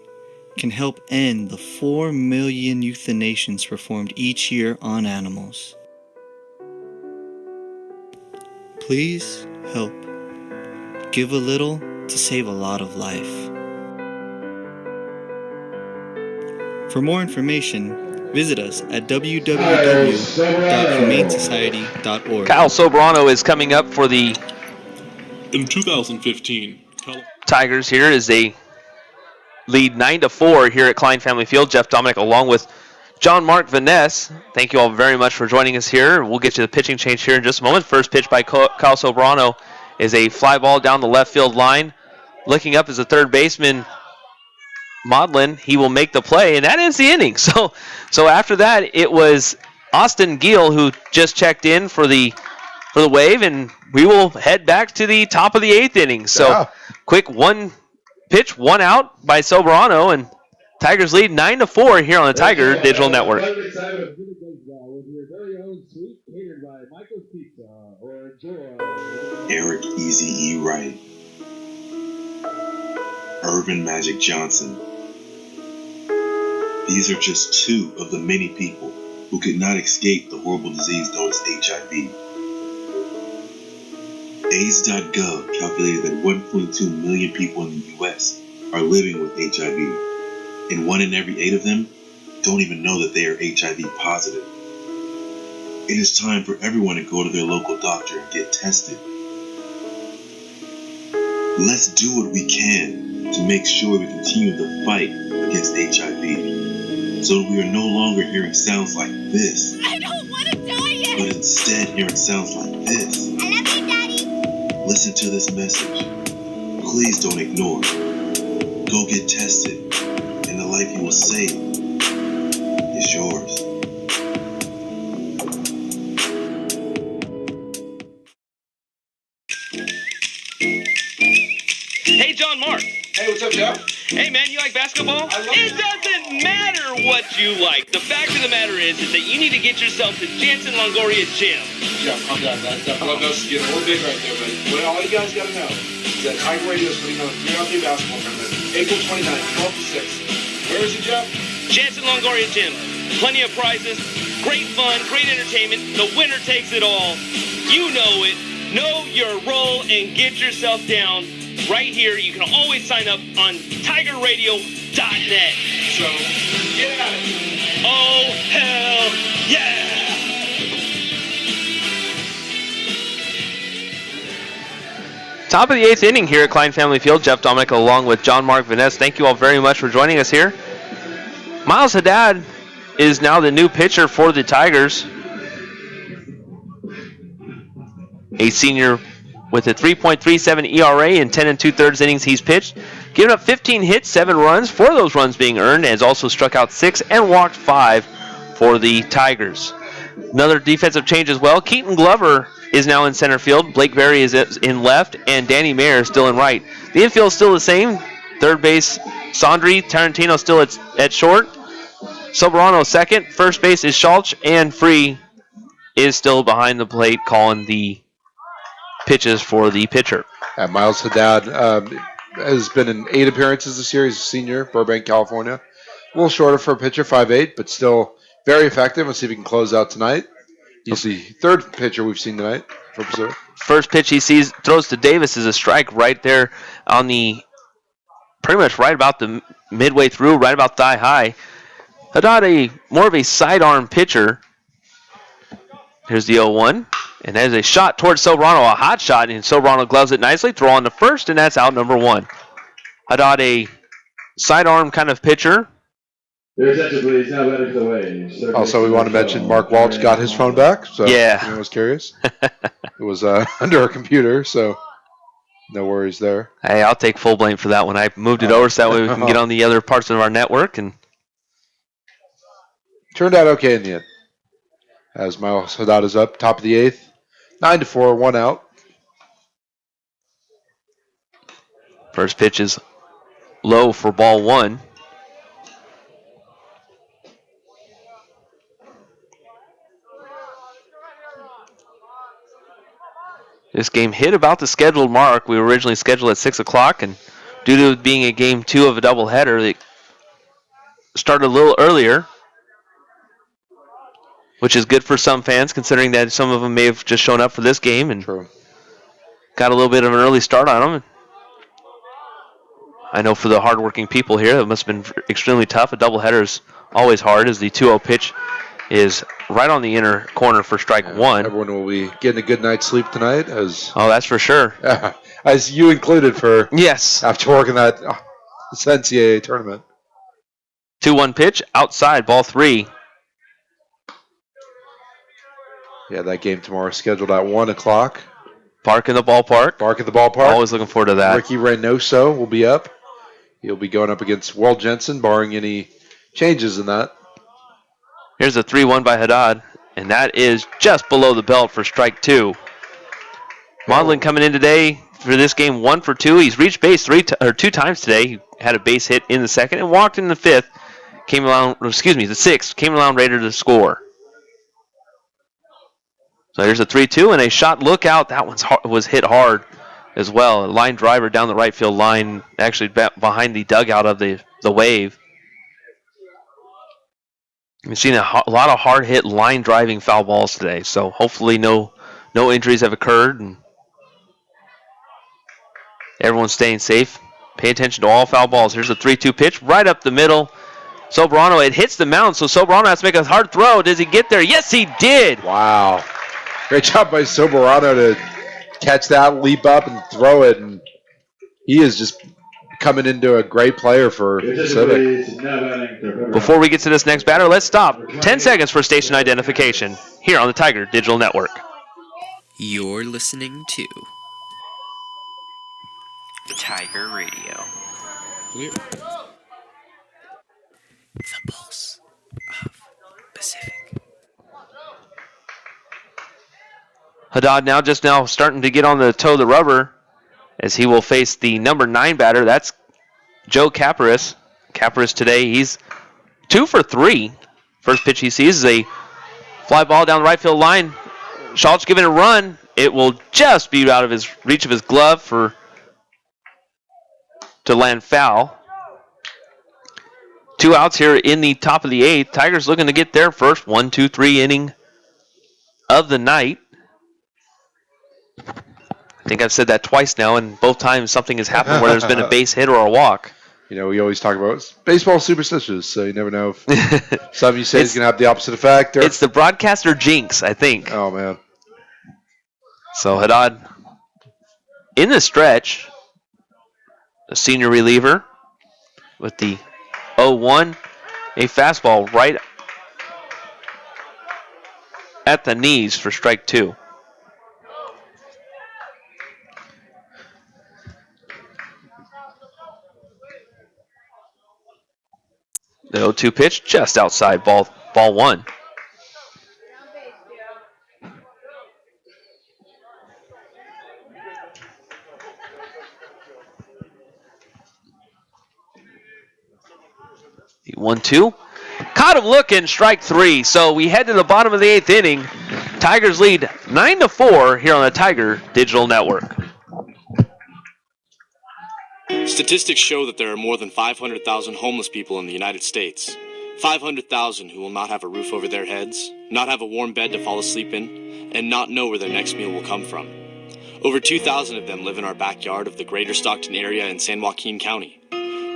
can help end the 4 million euthanations performed each year on animals. Please help. Give a little to save a lot of life. For more information, visit us at www.humanesociety.org. Kyle Soberano is coming up for the in 2015 Tigers here as they lead 9-4 here at Klein Family Field. Jeff Dominic along with John Mark Vaness. Thank you all very much for joining us here. We'll get you the pitching change here in just a moment. First pitch by Kyle Soberano is a fly ball down the left field line. Looking up is the third baseman Maudlin. He will make the play, and that is the inning. So after that, it was Austin Gill who just checked in for the Wave, and we will head back to the top of the 8th inning. So quick one pitch, one out by Soberano, and Tigers lead 9-4 here on the Tiger Digital Network. With your very own sweet catered by Michael's Pizza or Eric Easy E. Wright, Irvin Magic Johnson. These are just two of the many people who could not escape the horrible disease known as HIV. AIDS.gov calculated that 1.2 million people in the U.S. are living with HIV, and 1 in every 8 of them don't even know that they are HIV positive. It is time for everyone to go to their local doctor and get tested. Let's do what we can to make sure we continue the fight against HIV, so that we are no longer hearing sounds like this. I don't want to die yet. But instead hearing sounds like this. I love you, Daddy. Listen to this message. Please don't ignore. Go get tested, and the life you will save is yours. Hey, John Mark. Hey, what's up, Jeff? Hey, man, you like basketball? I love It doesn't matter what you like. The fact of the matter is that you need to get yourself to Jansen Longoria Gym. Jeff, calm down. That prognosis is getting a little big right there, buddy. What all you guys got to know is that Tiger Radio is putting on a 3-on-3 basketball tournament, April 29th, 12 to 6. Where is it, Jeff? Jansen Longoria Gym. Plenty of prizes, great fun, great entertainment. The winner takes it all. You know it. Know your role and get yourself down. Right here, you can always sign up on TigerRadio.net. So, get at it. Oh, hell yeah! Top of the 8th inning here at Klein Family Field. Jeff Dominic along with John Mark Vaness. Thank you all very much for joining us here. Miles Haddad is now the new pitcher for the Tigers. A senior with a 3.37 ERA in 10 2/3 innings he's pitched. Giving up 15 hits, 7 runs, 4 of those runs being earned, and has also struck out 6 and walked 5 for the Tigers. Another defensive change as well. Keaton Glover is now in center field. Blake Berry is in left, and Danny Mayer is still in right. The infield is still the same. Third base, Sondri. Tarantino still at short. Soberano second. First base is Schultz, and Free is still behind the plate calling the pitches for the pitcher. Miles Haddad has been in 8 appearances this year. He's a senior, Burbank, California. A little shorter for a pitcher, 5'8", but still very effective. Let's see if he can close out tonight. He's the third pitcher we've seen tonight for Pacific. First pitch he sees, throws to Davis is a strike right there on the, pretty much right about the midway through, right about thigh high. Haddad, more of a sidearm pitcher. Here's the 0-1. And there's a shot towards Soberano, a hot shot, and Soberano gloves it nicely. Throw on to first, and that's out number 1. Haddad, a sidearm kind of pitcher. There's that to please. Now better to the way. Also, we want to mention Mark Walsh got his phone back. So yeah. If anyone was curious. It was under a computer, so no worries there. Hey, I'll take full blame for that one. I moved it over so that way we can get on the other parts of our network. And turned out okay in the end. As Miles Haddad is up, top of the 8th. 9-4, 1 out. First pitch is low for ball 1. This game hit about the scheduled mark. We were originally scheduled at 6 o'clock, and due to it being a game 2 of a doubleheader, it started a little earlier, which is good for some fans, considering that some of them may have just shown up for this game and got a little bit of an early start on them. I know for the hardworking people here, it must have been extremely tough. A doubleheader is always hard, as the 2-0 pitch is right on the inner corner for strike 1. Everyone will be getting a good night's sleep tonight. Oh, that's for sure. As you included for yes after working that NCAA tournament. 2-1 pitch, outside, ball 3. Yeah, that game tomorrow is scheduled at 1 o'clock. Park in the ballpark. Park at the ballpark. Always looking forward to that. Ricky Reynoso will be up. He'll be going up against Will Jensen, barring any changes in that. Here's a 3-1 by Haddad, and that is just below the belt for strike 2. Maudlin coming in today for this game 1 for 2. He's reached base 2 times today. He had a base hit in the 2nd and walked in the 5th. The 6th came around ready to score. So here's a 3-2 and a shot lookout. That was hit hard as well. A line driver down the right field line, actually behind the dugout of the Wave. We've seen a lot of hard hit line driving foul balls today, so hopefully no injuries have occurred and everyone's staying safe. Pay attention to all foul balls. Here's a 3-2 pitch right up the middle. Soberano, it hits the mound, so Soberano has to make a hard throw. Does he get there? Yes, he did. Wow. Great job by Soberano to catch that, leap up, and throw it. And he is just coming into a great player for Pacific. Before we get to this next batter, let's stop. 10 seconds for station identification here on the Tiger Digital Network. You're listening to Tiger Radio. The pulse of Pacific. Haddad now starting to get on the toe of the rubber as he will face the number 9 batter. That's Joe Caparis. Caparis today, he's 2 for 3. First pitch he sees is a fly ball down the right field line. Schultz giving a run. It will just be out of his reach of his glove to land foul. 2 outs here in the top of the 8th. Tigers looking to get their first 1-2-3 inning of the night. I think I've said that twice now, and both times something has happened where there's been a base hit or a walk. You know, we always talk about baseball superstitious, so you never know if something you say is going to have the opposite effect. It's the broadcaster jinx, I think. Oh, man. So Haddad in the stretch, the senior reliever with the 0-1, a fastball right at the knees for strike 2. The 0-2 pitch just outside, ball 1. The 1-2. Caught him looking, strike 3. So we head to the bottom of the 8th inning. Tigers lead 9-4 here on the Tiger Digital Network. Statistics show that there are more than 500,000 homeless people in the United States. 500,000 who will not have a roof over their heads, not have a warm bed to fall asleep in, and not know where their next meal will come from. Over 2,000 of them live in our backyard of the greater Stockton area in San Joaquin County.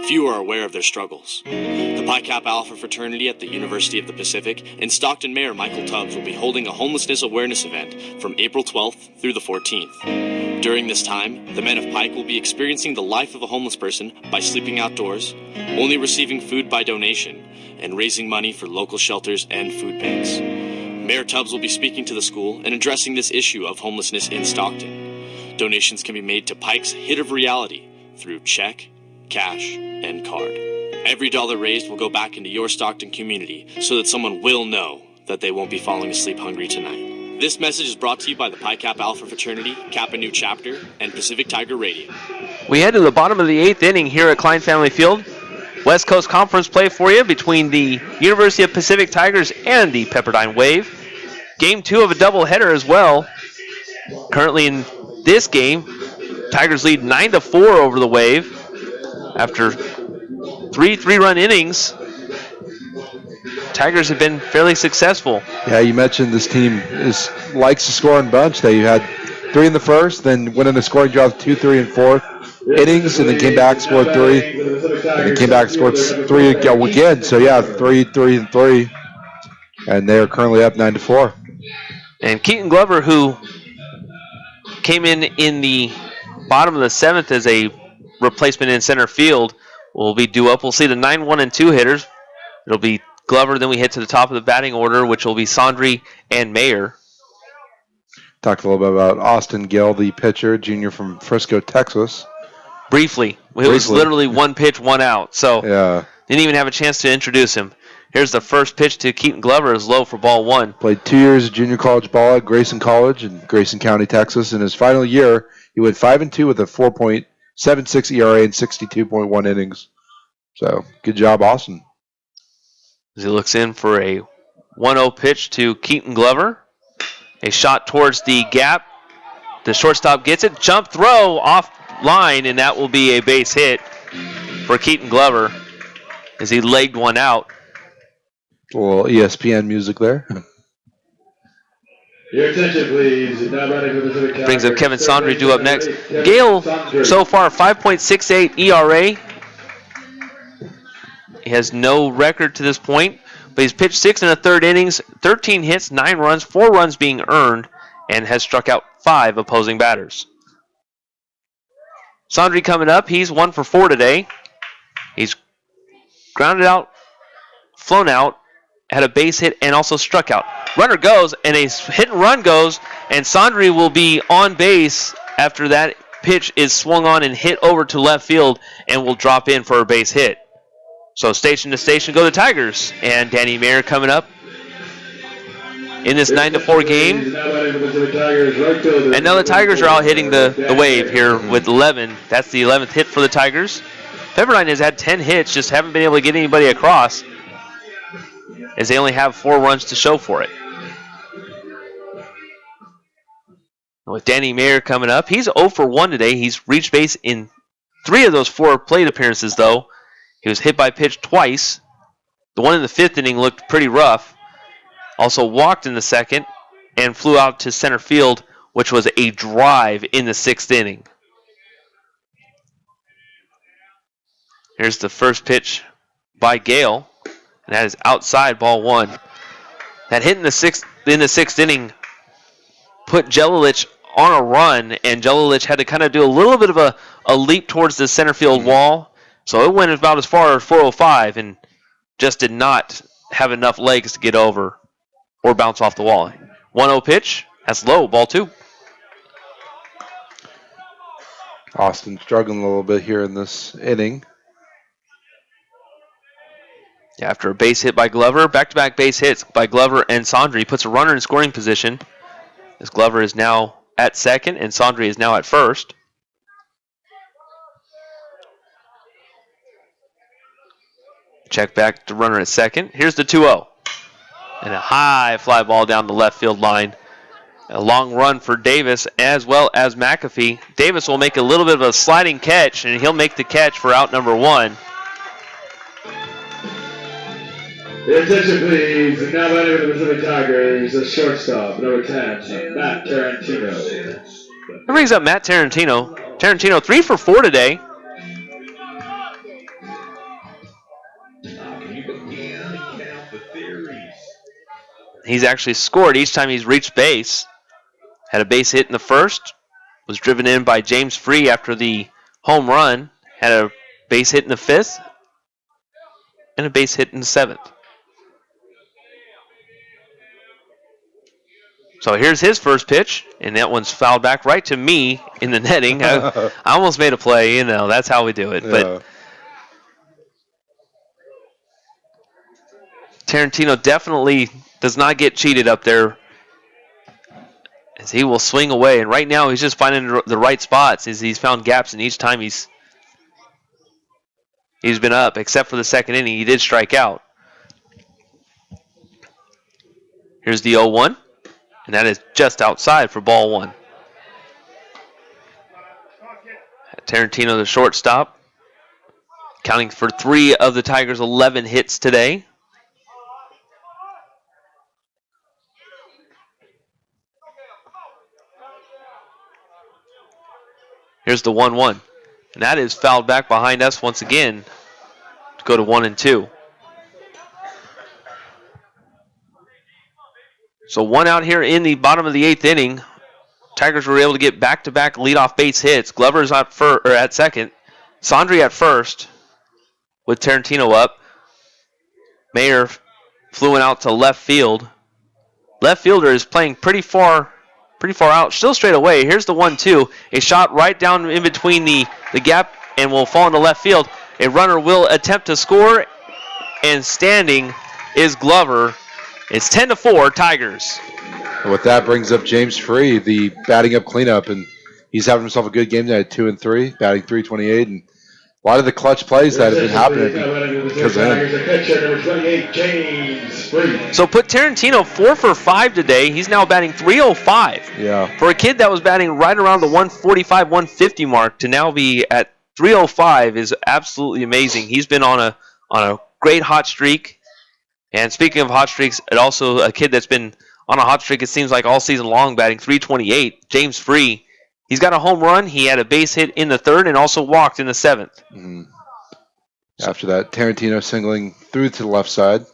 Few are aware of their struggles. The Pi Kappa Alpha fraternity at the University of the Pacific and Stockton Mayor Michael Tubbs will be holding a homelessness awareness event from April 12th through the 14th. During this time, the men of Pike will be experiencing the life of a homeless person by sleeping outdoors, only receiving food by donation, and raising money for local shelters and food banks. Mayor Tubbs will be speaking to the school and addressing this issue of homelessness in Stockton. Donations can be made to Pike's Hit of Reality through check, cash, and card. Every dollar raised will go back into your Stockton community so that someone will know that they won't be falling asleep hungry tonight. This message is brought to you by the Pi Kappa Alpha fraternity, Kappa Nu chapter, and Pacific Tiger Radio. We head to the bottom of the 8th inning here at Klein Family Field. West Coast Conference play for you between the University of Pacific Tigers and the Pepperdine Wave. Game 2 of a doubleheader as well. Currently in this game, Tigers lead 9-4 over the Wave. After 3 3-run innings, Tigers have been fairly successful. Yeah, you mentioned this team likes to score in bunch. They had 3 in the first, then went in a scoring drought 2, 3, and 4th innings, and then came back, scored 3, and then came back, scored 3 again. So yeah, 3, 3, and 3, and they are currently up 9-4. And Keaton Glover, who came in the bottom of the 7th as a replacement in center field, will be due up. We'll see the 9, 1, and 2 hitters. It'll be Glover, then we hit to the top of the batting order, which will be Sondry and Mayer. Talked a little bit about Austin Gill, the pitcher, junior from Frisco, Texas. Briefly. It was literally 1 pitch, 1 out. So yeah, didn't even have a chance to introduce him. Here's the first pitch to Keaton Glover, is low for ball 1. Played 2 years of junior college ball at Grayson College in Grayson County, Texas. In his final year, he went 5-2 with a 4.76 ERA and 62.1 innings. So, good job, Austin. As he looks in for a 1-0 pitch to Keaton Glover. A shot towards the gap. The shortstop gets it. Jump throw off line, and that will be a base hit for Keaton Glover as he legged one out. A little ESPN music there. Your attention, please. Now batting for the Pacific Tigers. Brings up Kevin Sondry due up next. Gale, so far, 5.68 ERA. He has no record to this point, but he's pitched 6 1/3 innings, 13 hits, 9 runs, 4 runs being earned, and has struck out 5 opposing batters. Sondry coming up. He's 1 for 4 today. He's grounded out, flown out, had a base hit, and also struck out. Runner goes, and a hit and run goes, and Sondry will be on base after that pitch is swung on and hit over to left field and will drop in for a base hit. So station to station go the Tigers, and Danny Mayer coming up in this 9-4 game. And now the Tigers are out hitting the wave here with 11. That's the 11th hit for the Tigers. Pepperdine has had 10 hits, just haven't been able to get anybody across, as they only have 4 runs to show for it. With Danny Mayer coming up, he's 0 for 1 today. He's reached base in 3 of those 4 plate appearances, though. He was hit by pitch twice. The one in the 5th inning looked pretty rough. Also walked in the 2nd and flew out to center field, which was a drive in the 6th inning. Here's the first pitch by Gale, and that is outside, ball 1. That hit in the 6th inning put Jelilich on a run, and Jelilich had to kind of do a little bit of a leap towards the center field wall. So it went about as far as 405 and just did not have enough legs to get over or bounce off the wall. 1-0 pitch. That's low. Ball 2. Austin struggling a little bit here in this inning. Yeah, after a base hit by Glover, back-to-back base hits by Glover and Sondry, he puts a runner in scoring position. As Glover is now at 2nd and Sondry is now at 1st. Check back to runner at 2nd. Here's the 2-0. And a high fly ball down the left field line. A long run for Davis as well as McAfee. Davis will make a little bit of a sliding catch, and he'll make the catch for out number 1. Attention, please. Now batting for the Pacific Tigers, the shortstop, number 10, Matt Tarantino. That brings up Matt Tarantino. Tarantino 3 for 4 today. He's actually scored each time he's reached base. Had a base hit in the 1st. Was driven in by James Free after the home run. Had a base hit in the 5th. And a base hit in the 7th. So here's his first pitch. And that one's fouled back right to me in the netting. I almost made a play. You know, that's how we do it. Yeah. But Tarantino definitely does not get cheated up there, as he will swing away. And right now he's just finding the right spots, as he's found gaps, and each time he's been up, except for the 2nd inning. He did strike out. Here's the 0-1, and that is just outside for ball 1. Tarantino, the shortstop, counting for 3 of the Tigers' 11 hits today. Here's the 1-1. And that is fouled back behind us once again to go to 1-2. So 1 out here in the bottom of the 8th inning. Tigers were able to get back-to-back leadoff base hits. Glover's at 2nd. Sondry at 1st with Tarantino up. Mayer flew out to left field. Left fielder is playing pretty far out, still straight away. Here's the 1-2. A shot right down in between the gap and will fall into left field. A runner will attempt to score, and standing is Glover. It's 10-4 Tigers. And with that brings up James Free, the batting up cleanup, and he's having himself a good game tonight, 2-3, batting .328, and A lot of the clutch plays that have been happening because of him. The pitcher, number 28, James Free. So put Tarantino 4 for 5 today. He's now batting .305. Yeah. For a kid that was batting right around the 145, 150 mark to now be at .305 is absolutely amazing. He's been on a great hot streak. And speaking of hot streaks, it also a kid that's been on a hot streak, it seems like all season long, batting .328, James Free. He's got a home run. He had a base hit in the 3rd and also walked in the 7th. Mm-hmm. After that, Tarantino singling through to the left side.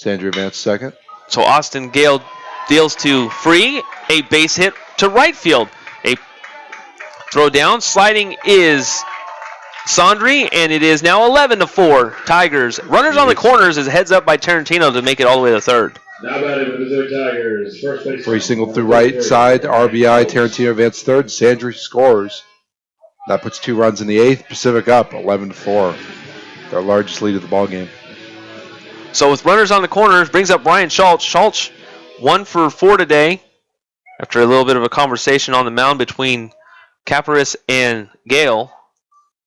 Sandry advanced second. So Austin Gale deals to Free, a base hit to right field. A throw down, sliding is Sandry, and it is now 11-4. Tigers. Runners on the corners is heads up by Tarantino to make it all the way to 3rd. Now batting for the Missouri Tigers. First base. Free single through right side. RBI. Tarantino advanced 3rd. Sandry scores. That puts 2 runs in the 8th. Pacific up 11-4. Their largest lead of the ball game. So with runners on the corners, brings up Brian Schultz. Schultz 1 for 4 today. After a little bit of a conversation on the mound between Caparis and Gale.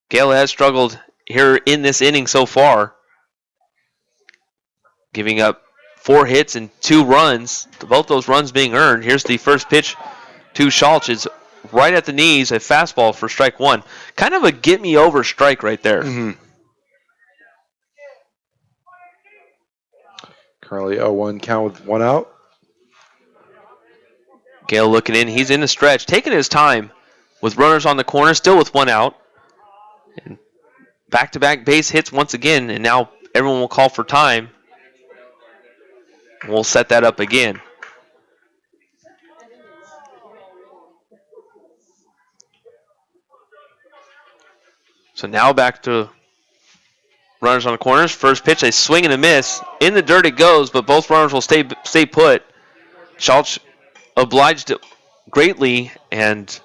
Gale has struggled here in this inning so far, giving up 4 hits and 2 runs. Both those runs being earned. Here's the first pitch to Schultz. It's right at the knees, a fastball for strike 1. Kind of a get-me-over strike right there. Mm-hmm. Currently 0-1 count with 1 out. Gale looking in. He's in the stretch, taking his time with runners on the corner, still with 1 out. And back-to-back base hits once again, and now everyone will call for time. We'll set that up again. So now back to runners on the corners. First pitch, a swing and a miss. In the dirt it goes, but both runners will stay put. Schultz obliged greatly, and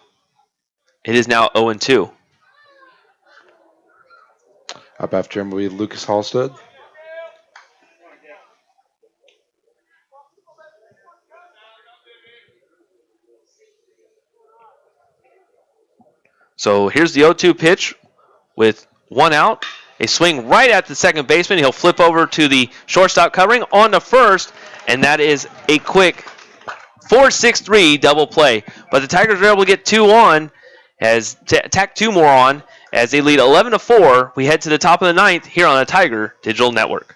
it is now 0-2. Up after him will be Lucas Halstead. So here's the 0-2 pitch with 1 out. A swing right at the second baseman. He'll flip over to the shortstop covering on the first, and that is a quick 4-6-3 double play. But the Tigers are able to get 2 on, as tack 2 more on, as they lead 11-4. We head to the top of the 9th here on the Tiger Digital Network.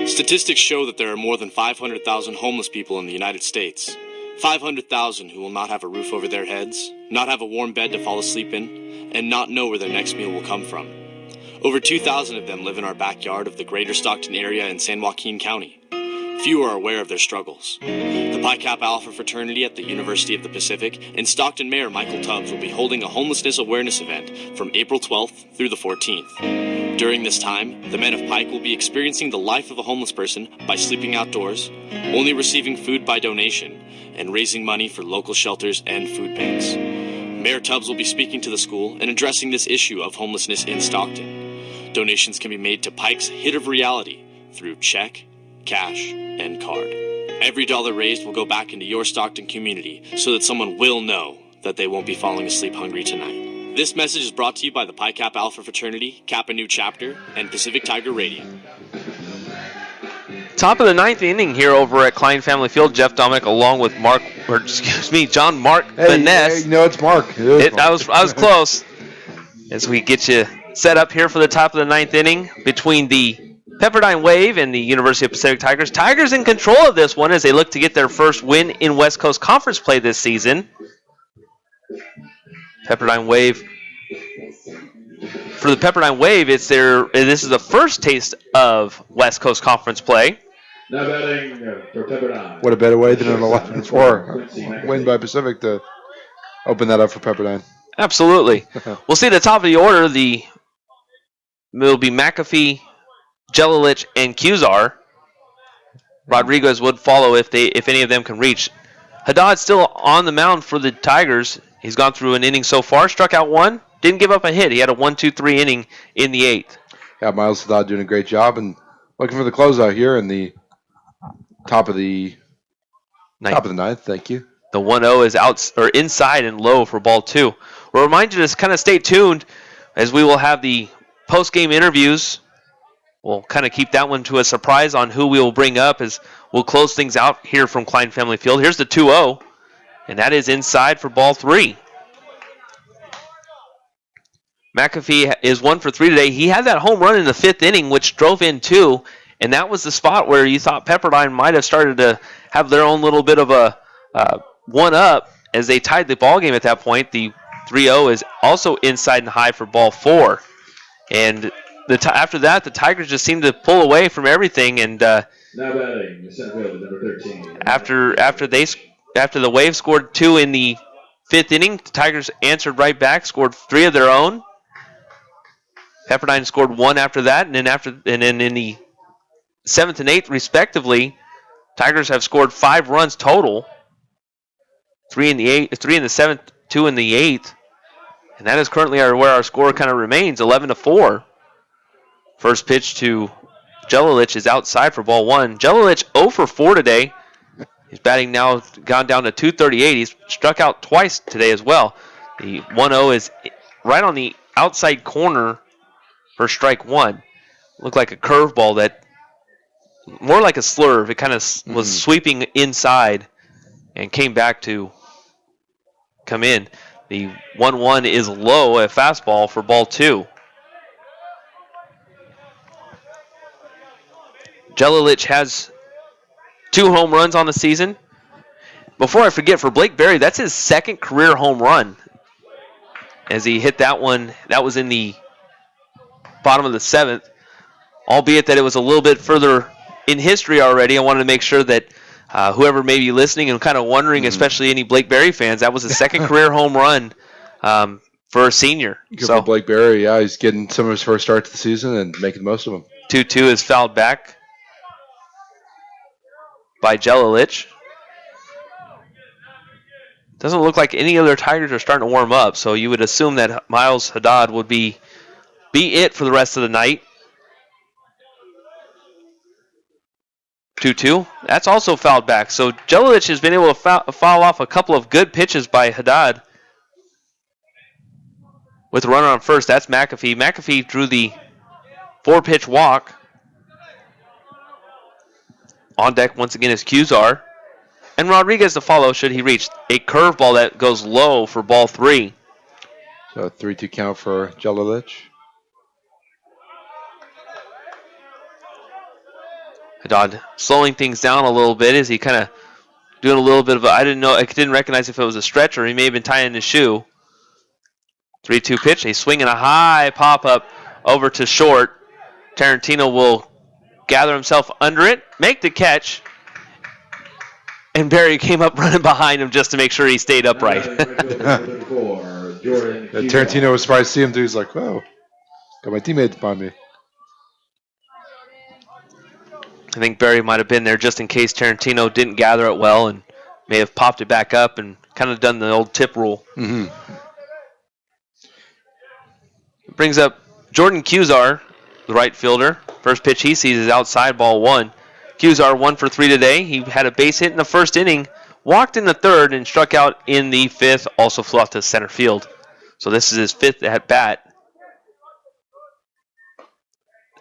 Statistics show that there are more than 500,000 homeless people in the United States. 500,000 who will not have a roof over their heads, not have a warm bed to fall asleep in, and not know where their next meal will come from. Over 2,000 of them live in our backyard of the greater Stockton area in San Joaquin County. Few are aware of their struggles. The Pi Kappa Alpha fraternity at the University of the Pacific and Stockton Mayor Michael Tubbs will be holding a homelessness awareness event from April 12th through the 14th. During this time, the men of Pike will be experiencing the life of a homeless person by sleeping outdoors, only receiving food by donation, and raising money for local shelters and food banks. Mayor Tubbs will be speaking to the school and addressing this issue of homelessness in Stockton. Donations can be made to Pike's Hit of Reality through check, cash, and card. Every dollar raised will go back into your Stockton community so that someone will know that they won't be falling asleep hungry tonight. This message is brought to you by the Pi Kappa Alpha fraternity, Kappa Nu Chapter, and Pacific Tiger Radio. Top of the 9th inning here over at Klein Family Field. Jeff Dominic along with John Mark Vaness. Hey, no, it's Mark. I was close. As we get you set up here for the top of the 9th inning between the Pepperdine Wave and the University of Pacific Tigers. Tigers in control of this one as they look to get their first win in West Coast Conference play this season. Pepperdine Wave. For the Pepperdine Wave, this is the first taste of West Coast Conference play. Now batting for Pepperdine. What a better way than an 11-4 win by Pacific to open that up for Pepperdine. Absolutely. We'll see at the top of the order. It'll be McAfee, Jelilich, and Cusar. Rodriguez would follow if any of them can reach. Haddad still on the mound for the Tigers. He's gone through an inning so far, struck out 1, didn't give up a hit. He had a 1-2-3 inning in the 8th. Yeah, Miles Haddad doing a great job and looking for the closeout here in the Top of the ninth. Thank you. The 1-0 is out or inside and low for ball 2. We'll remind you to kind of stay tuned as we will have the post-game interviews. We'll kind of keep that one to a surprise on who we will bring up as we'll close things out here from Klein Family Field. Here's the 2-0, and that is inside for ball 3. McAfee is 1 for 3 today. He had that home run in the 5th inning, which drove in 2, and that was the spot where you thought Pepperdine might have started to have their own little bit of a one-up as they tied the ball game at that point. The 3-0 is also inside and high for ball 4. And after that, the Tigers just seemed to pull away from everything. And Now batting, the center fielder, number 13. after the Wave scored 2 in the 5th inning, the Tigers answered right back, scored 3 of their own. Pepperdine scored 1 after that, and then in the 7th and 8th, respectively, Tigers have scored 5 runs total. 3 in the 7th, 2 in the 8th, and that is currently where our score kind of remains, 11-4. First pitch to Jelilich is outside for ball 1. Jelilich 0 for 4 today. He's batting now, gone down to 238. He's struck out twice today as well. The 1-0 is right on the outside corner for strike 1. Looked like a curveball that, more like a slurve. It kind of was sweeping inside and came back to come in. The 1-1 is low, a fastball for ball 2. Jelilich has 2 home runs on the season. Before I forget, for Blake Berry, that's his 2nd career home run. As he hit that one, that was in the bottom of the 7th. Albeit that it was a little bit further in history already, I wanted to make sure that whoever may be listening and kind of wondering, especially any Blake Berry fans, that was his 2nd career home run for a senior. Good for Blake Berry. Yeah, he's getting some of his first start to the season and making the most of them. 2-2 is fouled back by Jelilich. Doesn't look like any other Tigers are starting to warm up, so you would assume that Miles Haddad would be it for the rest of the night. 2-2. That's also fouled back. So Jelilich has been able to foul off a couple of good pitches by Haddad. With a runner on first, that's McAfee. McAfee drew the 4-pitch walk. On deck once again is Cusar. And Rodriguez to follow should he reach a curveball that goes low for ball 3. So 3-2 count for Jelilich. Haddad slowing things down a little bit as he kind of doing a little bit of I didn't recognize if it was a stretch or he may have been tying his shoe. 3-2 pitch, a swing and a high pop-up over to short. Tarantino will gather himself under it, make the catch, and Barry came up running behind him just to make sure he stayed upright. Tarantino was surprised to see him too. He's like, "Whoa, got my teammates behind me." I think Barry might have been there just in case Tarantino didn't gather it well and may have popped it back up and kind of done the old tip rule. Brings up Jordan Cusar, the right fielder. First pitch he sees is outside, ball 1. Cusar 1 for 3 today. He had a base hit in the first inning, walked in the 3rd, and struck out in the 5th. Also flew out to center field. So this is his 5th at bat.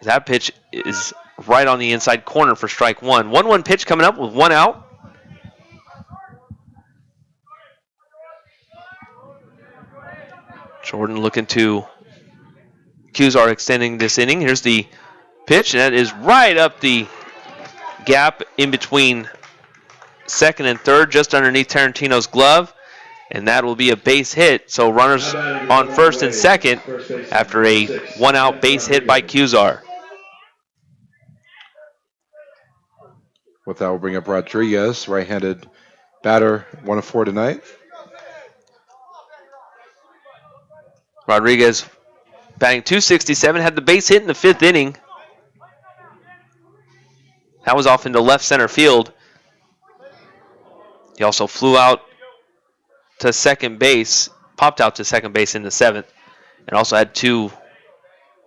That pitch is right on the inside corner for strike 1. 1-1 pitch coming up with 1 out. Jordan looking to Cusar extending this inning. Here's the pitch, and that is right up the gap in between 2nd and 3rd, just underneath Tarantino's glove. And that will be a base hit. So runners on 1st and 2nd after a 1-out base hit by Cusar. With that, we'll bring up Rodriguez, right-handed batter, 1 of 4 tonight. Rodriguez batting .267, had the base hit in the 5th inning. That was off into left center field. He also flew out to second base, popped out to second base in the 7th, and also had 2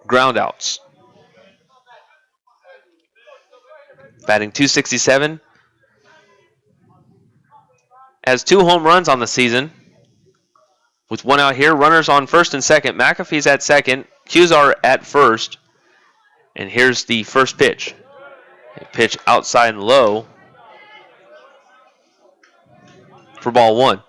ground outs. Batting .267, has 2 home runs on the season. With 1 out here, runners on first and second. McAfee's at second. Cusar at first. And here's the first pitch. A pitch outside and low for ball 1.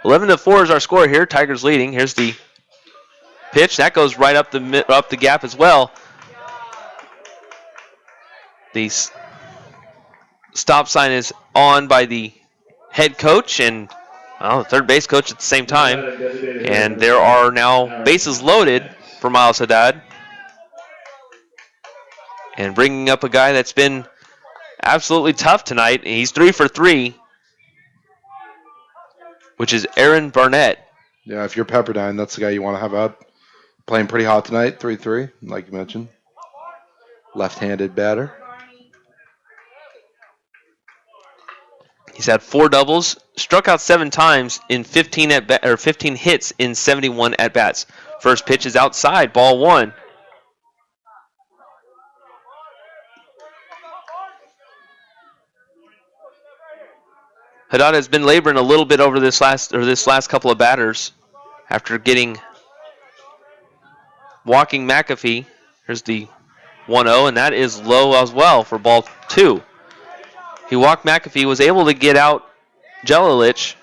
(11-4) is our score here. Tigers leading. Here's the pitch. That goes right up the gap as well. The stop sign is on by the head coach and third base coach at the same time. And there are now bases loaded for Miles Haddad. And bringing up a guy that's been absolutely tough tonight. He's 3 for 3, which is Aaron Barnett. Yeah, if you're Pepperdine, that's the guy you want to have up. Playing pretty hot tonight, 3-3, like you mentioned. Left-handed batter. He's had 4 doubles, struck out 7 times in 15 hits in 71 at-bats. First pitch is outside, ball 1. Haddad has been laboring a little bit over this last couple of batters after walking McAfee. Here's the 1-0, and that is low as well for ball 2. He walked McAfee, was able to get out Jelilich.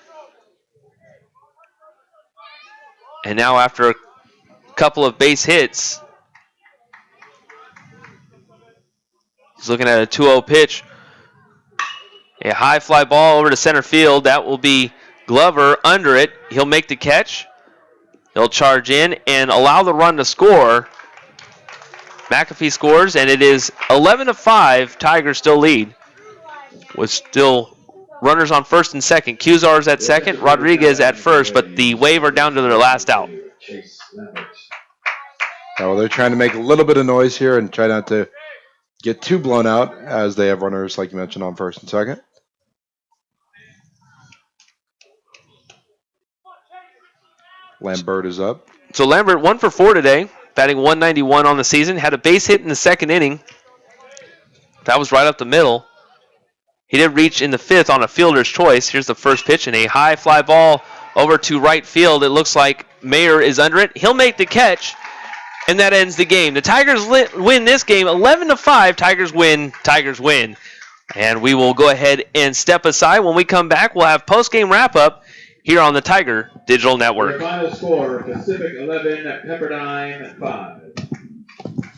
And now after a couple of base hits, he's looking at a 2-0 pitch. A high fly ball over to center field. That will be Glover under it. He'll make the catch. He'll charge in and allow the run to score. McAfee scores, and it is 11-5. Tigers still lead, with still runners on first and second. Cusar's at second, Rodriguez at first, but the Wave are down to their last out. Well, they're trying to make a little bit of noise here and try not to get too blown out, as they have runners, like you mentioned, on first and second. Lambert is up. So Lambert 1 for 4 today, batting .191 on the season. Had a base hit in the second inning. That was right up the middle. He did reach in the 5th on a fielder's choice. Here's the first pitch, and a high fly ball over to right field. It looks like Mayer is under it. He'll make the catch, and that ends the game. The Tigers win this game 11-5. Tigers win. And we will go ahead and step aside. When we come back, we'll have post-game wrap-up here on the Tiger Digital Network. Your final score, Pacific 11, Pepperdine 5.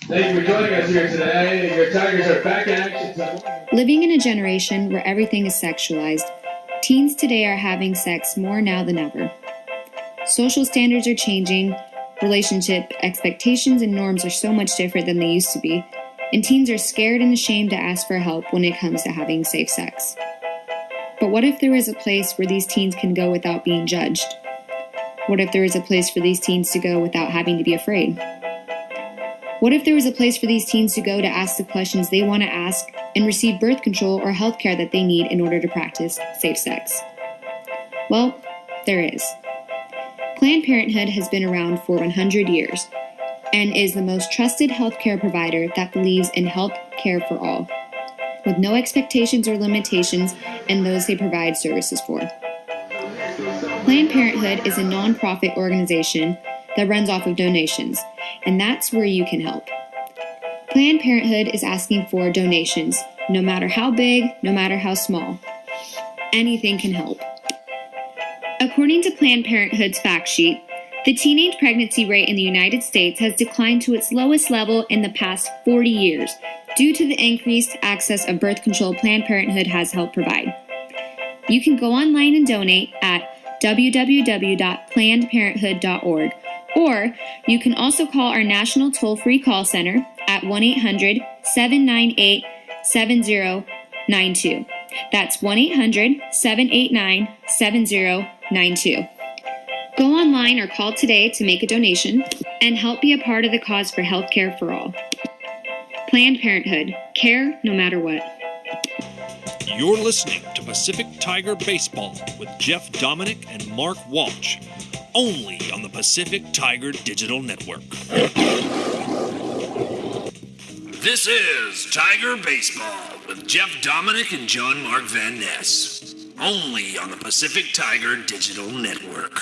Thank you for joining us here today. Your Tigers are back in action. Living in a generation where everything is sexualized, teens today are having sex more now than ever. Social standards are changing, relationship expectations and norms are so much different than they used to be, and teens are scared and ashamed to ask for help when it comes to having safe sex. But what if there is a place where these teens can go without being judged? What if there is a place for these teens to go without having to be afraid? What if there was a place for these teens to go to ask the questions they want to ask and receive birth control or health care that they need in order to practice safe sex? Well, there is. Planned Parenthood has been around for 100 years and is the most trusted healthcare provider that believes in health care for all, with no expectations or limitations in those they provide services for. Planned Parenthood is a nonprofit organization that runs off of donations, and that's where you can help. Planned Parenthood is asking for donations, no matter how big, no matter how small. Anything can help. According to Planned Parenthood's fact sheet, the teenage pregnancy rate in the United States has declined to its lowest level in the past 40 years due to the increased access of birth control Planned Parenthood has helped provide. You can go online and donate at www.plannedparenthood.org, or you can also call our national toll-free call center at 1-800-798-7092. That's 1-800-789-7092. Go online or call today to make a donation and help be a part of the cause for healthcare for all. Planned Parenthood. Care no matter what. You're listening to Pacific Tiger Baseball with Jeff Dominic and Mark Walsh, only on the Pacific Tiger Digital Network. This is Tiger Baseball with Jeff Dominic and John Mark Van Ness. Only on the Pacific Tiger Digital Network.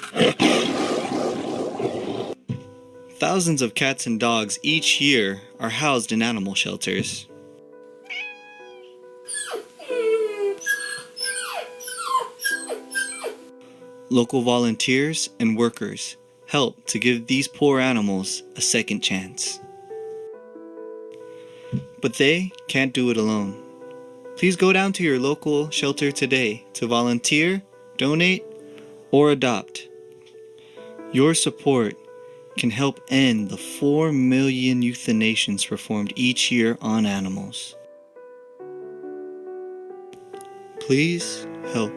Thousands of cats and dogs each year are housed in animal shelters. Local volunteers and workers help to give these poor animals a second chance. But they can't do it alone. Please go down to your local shelter today to volunteer, donate, or adopt. Your support can help end the 4 million euthanations performed each year on animals. Please help.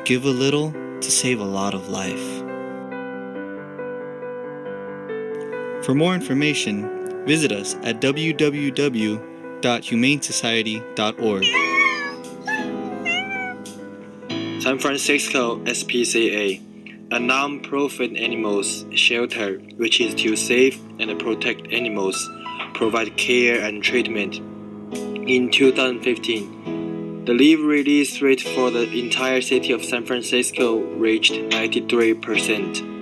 Give a little to save a lot of life. For more information, visit us at www.humanesociety.org. San Francisco SPCA, a non-profit animals shelter which is to save and protect animals, provide care and treatment. In 2015, the leave release rate for the entire city of San Francisco reached 93%.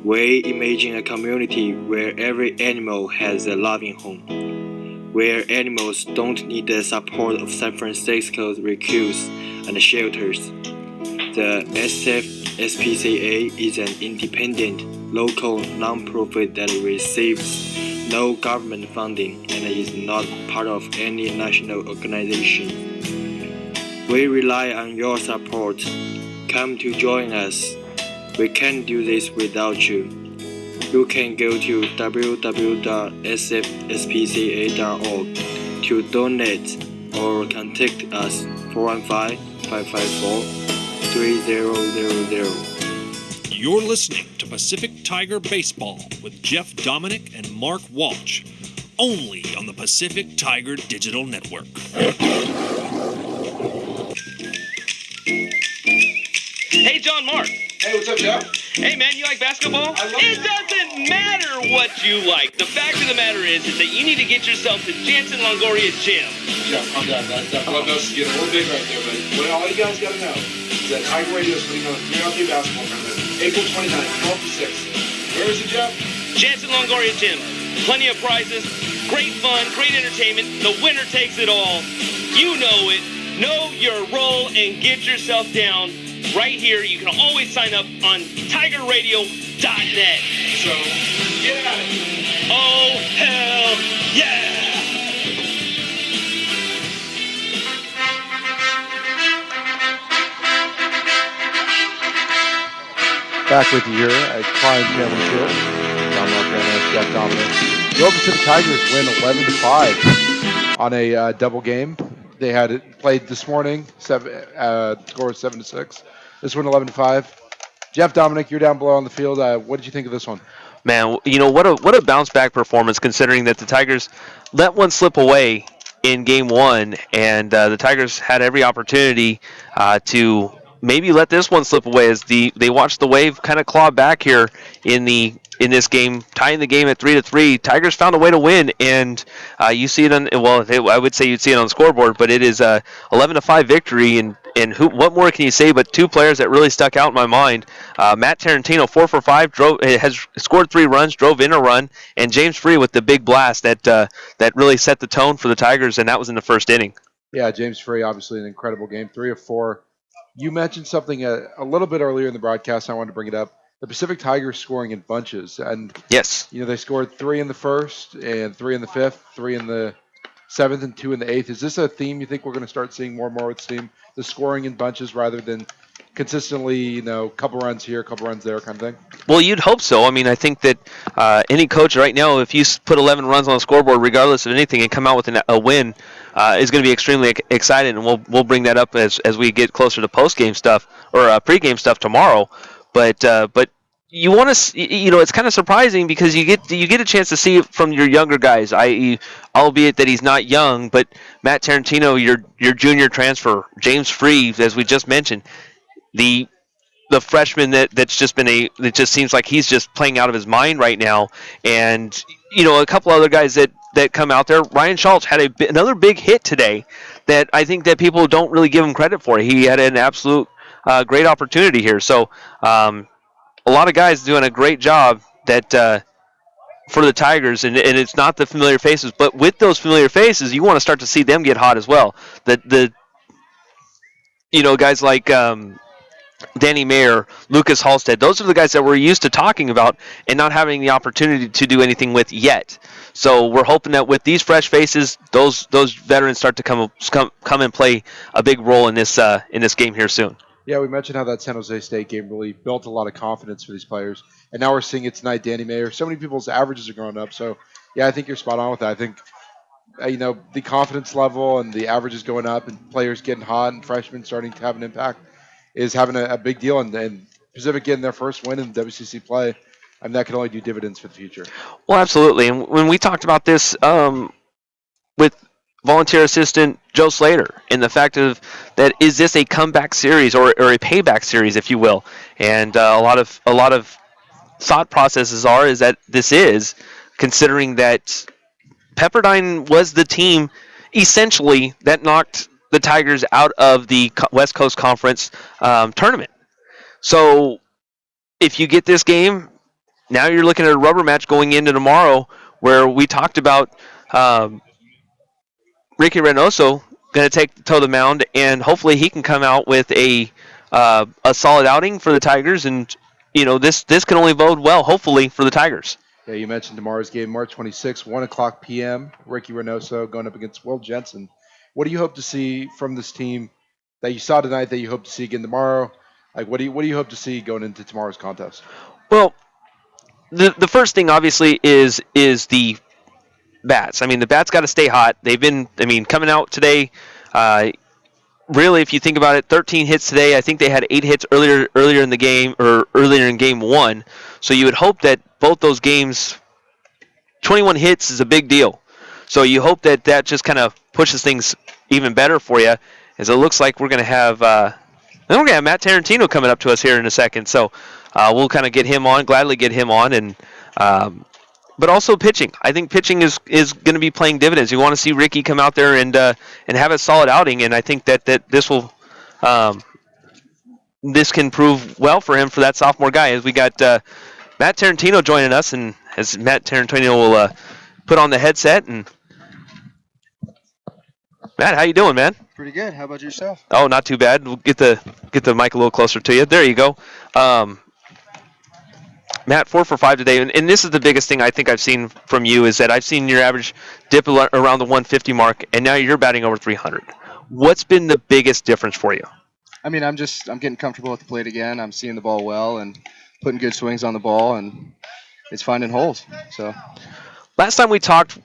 We imagine a community where every animal has a loving home, where animals don't need the support of San Francisco's recruits and shelters. The SFSPCA is an independent, local non-profit that receives no government funding and is not part of any national organization. We rely on your support. Come to join us. We can't do this without you. You can go to www.sfspca.org to donate or contact us 415-554-3000. You're listening to Pacific Tiger Baseball with Jeff Dominic and Mark Walsh, only on the Pacific Tiger Digital Network. Hey, John Mark. Hey, what's up, Jeff? Hey, man, you like basketball? It doesn't matter what you like. The fact of the matter is that you need to get yourself to Jansen Longoria Gym. Jeff, calm down. That clubhouse is getting a little big right there, but what all you guys got to know is that Tiger Radio is putting on a 3-on-3 basketball tournament, April 29th, 12 to 6. Where is it, Jeff? Jansen Longoria Gym. Plenty of prizes, great fun, great entertainment. The winner takes it all. You know it. Know your role and get yourself down. Right here, you can always sign up on TigerRadio.net. So, get at it. Oh, hell yeah! Back with you here at Klein Championship. John Mark Van Ness, Jeff Dominic. The Oklahoma City Tigers win 11-5 on a double game. They had it played this morning. Score was 7-6. This one 11-5. Jeff Dominic, you're down below on the field. What did you think of this one? Man, you know, what a bounce back performance considering that the Tigers let one slip away in game one, and the Tigers had every opportunity to maybe let this one slip away as they watched the Wave kind of claw back here in this game, tying the game at 3-3. Tigers found a way to win, and you see it on. Well, I would say you'd see it on the scoreboard, but it is a 11-5 victory. And what more can you say? But two players that really stuck out in my mind: Matt Tarantino, 4 for 5, has scored 3 runs, drove in a run, and James Free with the big blast that really set the tone for the Tigers, and that was in the first inning. Yeah, James Free, obviously an incredible game, 3 of 4. You mentioned something a little bit earlier in the broadcast. I wanted to bring it up. The Pacific Tigers scoring in bunches, and yes, you know they scored 3 in the first, and 3 in the fifth, 3 in the 7th, and 2 in the 8th. Is this a theme you think we're going to start seeing more and more with this team? The scoring in bunches rather than consistently, you know, couple runs here, couple runs there, kind of thing. Well, you'd hope so. I mean, I think that any coach right now, if you put 11 runs on the scoreboard, regardless of anything, and come out with a win, is going to be extremely excited, and we'll bring that up as we get closer to post-game stuff or pre-game stuff tomorrow. But you want to, you know, it's kind of surprising because you get a chance to see it from your younger guys, i.e., albeit that he's not young, but Matt Tarantino, your junior transfer, James Free, as we just mentioned, the freshman that's just been it just seems like he's just playing out of his mind right now, and you know, a couple other guys that that come out there. Ryan Schultz had another big hit today that I think that people don't really give him credit for. He had an absolute great opportunity here. So a lot of guys doing a great job that for the Tigers, and it's not the familiar faces, but with those familiar faces, you want to start to see them get hot as well. The guys like Danny Mayer, Lucas Halstead, those are the guys that we're used to talking about and not having the opportunity to do anything with yet. So we're hoping that with these fresh faces, those veterans start to come and play a big role in this game here soon. Yeah, we mentioned how that San Jose State game really built a lot of confidence for these players, and now we're seeing it tonight. Danny Mayer, so many people's averages are going up. So yeah, I think you're spot on with that. I think the confidence level and the averages going up, and players getting hot, and freshmen starting to have an impact is having a big deal. And Pacific getting their first win in WCC play, and that can only do dividends for the future. Well, absolutely. And when we talked about this with volunteer assistant Joe Slater, and the fact of that, is this a comeback series or a payback series, if you will? And a lot of thought processes is that this is, considering that Pepperdine was the team essentially that knocked the Tigers out of the West Coast Conference tournament. So if you get this game, now you're looking at a rubber match going into tomorrow, where we talked about Ricky Reynoso going to toe the mound, and hopefully he can come out with a solid outing for the Tigers. And this can only bode well, hopefully, for the Tigers. Yeah, you mentioned tomorrow's game, March 26th, 1 o'clock p.m. Ricky Reynoso going up against Will Jensen. What do you hope to see from this team that you saw tonight that you hope to see again tomorrow? Like, what do you hope to see going into tomorrow's contest? Well, the first thing obviously is the bats. I mean, the bats got to stay hot. They've been, coming out today. Really, if you think about it, 13 hits today. I think they had 8 hits earlier in the game, or earlier in game 1. So you would hope that both those games, 21 hits is a big deal. So you hope that just kind of pushes things even better for you, as it looks like we're going to have Matt Tarantino coming up to us here in a second. So we'll kind of gladly get him on, and but also pitching. I think pitching is going to be playing dividends. You want to see Ricky come out there and have a solid outing, and I think that this will this can prove well for him, for that sophomore guy. As we got Matt Tarantino joining us, and as Matt Tarantino will put on the headset. And Matt, how you doing, man? Pretty good. How about yourself? Oh, not too bad. We'll get the mic a little closer to you. There you go. Matt, 4 for 5 today, and this is the biggest thing I think I've seen from you, is that I've seen your average dip around the 150 mark, and now you're batting over 300. What's been the biggest difference for you? I'm getting comfortable at the plate again. I'm seeing the ball well and putting good swings on the ball, and it's finding holes. So, last time we talked,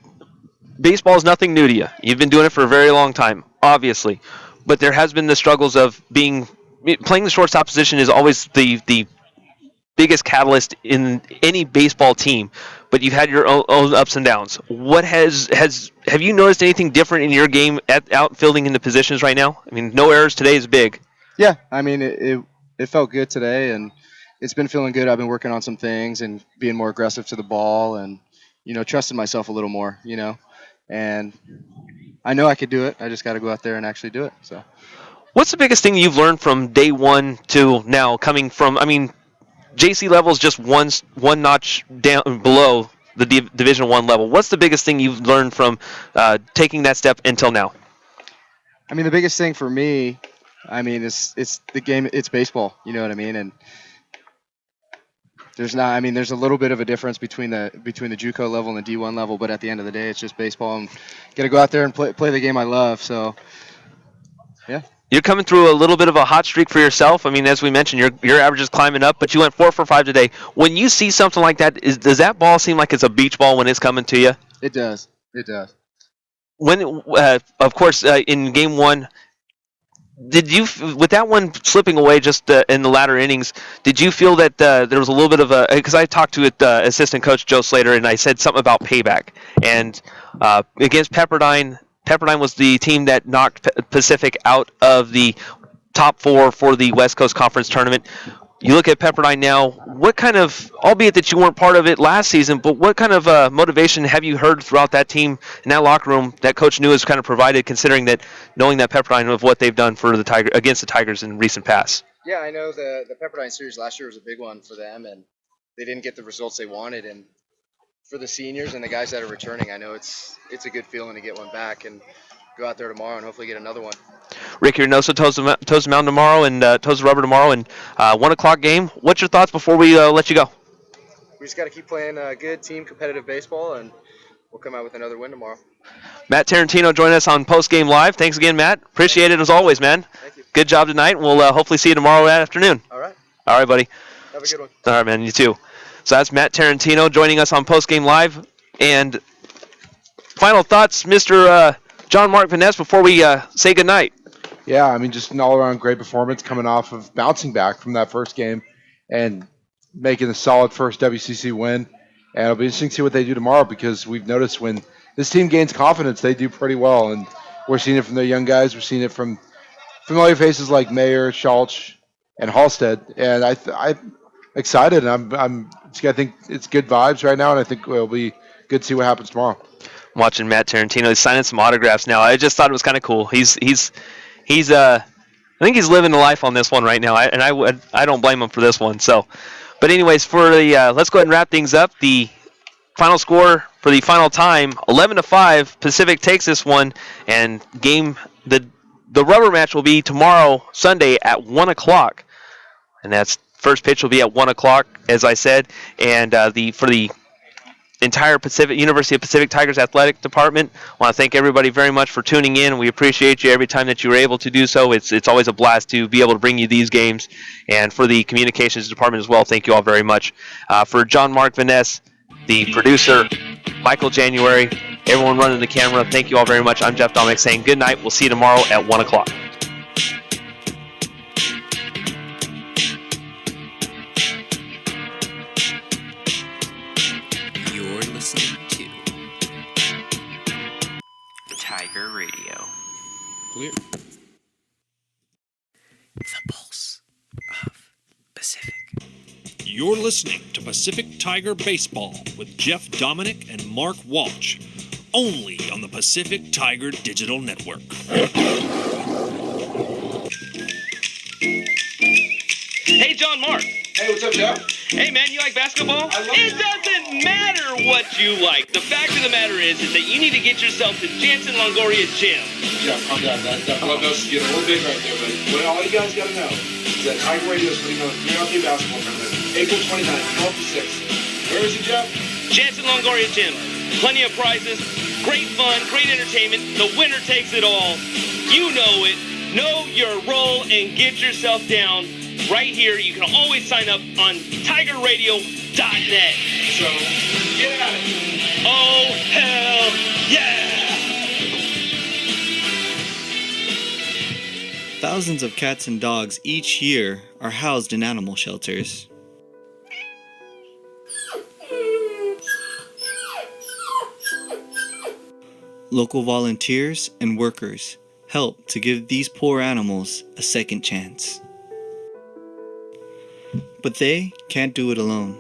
baseball is nothing new to you. You've been doing it for a very long time, obviously, but there has been the struggles of playing the shortstop position is always the biggest catalyst in any baseball team, but you've had your own ups and downs. What have you noticed anything different in your game at outfielding in the positions right now? I mean, no errors today is big. Yeah, I mean, it felt good today, and it's been feeling good. I've been working on some things and being more aggressive to the ball, and trusting myself a little more, and I know I could do it. I just got to go out there and actually do it. So, what's the biggest thing you've learned from day one to now, coming from, JC level is just one notch down below the Division I level. What's the biggest thing you've learned from taking that step until now? The biggest thing for me, it's the game. It's baseball. You know what I mean? And there's a little bit of a difference between the JUCO level and the D1 level, but at the end of the day, it's just baseball. I'm gonna go out there and play the game I love. So, yeah. You're coming through a little bit of a hot streak for yourself. As we mentioned, your average is climbing up, but you went 4 for 5 today. When you see something like that, does that ball seem like it's a beach ball when it's coming to you? It does. It does. When, of course, in Game 1, did you, with that one slipping away just in the latter innings, did you feel that there was a little bit of a, because I talked to assistant coach Joe Slater, and I said something about payback, and against Pepperdine was the team that knocked Pacific out of the top 4 for the West Coast Conference tournament. you look at Pepperdine now, what kind of, albeit that you weren't part of it last season, but what kind of motivation have you heard throughout that team in that locker room that Coach New has kind of provided, considering that, knowing that Pepperdine of what they've done for the against the Tigers in recent past? Yeah, I know the Pepperdine series last year was a big one for them, and they didn't get the results they wanted. And for the seniors and the guys that are returning, I know it's a good feeling to get one back and go out there tomorrow and hopefully get another one. Rick Reynoso toes the mountain tomorrow and toes the rubber tomorrow, and 1 o'clock game. What's your thoughts before we let you go? We just got to keep playing good team competitive baseball, and we'll come out with another win tomorrow. Matt Tarantino joining us on Post Game Live. Thanks again, Matt. Appreciate it as always, man. Thank you. Good job tonight. We'll hopefully see you tomorrow afternoon. All right. All right, buddy. Have a good one. All right, man. You too. So that's Matt Tarantino joining us on Post Game Live. And final thoughts, Mr. John Mark Vaness, before we say goodnight. Yeah, I mean, just an all-around great performance coming off of bouncing back from that first game and making a solid first WCC win. And it'll be interesting to see what they do tomorrow, because we've noticed when this team gains confidence, they do pretty well. And we're seeing it from their young guys. We're seeing it from familiar faces like Mayer, Schultz, and Halstead. And I'm excited. I think it's good vibes right now, and I think it'll be good to see what happens tomorrow. I'm watching Matt Tarantino. He's signing some autographs now. I just thought it was kind of cool. He's I think he's living the life on this one right now, and I don't blame him for this one. So, but anyways, for the let's go ahead and wrap things up. The final score for the final time, 11-5. Pacific takes this one, and the rubber match will be tomorrow, Sunday at 1 o'clock, and that's first pitch will be at 1 o'clock, as I said, and for the entire University of Pacific Tigers athletic department, I want to thank everybody very much for tuning in. We appreciate you every time that you were able to do so. It's always a blast to be able to bring you these games. And for the communications department as well, thank you all very much. For John Mark Vaness, the producer, Michael January, everyone running the camera, thank you all very much. I'm Jeff Dominic saying good night. We'll see you tomorrow at 1 o'clock. Tiger Radio. Clear. The pulse of Pacific. You're listening to Pacific Tiger Baseball with Jeff Dominic and Mark Walsh, only on the Pacific Tiger Digital Network. Hey, John Mark. Hey, what's up, Jeff? Hey, man, you like basketball? It doesn't matter what you like. The fact of the matter is that you need to get yourself to Jansen Longoria Gym. Jeff, calm down. That prognosis is getting a little big right there, but what all you guys got to know is that Tiger Radio is putting on a 3-on-3 basketball tournament, April 29th, 12 to 6. Where is it, Jeff? Jansen Longoria Gym. Plenty of prizes, great fun, great entertainment. The winner takes it all. You know it. Know your role and get yourself down. Right here, you can always sign up on TigerRadio.net. So, get at it. Oh, hell yeah! Thousands of cats and dogs each year are housed in animal shelters. Local volunteers and workers help to give these poor animals a second chance. But they can't do it alone.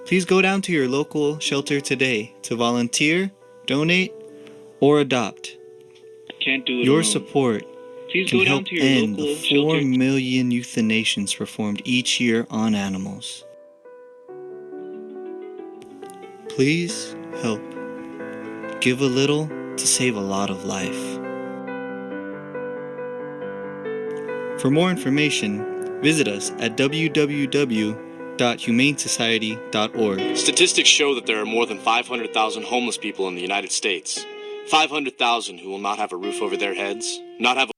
Please go down to your local shelter today to volunteer, donate, or adopt. Can't do it Your alone. support Please can go down help to your end local the 4 shelter. million euthanations performed each year on animals. Please help. Give a little to save a lot of life. For more information, visit us at www.humanesociety.org. Statistics show that there are more than 500,000 homeless people in the United States. 500,000 who will not have a roof over their heads, not have a